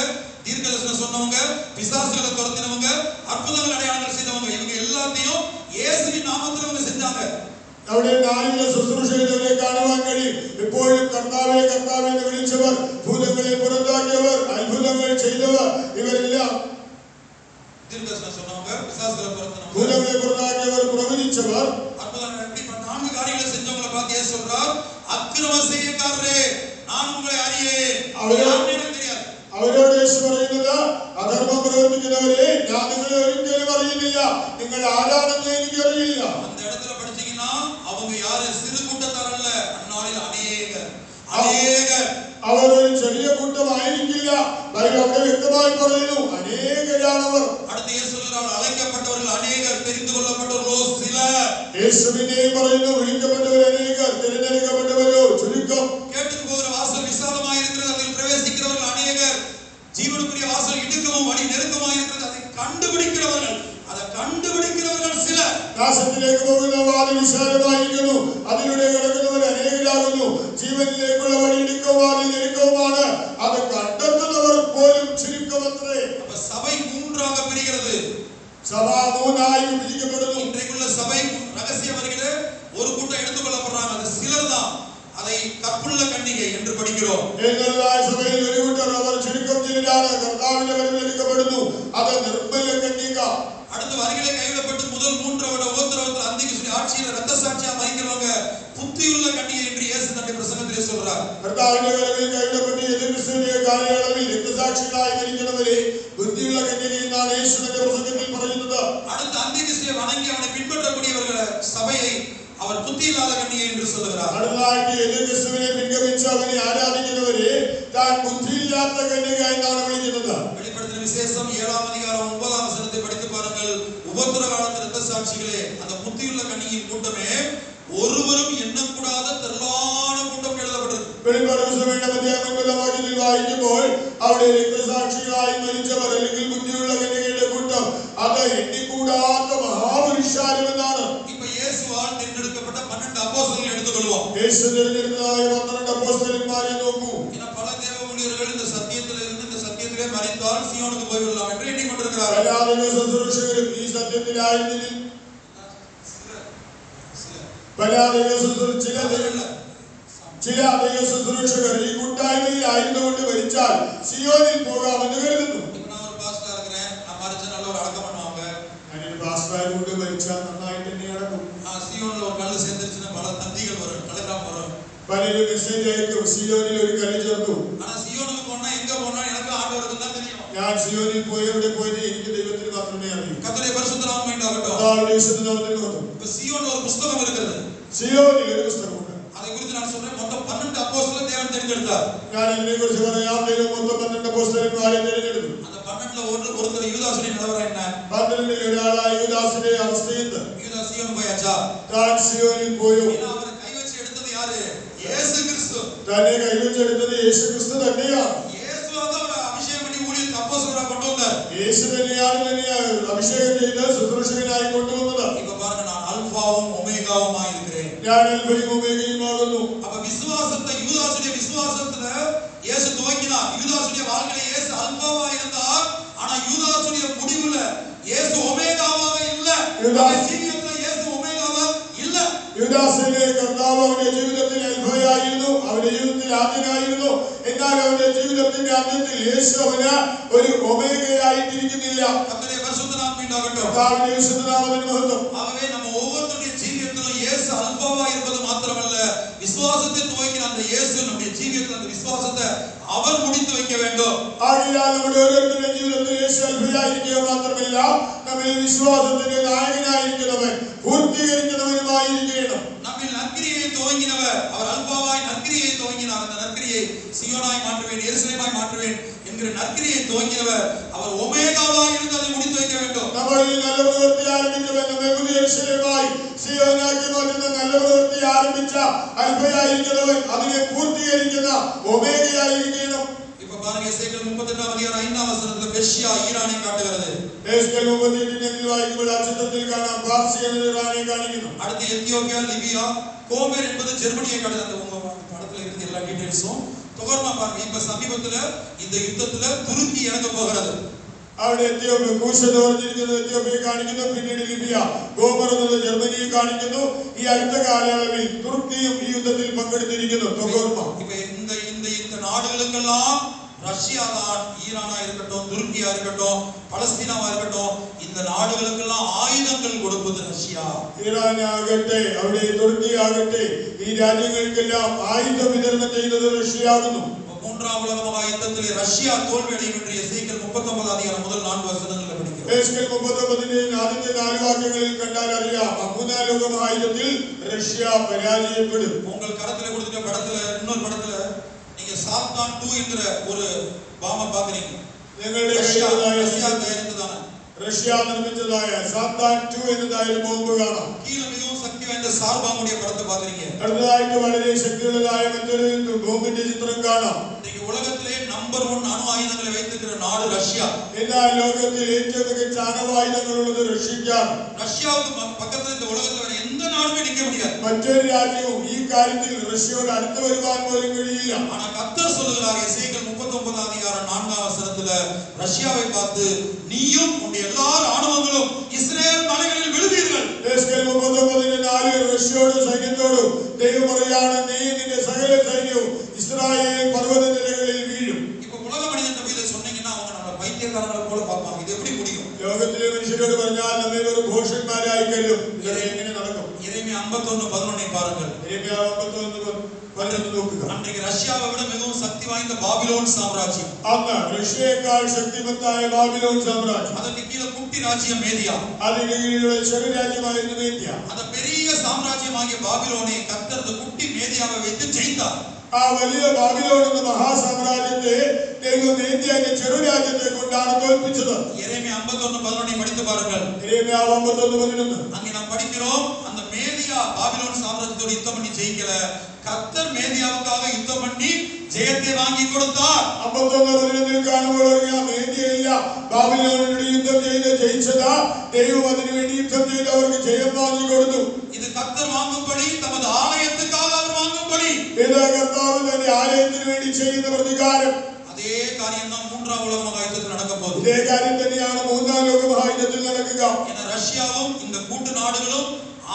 தீர்க்கதரிசனம் சொன்னவங்க, பிசாசுகளை துரத்தினவங்க, அற்புதங்கள் அடையாளங்கள் செய்தவங்க, இவங்க எல்லாத்தையும் இயேசுவின் நாமத்தில் அவங்க செஞ்சாங்க. അവിടെ നാലിലെ ശുശ്രൂഷ ചെയ്തവരെ കാണുവാൻ കഴിയും. എപ്പോഴും കർത്താവേ കർത്താവേ എന്ന് വിളിച്ചവർ, ഭൂതങ്ങളെ പുറത്താക്കിയവർ, അത്ഭുതങ്ങൾ ചെയ്തവർ, ഇവരെല്ലാം தீர்க்கதரிசனம் சொன்னவங்க, பிசாசுகளை துரத்தினவங்க, ഭൂതങ്ങളെ പുറത്താക്കിയവർ, പ്രവചിച്ചവർ, அற்புதங்கள் இப்படி 4 காரியங்களை செஞ்சவங்களை பார்த்து இயேசு சொல்றார், அக்கிரம செய்யக்காரரே, நான் உங்களை அறியேன். யாருன்னு எனக்கு தெரியாது. അവരോട് യേശു പറയുന്നത്, അധർമ്മം പ്രവർത്തിക്കുന്നവരെ ഞാൻ നിങ്ങളെ ഒരിക്കലും അറിയുന്നില്ല, നിങ്ങൾ ആരാണെന്ന് എനിക്ക് അറിയില്ല. அந்த இடத்துல படிச்சீங்கன்னா அவங்க யாரு? சிறு கூட்டத்தார் அல்ல, அந்நாளில் அநேகர். അവർ ഒരു ചെറിയ കൂട്ടമായിരിക്കില്ല. ബൈബിൾ അവിടെ വ്യക്തമായി പറയുന്നു, അനേകരാണവർ. അടുത്ത യേശു சொல்றார், அழைக்கப்பட்டவர்கள் அநேகர், தெரிந்து கொள்ளப்பட்டவர்களோ சிலர். യേശുവിനെയും പറയുന്നു, വിളിക്കപ്പെട്ടവർ അനേകർ, തിരഞ്ഞെടുക്കപ്പെട്ടവരോ ചുരുക്കം. கேட்டுக்கு போகிற வாசல் விசாலமாக இருக்கிறது, அதில் பிரவேசிக்கிறவர்கள் அநேகர். ஜீவனுக்குரிய வாசல் இடுக்கமும் வழி நெருக்கமாக இருக்கிறது, அதை கண்டுபிடிக்கிறவர்கள் சிலர். നാശത്തിലേക്ക് പോകുന്ന വാതിൽ വിശാലമായിരിക്കുന്നു, അതിലൂടെ കിടക്കുന്നവർ അനേകരാകുന്നു. ജീവനിലേക്കുള്ള വഴി ഇടുക്കവും ഞെരുക്കവുമാണ്, അത് കണ്ടെത്തുന്നവർ പോലും ചുരുക്കമത്രേ. அப்ப சபை மூன்றாக பிரிகிறது. സഭ മൂന്നായി വിഭജിക്കപ്പെടുന്നു. இன்றைக்குள்ள சபை ரகசியம் வருகிறது. ஒரு கூட்டம் எடுத்துக்கொள்ளப்படுறாங்க, அது சிலர் தான். அதை கற்புள்ள கன்னிகை என்று படிக்கிறோம். ഏകനായ സഭയിൽ ഒരു കൂട്ടർ, അവർ ചുരുക്കം ചിലരാണ്, കർത്താവിന്റെ വരവിൽ എടുക്കപ്പെടുന്നു, അത് നിർമ്മല കന്യക. அடுத்த வருகையிலே கைவிடப்பட்டு முதல் 3 வருட உபத்திரவத்தில் அந்திகிறிஸ்து ஆட்சியில ரத்த சாட்சியா மரிக்கிறவங்க புத்தியுள்ள கன்னிகை என்று இயேசு தன்னுடைய பிரசங்கத்திலே சொல்றார். കർത്താവിന്റെ വരവിൽ കൈവിടപ്പെട്ട് എതിർക്രിസ്തുവിന്റെ കാലയളവിൽ രക്തസാക്ഷികളായി മരിക്കുന്നവരെ ബുദ്ധിയുള്ള കന്യക എന്നാണ് യേശു തന്റെ പ്രസംഗത്തിൽ പറയുന്നത്. அடுத்த அந்திகிறிஸ்துவை வணங்கி அவனை பின்பற்றக்கூடியவர்கள் சபையை அவர் புத்தி இல்லாத கன்னிகை என்று சொல்லுகிறார். അടുത്തതായിട്ട് എതിർക്രിസ്തുവിനെ പിൻഗമിച്ച് അവനെ ആരാധിക്കുന്നവരെ താൻ ബുദ്ധിയില്ലാത്ത കന്യക എന്നാണ് വിളിക്കുന്നത്. வெளிப்படுத்தின விசேஷம் 7ஆம் அதிகாரம் 9ஆம் வசனத்தை படித்து பாருங்கள். உபத்திர காலத்து இரத்த சாட்சிகளே, அந்த புத்தியுள்ள கன்னிகையின் கூட்டமே ஒருவரும் எண்ணக்கூடாத திரளான கூட்டம் எழுதப்பட்டிருக்கு. വെളിപ്പാട് പുസ്തകം 7-ാം വാക്യത്തിൽ വായിക്കുമ്പോൾ അവിടെ രക്തസാക്ഷികളായി മരിച്ചവർ അല്ലെങ്കിൽ ബുദ്ധിയുള്ള കന്യകയുടെ കൂട്ടം അത് എണ്ണിക്കൂടാത്ത മഹാപുരുഷാരമെന്നാണ്. இப்ப இயேசுவால் தேர்ந்தெடுக்கப்பட்ட 12 அப்போஸ்தலர்களை எடுத்துக்கொள்வோம். യേശു തിരഞ്ഞെടുത്തതായ 12 അപ്പോസ്തലന്മാരെ നോക്കൂ. ஏன்னா பல தேவ ஊழியர்கள் இந்த சத்தியத்திலே இருந்து இந்த சத்தியத்திலே மரித்தால் சீயோனுக்கு போய் விடலாம் என்று எண்ணிக்கொண்டிருக்கிறார்கள். എല്ലാ ദൈവശുശ്രൂഷകരും ഈ സത്യത്തിലായിരുന്നെങ്കിൽ ചില ദൈവശുശ്രൂഷകർ ഈ കൂട്ടായ്മയിൽ ആയിരുന്നുകൊണ്ട് മരിച്ചാൽ സിയോനിൽ പോകാമെന്ന് കരുതുന്നു. ഞാനൊരു പാസ്റ്ററായതുകൊണ്ട് മരിച്ചാൽ നന്നായിട്ട് തന്നെ നടക്കും. പലരും മെസ്സേജ് അയക്കും, സിയോനിൽ ഒരു കല്ല് ചേർത്തു. ഞാൻ സിയോനിൽ പോയി എവിടെ പോയത് എനിക്ക് ദൈവത്തിന് മാത്രമേ അറിയൂ. സിയോനിൽ ഒരു പുസ്തകമുണ്ട്. அதை குறித்து நான் சொல்றேன். மொத்தம் 12 அப்போஸ்தலரை தேவன் தெரிந்தெடுத்தார். ഞാൻ ഇതിനെക്കുറിച്ച് പറയാം. ദൈവം മൊത്തം 12 അപ്പോസ്തലന്മാരെ തിരഞ്ഞെടുത്തു. அந்த 12ல ஒருத்தர் யூதாசுடைய நிலவரம் என்ன? 12ൽ ഒരാളായ യൂദാസിന്റെ അവസ്ഥയെന്ത്? யூதாஸ் சியோன் போயாச்சா? താൻ സിയോനിൽ പോയോ? அவரை കൈവച്ച് എടുത്തത് யாரு? യേശു ക്രിസ്തു. തന്നെ കൈവച്ചെടുത്തത് യേശു ക്രിസ്തു തന്നെയാണ്. യേശു അവരെ അഭിഷേകം பண்ணி ஊழியத்துக்கு அப்போஸ்தலரா கொண்டு வந்தார். യേശു തന്നെയാണ് അഭിഷേകം ചെയ്ത് ശുശ്രൂഷകനായി കൊണ്ടുവന്നത്. இப்ப பாருங்க, நான் அல்பாவும் ஒமேகாவுமாய் இருக்கிறேன். ഞാൻ അൽഫയും ഒമേഗയുമാകുന്നു. அப்ப விசுவாசத்தை யூதாசுடைய விசுவாசத்துல இயேசு துவக்கினார். யூதாசுடைய வாழ்க்கையில இயேசு அல்பாவா இருந்தார். ஆனா யூதாசுடைய முடிவுல இயேசு ஒமேகாவாக இல்ல. அவருடைய ஜீவிதத்துல இயேசு ஒமேகாவா இல்ல. യൂദാസിന്റെ കർത്താവ് അവന്റെ ജീവിതത്തിൽ അൽഫയായിരുന്നു, അവന്റെ ജീവിതത്തിൽ ആദ്യനായിരുന്നു. എന്നാൽ അവന്റെ ജീവിതത്തിന്റെ അന്ത്യത്തിൽ യേശു അവന് ഒരു ഒമേഗയായിട്ടിരിക്കുന്നില്ല. கர்த்தருடைய பரிசுத்த நாமம் உண்டாகட்டும். കർത്താവിന്റെ വിശുദ്ധ നാമത്തിന് മഹത്വം. ஆகவே நம்ம ஒவ்வொருத்தருடைய ஜீவிதத்திலும் இயேசு அல்பாவா இருப்பது மாத்திரமல்ல, விசுவாசத்தை துவக்கின அந்த இயேசு நம்முடைய ஜீவிதத்தில் அந்த விசுவாசத்தை அவர் முடித்து வைக்க வேண்டும். ആകയാൽ നമ്മുടെ ഓരോരുത്തരുടെ ജീവിതത്തിൽ യേശു അൽഫയായിരിക്കുക മാത്രമല്ല, നമ്മിൽ വിശ്വാസത്തിന്റെ നായകനായിരിക്കുന്നവൻ പൂർത്തീകരിക്കുന്നവനുമായിരിക്കണം. நம்மில் நற்கிரியை துவங்கினவர் அவர் அல்பாவாய் நற்கிரியை துவங்கினார். அந்த நற்கிரியை சியோனாய் மாற்றுவேன், எருசலேமாய் மாற்றுவேன் என்கிற நற்கிரியை துவங்கினவர் அவர் ஒமேகாவாய் இருந்து அதை முடித்து வைக்க வேண்டும். നമ്മളിൽ നല്ല പ്രവൃത്തി ആരംഭിച്ചവൻ നമ്മെ പുതിയ യെരൂശലേമായി സിയോനാക്കി മാറ്റുന്ന നല്ല പ്രവൃത്തി ആരംഭിച്ച അൽഫയായിരിക്കുന്നവൻ അതിനെ പൂർത്തീകരിക്കുന്ന ഒമേഗയായിരിക്കണം. இப்ப பாருங்க, எசேக்கியேல் 38 அதிகாரம் 5 வசனத்துல பெர்ஷியா ஈரானை காட்டுகிறது. എസ്കേൽ 38 വായിക്കുമ്പോൾ ആ ചിത്രത്തിൽ കാണാം പാർസി എന്ന ഇറാനെ കാണിക്കുന്നു. அடுத்து எத்தியோப்பியா, லிபியா, கோமேர் என்பது ஜெர்மனியை காட்டுது. அந்த உங்க படத்துல இருந்து எல்லா டீடைல்ஸும் தொகர்மா பாருங்க. இப்ப சமீபத்துல இந்த யுத்தத்துல துருக்கி இறங்க போகிறது. അവിടെ എത്തിയോപ്യ കൂശെന്ന് പറഞ്ഞിരിക്കുന്നത് എത്തിയോപ്യയെ കാണിക്കുന്നു. പിന്നീട് ലിബിയ, ഗോമർ എന്നത് ജർമ്മനിയെ കാണിക്കുന്നു. ഈ അടുത്ത കാലയളവിൽ തുർക്കിയും ഈ യുദ്ധത്തിൽ പങ്കെടുത്തിരിക്കുന്നു. இப்ப இந்த நாடுகளுக்கெல்லாம் ரஷ்யா தான், ஈரானா இருக்கட்டும், துருக்கியா இருக்கட்டும், பலஸ்தீனாவா இருக்கட்டும், இந்த நாடுகளுக்கெல்லாம் ஆயுதங்கள் கொடுப்பது ரஷ்யா. ஈரான் ആകട്ടെ, അവിടെ തുർക്കി ആകട്ടെ, ഈ രാജ്യങ്ങൾക്കെല്ലാം ആയുധ വിതരണം ചെയ്യുന്നത് റഷ്യയാകുന്നു. மூன்றாம் உலக மகா யுத்தத்திலே ரஷ்யா தோல்வி அடையும் என்று எசேக்கியேல் 39 அதிகாரம் முதல் 4 வசனங்களில் படிக்கிறோம். എസ്കേൽ 39 ആദ്യത്തെ 4 വാക്യങ്ങളിൽ കണ്ടാൽ അറിയാം മൂന്നാം ലോക മഹായുദ്ധത്തിൽ റഷ്യ പരാജയപ്പെടും. உங்கள் கரத்துல கொடுத்த படத்துல இன்னொரு படத்துல நீங்க சாத்தான் 2 என்கிற ஒரு பாம்பை பாக்குறீங்க. നിങ്ങളുടെ ரஷ்யா தயாரித்ததான റഷ്യ നിർമ്മിച്ചതായ സാത്താൻ 2 എന്നതായ ബോംബ് കാണാം. கீழ மிகவும் சக்தி வாய்ந்த சார் பாம்புடைய படத்தை பாக்குறீங்க. അടുത്തതായിട്ട് വളരെ ശക്തിയുള്ളതായ മറ്റൊരു ബോംബിന്റെ ചിത്രം കാണാം. இன்னைக்கு உலகத்திலே நம்பர் 1 அணு ஆயுதங்களை வைத்திருக்கிற நாடு ரஷ்யா. എന്നാൽ ലോകത്തിൽ ഏറ്റവും മികച്ച ആണവായുധങ്ങളുള്ളത് റഷ്യക്കാണ്. ரஷ்யாவுக்கு பக்கத்துல இந்த உலகத்துல வேற எந்த நாடுமே நிக்க முடியாது. മറ്റൊരു രാജ്യവും ഈ കാര്യത്തിൽ റഷ്യയോട് അടുത്ത് വരുവാൻ പോലും കഴിയില്ല. ஆனா கர்த்தர் சொல்லுகிறார் எசேக்கியேல் 39 அதிகாரம் 4 வசனத்துல ரஷ்யாவை பார்த்து, நீயும் உன்னுடைய எல்லா ராணுவங்களும் இஸ்ரேல் மலைகளில் விழுவீர்கள். എസ്കേൽ 39:4 റഷ്യയോടും സൈന്യത്തോടും ദൈവം പറയാണ്, നീ നിന്റെ സകല സൈന്യവും ഇസ്രായേൽ പർവ്വതനിരകളിൽ വീഴും. இப்ப உலக மனிதன் போய் இதை சொன்னீங்கன்னா அவங்க நம்ம பைத்தியக்காரங்களை போல பார்ப்பாங்க. இது எப்படி முடியும்? ലോകത്തിലെ മനുഷ്യരോട് പറഞ്ഞാൽ നമ്മെ ഒരു ഘോഷന്മാരായി കരുതും. ഇത് എങ്ങനെ നടക്കും? எரேமியா 51:11 பாருங்கள். എരേമിയാ 51:11 നോക്കുക. அன்றைக்கு ரஷ்யாவை விட மிகவும் சக்தி வாய்ந்த பாபிலோன் சாம்ராஜ்யம், അന്ന് റഷ്യയേക്കാൾ ശക്തിമത്തായ ബാബിലോൺ സാമ്രാജ്യം, அதற்கு கீழே குட்டி ராஜ்யம் மேதியா, അതിന് കീഴിലുള്ള ചെറു രാജ്യമായിരുന്നു മേദ്യ. அந்த பெரிய சாம்ராஜ்யமாகிய பாபிலோனை கர்த்தர் அந்த குட்டி மேதியாவை வைத்து ஜெயித்தார். ആ വലിയ ബാബിലോൺ എന്ന മഹാസാമ്രാജ്യത്തെ ദൈവം മേദ്യ എന്ന ചെറു രാജ്യത്തെ കൊണ്ടാണ് തോൽപ്പിച്ചത്. எரேமியா 51:11 படித்து பாருங்கள். എരേമിയാ 51:11 அங்கே நாம் படிக்கிறோம், அந்த மேதியா பாபிலோன் சாம்ராஜ்யத்தோட யுத்தம் பண்ணி ஜெயிக்கல. கர்த்தர் மேதியாவுக்காக யுத்தம் பண்ணி ஜெயத்தை வாங்கி கொடுத்தார். 51 കാണുമ്പോൾ മേദിയയില്ല ബാബിലോണിനോട് യുദ്ധം ചെയ്ത് ജയിച്ചതാ. ദൈവം അതിനു വേണ്ടി യുദ്ധം ചെയ്ത് അവർക്ക് ജയം വാങ്ങി കൊടുത്തു. இது கர்த்தர் வாங்கும்படி தமது ஆலயத்துக்காக அவர் வாங்கும்படி ഇത് കർത്താവ് തന്റെ ആലയത്തിന് വേണ്ടി ചെയ്യുന്ന പ്രതികാരം. அதே காரியம் தான் மூன்றாம் உலக மகாயுத்தத்தில் நடக்க போகுது. ഇതേ കാര്യം തന്നെയാണ് മൂന്നാം ലോക മഹായുദ്ധത്തിൽ നടക്കുക. ஏன்னா ரஷ்யாவும் இந்த கூட்டு நாடுகளும்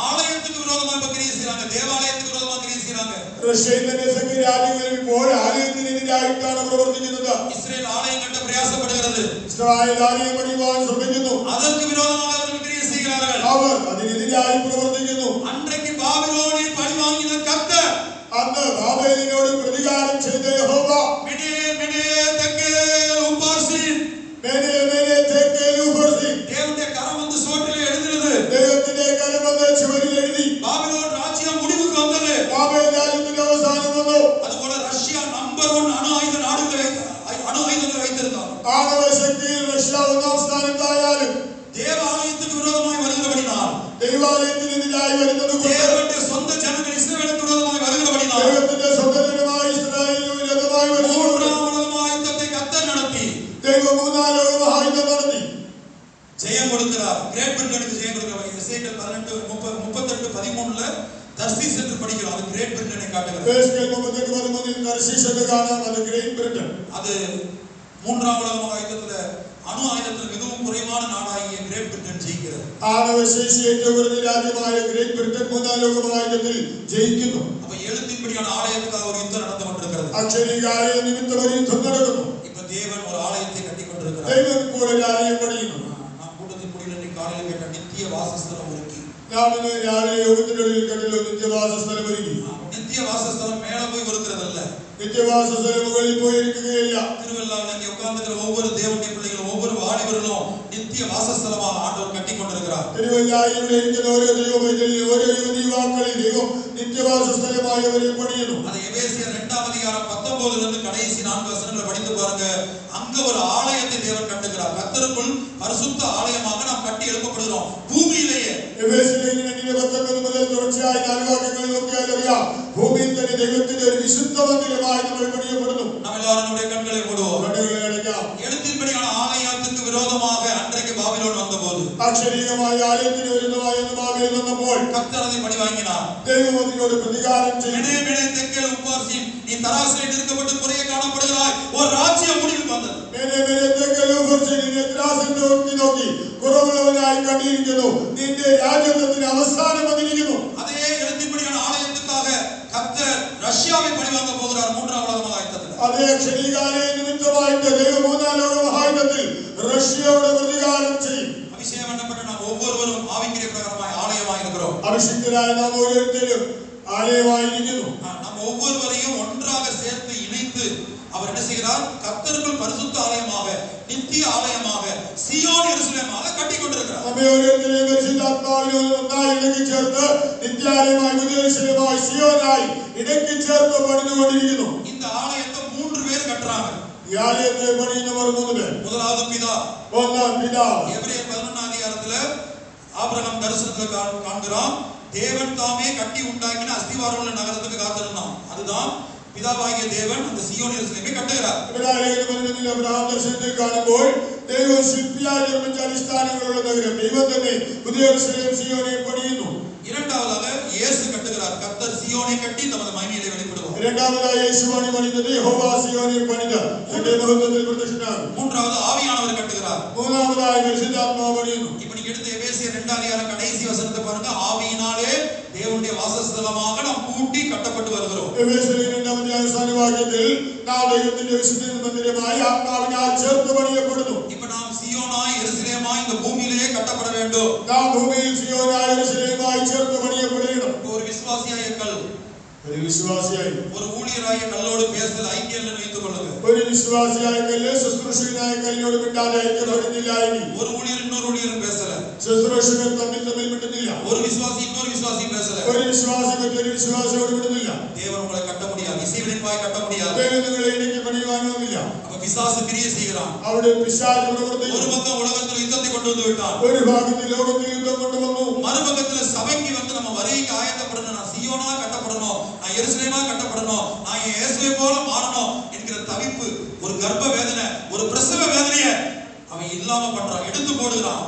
ஆலயத்துக்கு விரோதமா கிரியை செய்றாங்க, தேவாலயத்துக்கு விரோதமா கிரியை செய்றாங்க. റഷ്യയിൽ തന്നെ സകല രാജ്യങ്ങളും ഇപ്പോൾ ആലയത്തിനെതിരായിട്ടാണ് പ്രവർത്തിക്കുന്നത്. இஸ்ரேல் ஆலயம் கட்ட பிரயாசப்படுகிறது. ഇസ്രായേൽ ആലയം പണിയുവാൻ ശ്രമിക്കുന്നു. அதற்கு விரோதமாக அவர்கள் கிரியை செய்கிறார்கள். അവർ അതിനെതിരായി പ്രവർത്തിക്കുന്നു. அன்றைக்கு பாபிலோனில் பழி வாங்கின கர்த்தர் അന്ന് ബാബേലിനോട് പ്രതികാരം ചെയ്ത യഹോവ மினே மினே தெக்கேல் உபார்சின் മേനെ മേനെ തെക്കേൽ ഉഫർസിൻ தேவனுடைய கரம் வந்து சோற்றிலே எழுதினது. ദൈവത്തിന്റെ കരം വന്ന് ചുവരിൽ എഴുതി. பாபிலோன் ராஜ்யம் முடிவுக்கு வந்தது. ബാബേൽ രാജ്യത്തിന്റെ അവസാനം വന്നു. அதுபோல ரஷ்யா நம்பர் 1 அணு ஆயுதங்களை வைத்திருந்தார். ആണവ ശക്തിയിൽ റഷ്യ ഒന്നാം സ്ഥാനത്തായാലും தேவாலயத்துக்கு விரோதமாய் வருகிறபடினால், ദൈവാലയത്തിനെതിരായി വരുന്നത് കൊണ്ട് தேவனுடைய சொந்த ஜனங்கள் இஸ்ரவேலுக்கு விரோதமாய் வருகிறபடினால், ദൈവത്തിന്റെ സ്വന്തം ജനമായ ഇസ്രായേലിന് വിരോധമായി വരുന്നത് மூன்றாம் உலக மகாயுத்தத்தை கர்த்தர் நடத்தி ദൈവം മൂന്നാം ലോക മഹായുദ്ധം നടത്തി ஜெயம் கொடுக்கிறார். கிரேட் பிரிட்டனுக்கு ஜெயம் கொடுக்கிறார். எசேக்கியேல் 38:13 தர்சீஸ் என்று படிக்கிறோம். அது கிரேட் பிரிட்டனை காட்டுகிறது. എസ്കേൽ 38:13 തർശീശ് എന്ന് കാണാം. അത് ഗ്രേറ്റ് ബ്രിട്ടൻ. அது மூன்றாம் உலக மகாயுத்தத்துல அணு ஆயுதத்தில் மிகவும் குறைவான நாடாகிய கிரேட் பிரிட்டன் ஜெயிக்கிறது. ആണവശേഷി ഏറ്റവും കുറഞ്ഞ രാജ്യമായ ഗ്രേറ്റ് ബ്രിട്ടൻ മൂന്നാം ലോക മഹായുദ്ധത്തിൽ ജയിക്കുന്നു. அப்ப எழுத்தின்படியான ஆலயத்துக்காக ஒரு யுத்தம் நடந்து கொண்டிருக்கிறது. അക്ഷരീക ആലയ നിമിത്തം ഒരു യുദ്ധം നടക്കുന്നു. இப்ப தேவன் ஒரு ஆலயத்தை கட்டி கொண்டிருக்கிறார். ദൈവം ഇപ്പോൾ ഒരു ആലയം പണിയുന്നു. நான் கூட்டத்தின் முடிவில் இன்னைக்கு காலையில் கேட்ட நித்திய வாசஸ்தலம் ஒருக்கி. നാം ഇന്ന് രാവിലെ യോഗത്തിന്റെ ഇടയിൽ കണ്ടല്ലോ നിത്യവാസ സ്ഥലം ഒരുങ്ങി. நித்திய வாசஸ்தலம் மேல போய் இருக்கிறதல்ல, നിത്യവാസ സ്ഥലം മുകളിൽ പോയിരിക്കുകയില്ല. திருவெல்லாவில் இங்கே உட்கார்ந்துக்கிற ஒவ்வொரு தேவனுடைய பிள்ளைகளும் ஒவ்வொரு வாலிபர்களும் நித்திய வாசஸ்தலமாக ஆண்டவர் கட்டி கொண்டிருக்கிறார். തിരുവല്ലായിൽ ഇവിടെ ഇരിക്കുന്ന ഓരോ ദൈവമൈതലിൽ ഓരോ യുവതീവാക്കളിൽ ദൈവം നിത്യവാസ സ്ഥലമായി അവരെ പണിയുന്നു. அது எபேசியர் 2:19 கடைசி 4 வசனங்களை படித்து பாருங்க. அங்க ஒரு ஆலயத்தை தேவன் கட்டுகிறார். கர்த்தருக்குள் பரிசுத்த ஆலயமாக நாம் கட்டி எழுப்பப்படுகிறோம் பூமியிலேயே. എഫേസ്യരിലെ 2:19 മുതൽ തുടർച്ചയായി 4 വാക്യങ്ങളിൽ നോക്കിയാൽ അറിയാം, ഭൂമിയിൽ തന്നെ ദൈവത്തിന്റെ ഒരു വിശുദ്ധ മന്ദിരമായി നമ്മൾ പണിയപ്പെടുന്നു. நாம் எல்லாரும் நம்முடைய கண்களை மூடுவோம். കണ്ണുകളെ അടയ്ക്കാം. எழுத்தின்படியான ஆலயத்துக்கு விரோதமாக அன்றைக்கு பாபிலோன் வந்தபோது അക്ഷരീകമായ ആലയത്തിന് വിരുദ്ധമായി ബാബേൽ വന്നപ്പോൾ கர்த்தர் அதை பழி வாங்கினார். ദൈവം അതിനോട് പ്രതികാരം ചെയ്തു. மினே மினே தெக்கேல் உபார்சின் நீ தராசிலே நிறுத்தப்பட்டு குறைய காணப்படுகிறாய். ஒரு ராஜ்யம் முடிவுக்கு வந்தது. മേനെ മേനെ തെക്കൽ ഉഫർസിൻ നിന്നെ ത്രാസിൽ നോക്കി കുറവുള്ളവനായി കണ്ടിരിക്കുന്നു. നിന്റെ രാജ്യത്വത്തിന് അവസാനം വന്നിരിക്കുന്നു. அதே எழுத்தின்படியான ஆலயத்துக்காக கர்த்தர் ரஷ்யாவை பழி வாங்க போகிறார். மூன்றாம் உலக மகாயுத்தத்தில் അതേ അക്ഷരീകാലയ നിമിത്തമായിട്ട് ദൈവം മൂന്നാം ലോക മഹായുദ്ധത്തിൽ റഷ്യയോട് പ്രതികാരം ചെയ്യും. அபிஷேகம் பண்ணப்பட்ட நாம் ஒவ்வொருவரும் ஆவிக்குரிய பிரகாரமாய் ஆலயமாய் இருக்கிறோம். അഭിഷിക്തരായ നാം ഓരോരുത്തരും ആലയമായിരിക്കുന്നു. நாம் ஒவ்வொருவரையும் ஒன்றாக சேர்த்து இணைத்து அவர் என்ன செய்கிறார்? கர்த்தருக்குள் பரிசுத்த ஆலயமாக, நித்திய ஆலயமாக, சியோன் எருசலேமாக கட்டி கொண்டிருக்கிறார். നമ്മെ ഓരോരുത്തരെയും പരിശുദ്ധാത്മാവിൽ ഒന്നായി ഇണക്കി ചേർത്ത് നിത്യാലയമായി യെരൂശലേമായി സിയോനായി ഇണക്കി ചേർത്ത് പണിതുകൊണ്ടിരിക്കുന്നു. இந்த ஆலயத்தை 3 பேர் கட்டுறாங்க. ഈ ആലയത്തെ പണിയുന്നവർ 3 പേർ. முதலாவது பிதா. ഒന്നാം പിതാവ്. எபிரேயர் 11:11 ஆபிரகாம் தரிசனத்துல காண்கிறோம். தேவன் தாமே கட்டி உண்டாக்கின அஸ்திவாரமுள்ள நகரத்துக்கு காத்திருந்தான். அதுதான் பிதாவாகிய தேவன் அந்த சியோன் எருசலேமை கட்டுகிறார். അബ്രഹാം ദർശനത്തിൽ കാണുമ്പോൾ ദൈവം ശില്പിയായി നിർമ്മിച്ച അടിസ്ഥാനങ്ങളുള്ള നഗരം ദൈവം തന്നെ പുതിയ യെരൂശലേം സിയോനെ പണിയുന്നു. இரண்டாவதாக இயேசு கட்டுகிறார். கர்த்தர் சியோனை கட்டி தமது மகிமையிலே வெளிப்படுவார். இரண்டாவதாக യേശുവാണ് പണിയുന്നത്. യഹോവ സിയോനെ പണിത തന്റെ മഹത്വത്തിൽ പ്രത്യക്ഷനാകും. மூன்றாவது ஆவியானவர் கட்டுகிறார். മൂന്നാമതായി പരിശുദ്ധാത്മാവ് പണിയുന്നു. இப்ப நீங்க எடுத்த எபேசியர் 2 கடைசி வசனத்தை பாருங்க. ஆவியினாலே தேவனுடைய வாசஸ்தலமாக நாம் கூட்டி கட்டப்பட்டு வருகிறோம். എഫേസ്യരിലെ 2 അവസാന വാക്യത്തിൽ നാം ദൈവത്തിന്റെ വിശുദ്ധ മന്ദിരമായി ആത്മാവിനാൽ ചേർത്ത് പണിയപ്പെടുന്നു. இப்ப நாம் சியோனாய் எருசலேமாய் இந்த பூமியிலேயே கட்டப்பட வேண்டும். നാം ഭൂമിയിൽ സിയോനായി യെരൂശലേമായി ചേർത്ത് പണിയപ്പെടണം. ஒரு விசுவாசியாய கல், ഒരു വിശ്വാസിയായി ஒரு ஊழியராയ கல்லோடு பேசுதல் ஐக்கியம் என்று வைத்துக் கொள்ளுங்க. ഒരു വിശ്വാസിയായ കല്ല് ശുശ്രൂഷകനായ കല്ലിനോട് മിണ്ടാതെ ഐക്യപ്പെടുന്നില്ല എങ്കിൽ ஒரு ஊழியர் இன்னொரு ஊழியரும் பேசல. ശുശ്രൂഷകർ തമ്മിൽ മിണ്ടുന്നില്ല. ஒரு விசுவாசி இன்னொரு விசுவாசி பேசல. ഒരു വിശ്വാസി മറ്റൊരു വിശ്വാസിയോട് മിണ്ടുന്നില്ല. தேவன் உங்களை கட்ட முடியாது. இசைவினைப்பாய் கட்ட முடியாது. ദൈവം നിങ്ങളെ ഇണക്കി പണിയുവാനുമില്ല. அப்ப பிசாசு கிரியை செய்கிறான். അവിടെ പിശാച് പ്രവർത്തിക്കുന്നു. ஒரு பக்கம் உலகத்தில் யுத்தத்தை கொண்டு வந்து விட்டான். ഒരു ഭാഗത്തിൽ ലോകത്തിൽ യുദ്ധം കൊണ്ടുവന്നു. மறுபக்கத்தில் சபைக்கு வந்து நம்ம வருகைக்கு ஆயத்தப்படணும். நான் சியோனா கட்டப்படணும், நான் எருசலேமா கட்டப்படணும், நான் இயேசுவை போல மாறணும் என்கிற தவிப்பு, ஒரு கர்ப்ப வேதனை, ஒரு பிரசவ வேதனையை அவன் இல்லாம பண்றான், எடுத்து போடுகிறான்.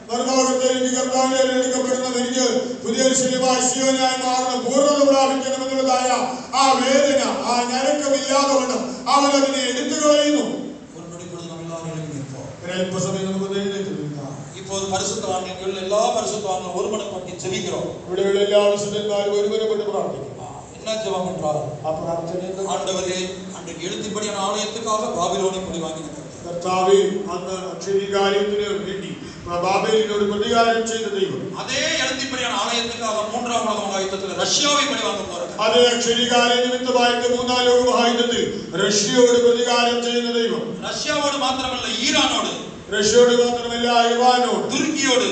മറുഭാഗത്ത് എനിക്ക് കർത്താവിനെ എടുക്കപ്പെടുന്നത് എനിക്ക് പുതിയ ശരീരമായി സിയോനായി മാറണം, പൂർണ്ണത പ്രാപിക്കണമെന്നുള്ളതായ ആ വേദന, ആ ഞരക്കമില്ലാതെ വേണം അവൻ അതിനെ എടുത്തു കളയുന്നു. അല്പസമയം നമുക്ക് இப்போது பரிசுத்தவான்கள் எல்லா பரிசுத்தவான்களும் ஒருமனப்பட்டு ஜெபிக்கிறோம். இവിടെയുള്ള എല്ലാ വിശുദ്ധന്മാരും ഒരുമനപ്പെട്ട് പ്രാർത്ഥിക്കും. என்ன ஜெபம் என்றால், ஆண்டவரே, அன்றைக்கு எழுத்தின்படியான ஆலயத்துக்காக பாபிலோனை பழி வாங்கினார். കർത്താവേ, അന്ന് അക്ഷരീകാര്യത്തിന് വേണ്ടി ബാബേലിനോട് പ്രതികാരം ചെയ്ത ദൈവം அதே எழுத்தின்படியான ஆலயத்துக்காக மூன்றாம் உலக மகாயுத்தத்தில் ரஷ்யாவை பழி வாங்க போறார். അതേ അക്ഷരീകാര്യ നിമിത്തമായിട്ട് മൂന്നാം ലോക മഹായുദ്ധത്തിൽ റഷ്യയോട് പ്രതികാരം ചെയ്യുന്ന ദൈവം ரஷ்யாவோடு மாத்திரமல்ல, ஈரானோடு, റഷ്യയോട് മാത്രമല്ല ഇറാനോട്, തുർക്കിയോട്,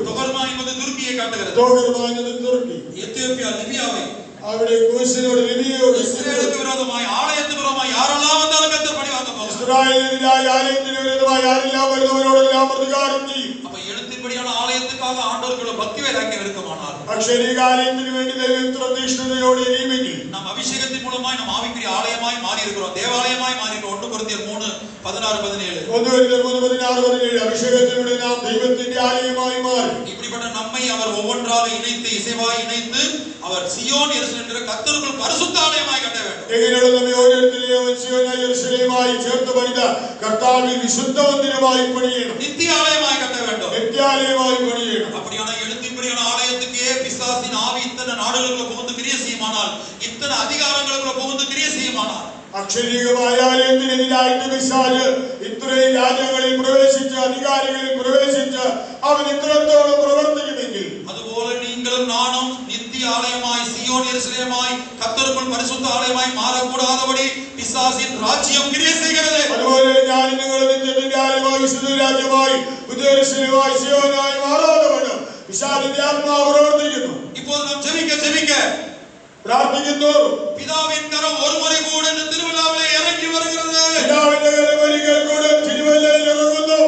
தொகர்மா என்பது துருக்கியை காட்டுகிறது, തോഗർമാ എന്നത് തുർക്കി, எத்தியோப்பியா, லிபியாவை, അവിടെ കൂശിനോട്, ലിബിയയോട്, இஸ்ரேலுக்கு விரோதமாய், ஆலயத்துக்கு விரோதமாய் யாரெல்லாம் வந்தாலும் கர்த்தர் பழி வாங்க போகிறார். ഇസ്രായേലിനെതിരായി, ആലയത്തിന് വിരോധമായി ആരെല്ലാം വരുന്നവരോടെല്ലാം പ്രതികാരം ചെയ്യും. அப்ப எழுத்தின்படியான ஆலயத்துக்காக ஆண்டவர்களை பக்தி வைராக்கியம் இருக்குமானால், അക്ഷരീകാര്യത്തിന് വേണ്ടി ദൈവം ഇത്ര തീക്ഷ്ണതയോടെ ഇരിയുമെങ്കിൽ, நாம் அபிஷேகத்தின் மூலமாய் நாம் ஆவிக்குரிய ஆலயமாய் மாறி இருக்கிறோம், தேவாலயமாய் மாறி இருக்கிறோம். 1 கொரிந்தியர் 3:16-17 3:16-17 അഭിഷേകത്തിലൂടെ നാം ദൈവത്തിന്റെ ആലയമായി മാറി. இப்படிப்பட்ட நம்மை அவர் ஒவ்வொன்றாக இணைத்து, இசைவாய் இணைத்து, அவர் சியோன் எருசலேம் என்ற கர்த்தருக்குள் பரிசுத்த ஆலயமாய் கட்ட வேண்டும். എങ്ങനെയുള്ള നമ്മെ ഓരോരുത്തരെയും സിയോനായി യെരൂശലേമായി ചേർത്ത് പണിത കർത്താവിൽ വിശുദ്ധ മന്ദിരമായി പണിയണം, நித்திய ஆலயமாய் கட்ட வேண்டும், നിത്യാലയമായി പണിയണം. அப்படியான எழுத்தின்படியான ஆலயத்துக்கே பிசாசின் ஆவி இத்தனை நாடுகளுக்குள்ள புகுந்து கிரியை செய்யுமானால், இத்தனை அதிகாரங்களுக்குள்ள புகுந்து கிரியை செய்யுமானால், അക്ഷരീകമായ ആലയത്തിനെതിരായിട്ട് പിശാച് ഇത്രയും രാജ്യങ്ങളിൽ പ്രവേശിച്ച്, അധികാരികളിൽ പ്രവേശിച്ച് അവൻ ഇത്രത്തോളം പ്രവർത്തിക്കുമെങ്കിൽ, அதுபோல நீங்களும் நானும் நித்திய ஆலயமாய், சியோன் எருசலேமாய், கர்த்தருக்குள் பரிசுத்த ஆலயமாய் மாறக்கூடாதபடி பிசாசின் ராஜ்யம் கிரியை செய்கிறது. അതുപോലെ ഞാൻ നിങ്ങൾ നിത്യത്തിന്റെ ആലയമായി, വിശുദ്ധ രാജ്യമായി, പുതിയ യെരൂശലേമായി, സിയോനായി മാറാതെ വേണം പിശാചിന്റെ ആത്മാവ് പ്രവർത്തിക്കുന്നു. இப்போது நாம் ஜெபிக்க പ്രാർത്ഥിക്കുന്നു. பிதாவின் கரம் ஒரு முறை கூட இந்த திருவிழாவிலே இறங்கி வருகிறது. പിതാവിന്റെ കരം ഒരിക്കൽ കൂടെ തിരുവല്ലയിൽ ഇറങ്ങുന്നു.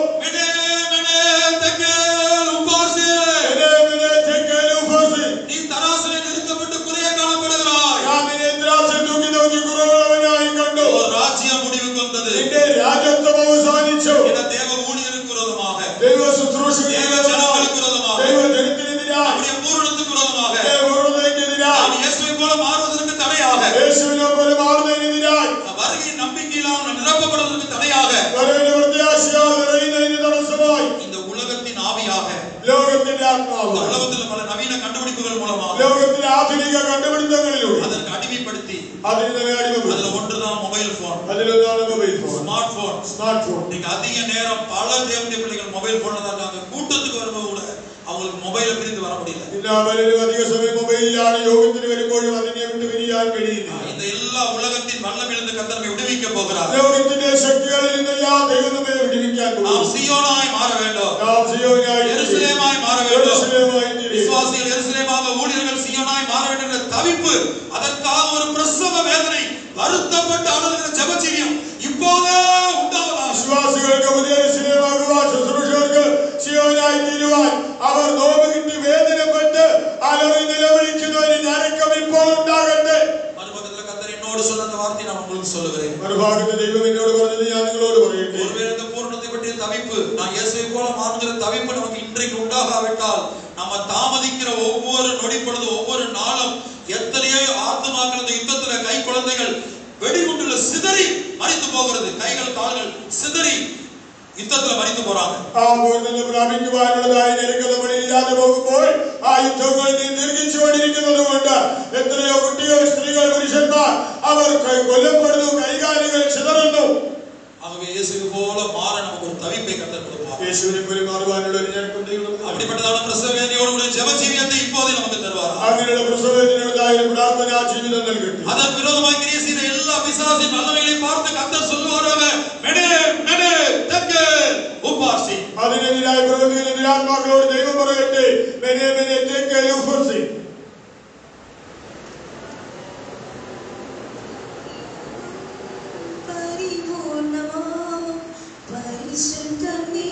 நீ தராசிலே நிறுத்தப்பட்டு குறைய காணப்படுகிறாய். ഞാൻ നിന്നെ ത്രാസിൽ തൂക്കി നോക്കി കുറവുള്ളവനായി കണ്ടു. ராஜ்யம் முடிவுக்கு வந்தது. നിന്റെ രാജത്വം അവസാനിച്ചു. இந்த தேவ ஊழியருக்கு விரோதமாக, ദൈവ ശുശ്രൂഷകർക്ക് தேவ ஜனங்களுக்கு விரோதமாக, ദൈവ ജനത്തിനെതിരായി, நம்முடைய பூரணத்துக்கு விரோதமாக, പൂർണ്ണതയ്ക്കെതിരായി, நாம் இயேசுவை போல மாறுவதற்கு தடையாக, യേശുവിനെ പോലെ മാറുന്നതിനെതിരായി, வருகையின் நம்பிக்கையினால் நிரப்பப்படுவதற்கு தடையாக, വരവിന്റെ പ്രത്യാശയാൽ നിറയുന്നതിന് തടസ്സമായി இந்த உலகத்தின் ஆவியாக, ലോകത്തിന്റെ ആത്മാവ്, இந்த உலகத்தில் பல நவீன கண்டுபிடிப்புகள் மூலமாக ലോകത്തിലെ ആധുനിക കണ്ടുപിടുത്തങ്ങളിലൂടെ அதற்கு அடிமைப்படுத்தி, അതിന് നമ്മെ അടിമപ്പെടുത്തി. அதுல ஒன்றுதான் மொபைல் போன், അതിലൊന്നാണ് mobile phone, smart phone. Smart phone. இன்னைக்கு அதிக நேரம் பல தேவனுடைய பிள்ளைகள் மொபைல் போன்ல தான் இருக்காங்க. கூட்டத்துக்கு வரும்போது கூட அவங்களுக்கு மொபைலை பிரிந்து வர முடியல. ഇന്ന് പലരും അധിക സമയം മൊബൈലിലാണ്. യോഗത്തിന് വരുമ്പോഴും അതിനെ വിട്ട് പിരിയാൻ കഴിയുന്നില്ല. இந்த எல்லா உலகத்தின் வல்லமையிலிருந்து கர்த்தர் நம்மை விடுவிக்க போகிறார். ലോകത്തിന്റെ ശക്തികളിൽ നിന്നെല്ലാം ദൈവം നമ്മെ വിടുവിക്കാൻ പോകുന്നു. நாம் சியோனாய் மாற வேண்டும், നാം സിയോനായി, எருசலேமாய் மாற வேண்டும். യെരൂശലേമായി തീരും. விசுவாசிகள் எருசலேமாக, ஊழியர்கள் சியோனாய் மாற வேண்டும் என்ற தவிப்பு, அதற்காக ஒரு பிரசவ வேதனை, வருத்தப்பட்டு அழுகிற ஜெபஜீவியம் இப்போதே உண்டாவதாக. വിശ്വാസികൾക്ക് പുതിയ യെരൂശലേമാകുവാൻ, ശുശ്രൂഷകർക്ക് സിയോനായി തീരുവാൻ അവർ നോമ്പ് കിട്ടി വേദനപ്പെട്ട് അലറി നിലവിളിക്കുന്ന ഒരു ഞരക്കം ഇപ്പോൾ ഉണ്ടാകട്ടെ. மறுபக்கத்துல கர்த்தர் என்னோடு சொன்ன அந்த வார்த்தையை நான் உங்களுக்கு சொல்லுகிறேன். മറുഭാഗത്ത് ദൈവം എന്നോട് പറഞ്ഞത് ഞാൻ നിങ്ങളോട് പറയട്ടെ. ஒருவேளை இந்த பூரணத்தை பற்றிய தவிப்பு, நான் இயேசுவை போல மாறுகிற தவிப்பு நமக்கு இன்றைக்கு உண்டாகாவிட்டால், நம்ம தாமதிக்கிற ஒவ்வொரு நொடி பொழுது, ஒவ்வொரு நாளும் எத்தனையோ ஆத்துமாக்கள் இந்த யுத்தத்துல கை குழந்தைகள் வெடிகுண்டுல சிதறி மரித்து போகிறது, கைகள் கால்கள் சிதறி യുദ്ധത്തിൽ മരിച്ചു പോറാണ്. ആ പൂർണ്ണത പ്രാപിക്കുവാനുള്ളതായ ഞെരുക്കം നമ്മളിൽ ഇല്ലാതെ പോകുമ്പോൾ ആ യുദ്ധങ്ങൾ ദീർഘിച്ചുകൊണ്ടിരിക്കുന്നത് കൊണ്ട് എത്രയോ കുട്ടികൾ, സ്ത്രീകൾ, പുരുഷന്മാർ അവർ കൊല്ലപ്പെടുന്നു, കൈകാലുകൾ ചിതറുന്നു. ஆகவே இயேசுவை போல மாற நமக்கு ஒரு தவிப்பை கர்த்தர் கொடுப்பார். യേശുവിനെ പോലെ മാറുവാനുള്ള ഒരു ഞെരുക്കം ദൈവം அப்படிப்பட்டதான பிரசவ வேதனையோடு கூட ஜெப ஜீவியத்தை இப்போதே நமக்கு தருவார். അങ്ങനെയുള്ള പ്രസവത്തിനുള്ളതായ ഒരു പ്രാർത്ഥനാ ജീവിതം നൽകട്ടെ. அதற்கு விரோதமாய் கிரியை செய்த எல்லா பிசாசின் வல்லமைகளையும் பார்த்து கர்த்தர் சொல்லுவாராக, மெனே மெனே தெக்கே உபாசி. അതിനെതിരായി പ്രവർത്തിക്കുന്ന ദുരാത്മാക്കളോട് ദൈവം പറയട്ടെ, മെനെ മെനെ തെക്കേ ഉഫർസി. പരിമോ தண்ணீர்